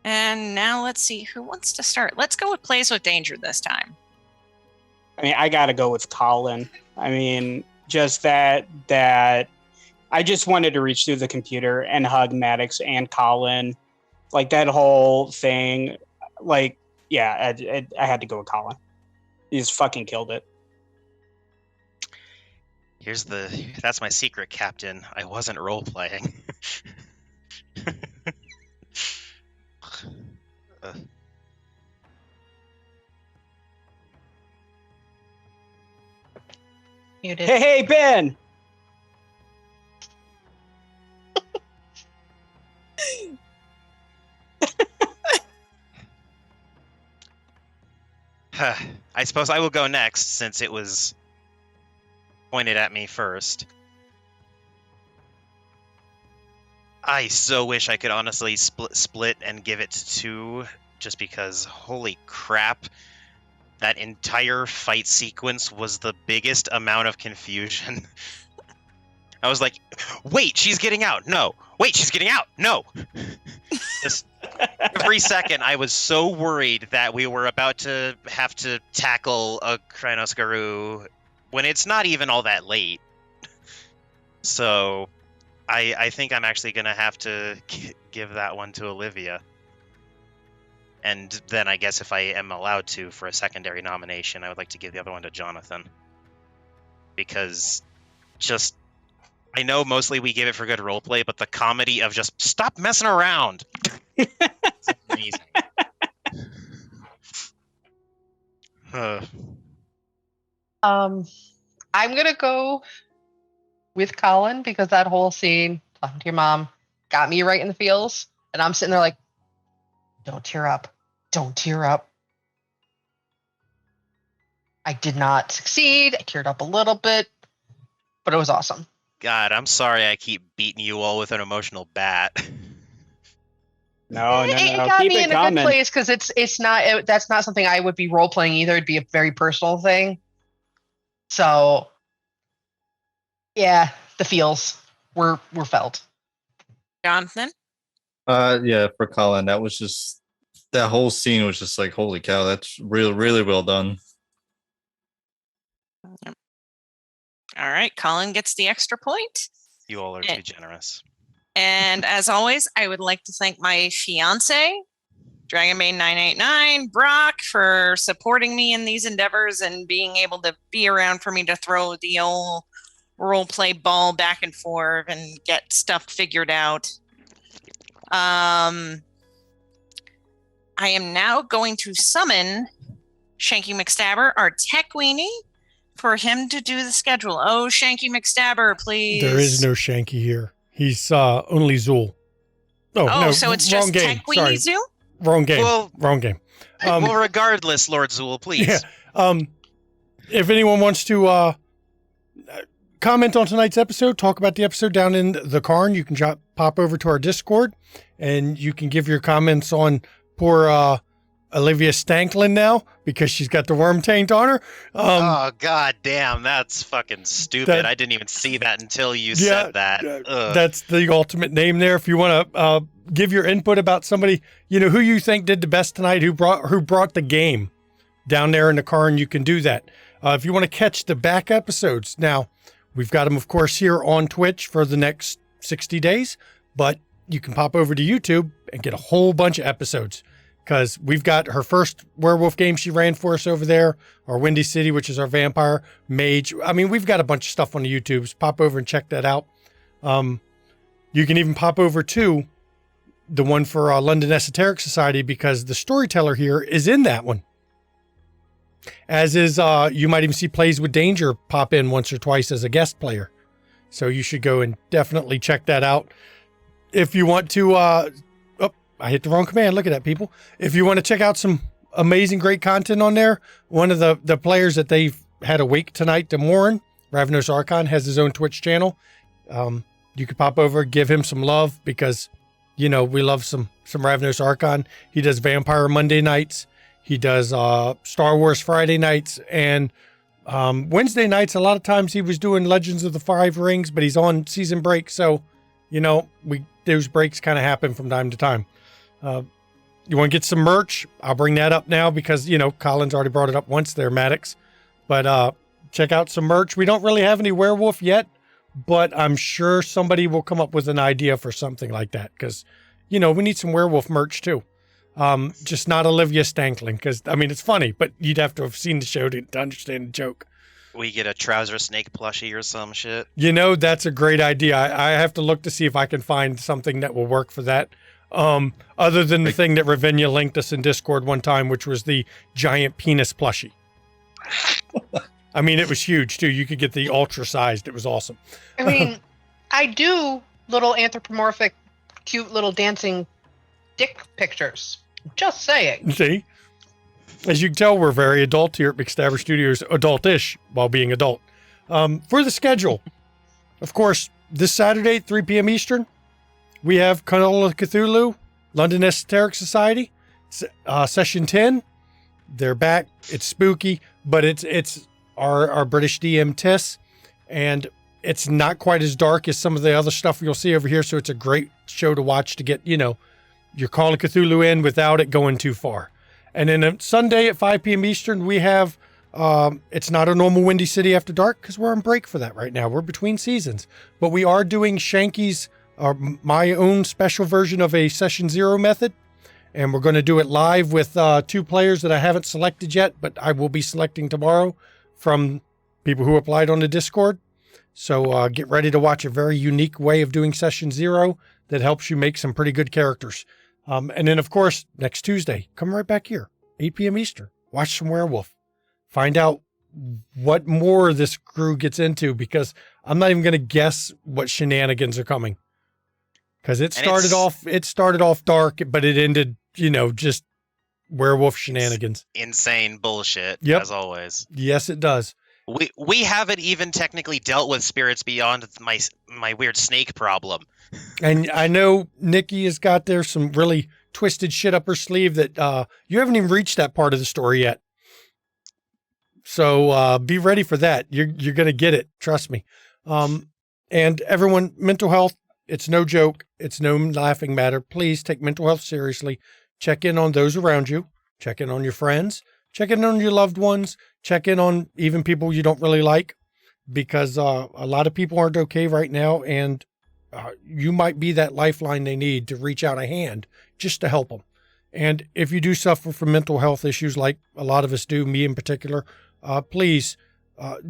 And now let's see who wants to start. Let's go with Plays with Danger this time. I mean, I gotta go with Colin. I mean, just that I just wanted to reach through the computer and hug Maddox and Colin. Like, that whole thing, like, yeah, I had to go with Colin. He just fucking killed it. That's my secret, Captain. I wasn't role-playing. You did. Hey, Ben! I I suppose I will go next since it was pointed at me first. I so wish I could honestly split and give it to 2, just because, holy crap, that entire fight sequence was the biggest amount of confusion. I was like, wait, she's getting out. No. Wait, she's getting out. No. Just every second, I was so worried that we were about to have to tackle a Krynos when it's not even all that late. So I think I'm actually going to have to give that one to Olivia. And then I guess if I am allowed to, for a secondary nomination, I would like to give the other one to Jonathan. Because just, I know mostly we give it for good roleplay, but the comedy of just stop messing around. It's amazing. I'm gonna go with Colin because that whole scene talking to your mom got me right in the feels, and I'm sitting there like, don't tear up. Don't tear up. I did not succeed. I teared up a little bit, but it was awesome. God, I'm sorry I keep beating you all with an emotional bat. No. It got Keep me it in a coming. good place because that's not something I would be role playing either. It'd be a very personal thing. So, yeah, the feels were felt. Jonathan? Yeah, for Colin, that whole scene was just like, holy cow, that's really well done. All right, Colin gets the extra point. You all are too generous. And as always, I would like to thank my fiance, Dragonbane 989, Brock, for supporting me in these endeavors and being able to be around for me to throw the old roleplay ball back and forth and get stuff figured out. I am now going to summon Shanky McStabber, our tech weenie, for him to do the schedule. Oh, Shanky McStabber, please. There is no Shanky here. He's only Zool. Oh, no, so it's wrong just game. tech weenie Zool? Wrong game. Well, wrong game. Well, regardless, Lord Zool, please. Yeah. If anyone wants to comment on tonight's episode, talk about the episode down in the Karn, you can pop over to our Discord and you can give your comments on poor Olivia Stanklin now because she's got the worm taint on her. Oh, god damn, that's fucking stupid. I didn't even see that until you said that. That's the ultimate name there. If you want to give your input about somebody, who you think did the best tonight, who brought the game down there in the Karn, you can do that. If you want to catch the back episodes, now we've got them, of course, here on Twitch for the next 60 days, but you can pop over to YouTube and get a whole bunch of episodes. Because we've got her first werewolf game she ran for us over there, our Windy City, which is our vampire mage. I mean, we've got a bunch of stuff on the YouTubes. Pop over and check that out. You can even pop over to the one for London Esoteric Society because the storyteller here is in that one. As is, you might even see Plays with Danger pop in once or twice as a guest player. So you should go and definitely check that out. If you want to... I hit the wrong command. Look at that, people. If you want to check out some amazing, great content on there, one of the players that they've had a wake tonight, Demorin, Ravenos Archon, has his own Twitch channel. You could pop over, give him some love because, we love some Ravenos Archon. He does Vampire Monday nights. He does Star Wars Friday nights. And Wednesday nights, a lot of times he was doing Legends of the Five Rings, but he's on season break. So, those breaks kind of happen from time to time. You want to get some merch? I'll bring that up now because, Colin's already brought it up once there, Maddox. But check out some merch. We don't really have any werewolf yet, but I'm sure somebody will come up with an idea for something like that because, we need some werewolf merch too. Just not Olivia Stanklin because, it's funny, but you'd have to have seen the show to understand the joke. We get a trouser snake plushie or some shit. That's a great idea. I have to look to see if I can find something that will work for that. Other than the thing that Ravinia linked us in Discord one time, which was the giant penis plushie. It was huge too. You could get the ultra sized. It was awesome. I do little anthropomorphic, cute little dancing dick pictures. Just saying. See? As you can tell, we're very adult here at McStabber Studios, adult-ish while being adult. For the schedule, of course, this Saturday, 3 p.m. Eastern, we have Call of Cthulhu, London Esoteric Society, session 10. They're back. It's spooky, but it's our British DM Tiss, and it's not quite as dark as some of the other stuff you'll see over here, so it's a great show to watch to get, your Call of Cthulhu in without it going too far. And then on Sunday at 5 p.m. Eastern, we have, it's not a normal Windy City After Dark because we're on break for that right now. We're between seasons. But we are doing Shanky's, my own special version of a Session Zero method. And we're going to do it live with 2 players that I haven't selected yet, but I will be selecting tomorrow from people who applied on the Discord. So get ready to watch a very unique way of doing Session Zero that helps you make some pretty good characters. And then, of course, next Tuesday, come right back here, 8 p.m. Eastern. Watch some Werewolf. Find out what more this crew gets into, because I'm not even going to guess what shenanigans are coming. Because it started off dark, but it ended, just werewolf shenanigans. Insane bullshit, as always. Yes, it does. We haven't even technically dealt with spirits beyond my weird snake problem. And I know Nikki has got there some really twisted shit up her sleeve that you haven't even reached that part of the story yet. So be ready for that. You're going to get it. Trust me. And everyone, mental health, it's no joke. It's no laughing matter. Please take mental health seriously. Check in on those around you. Check in on your friends. Check in on your loved ones. Check in on even people you don't really like, because a lot of people aren't okay right now, and you might be that lifeline they need to reach out a hand just to help them. And if you do suffer from mental health issues like a lot of us do, me in particular, please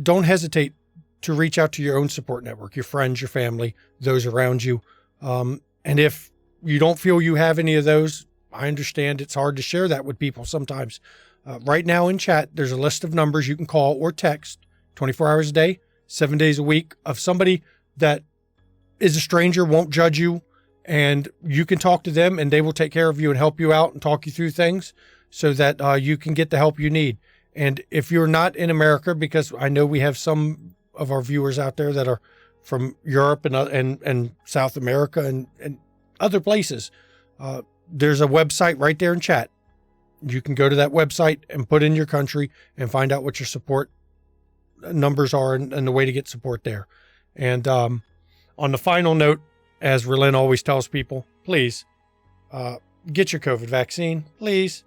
don't hesitate to reach out to your own support network, your friends, your family, those around you. And if you don't feel you have any of those, I understand it's hard to share that with people sometimes. Right now in chat, there's a list of numbers you can call or text 24 hours a day, 7 days a week, of somebody that is a stranger, won't judge you, and you can talk to them and they will take care of you and help you out and talk you through things so that you can get the help you need. And if you're not in America, because I know we have some of our viewers out there that are from Europe and South America and other places, there's a website right there in chat. You can go to that website and put in your country and find out what your support numbers are and the way to get support there. And on the final note, as Relin always tells people, please get your COVID vaccine. Please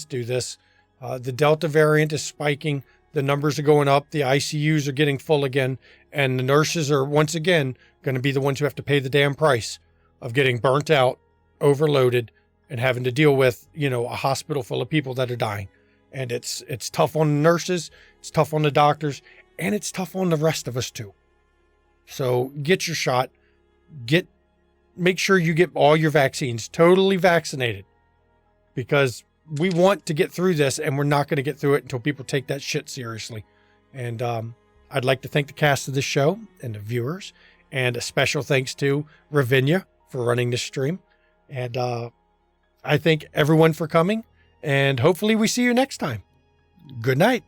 do this. The Delta variant is spiking. The numbers are going up. The ICUs are getting full again. And the nurses are once again going to be the ones who have to pay the damn price of getting burnt out, overloaded, and having to deal with, a hospital full of people that are dying. And it's tough on the nurses, it's tough on the doctors, and it's tough on the rest of us too. So get your shot. Make sure you get all your vaccines, totally vaccinated, because we want to get through this, and we're not going to get through it until people take that shit seriously. And I'd like to thank the cast of this show and the viewers, and a special thanks to Ravinia for running this stream. And I thank everyone for coming, and hopefully we see you next time. Good night.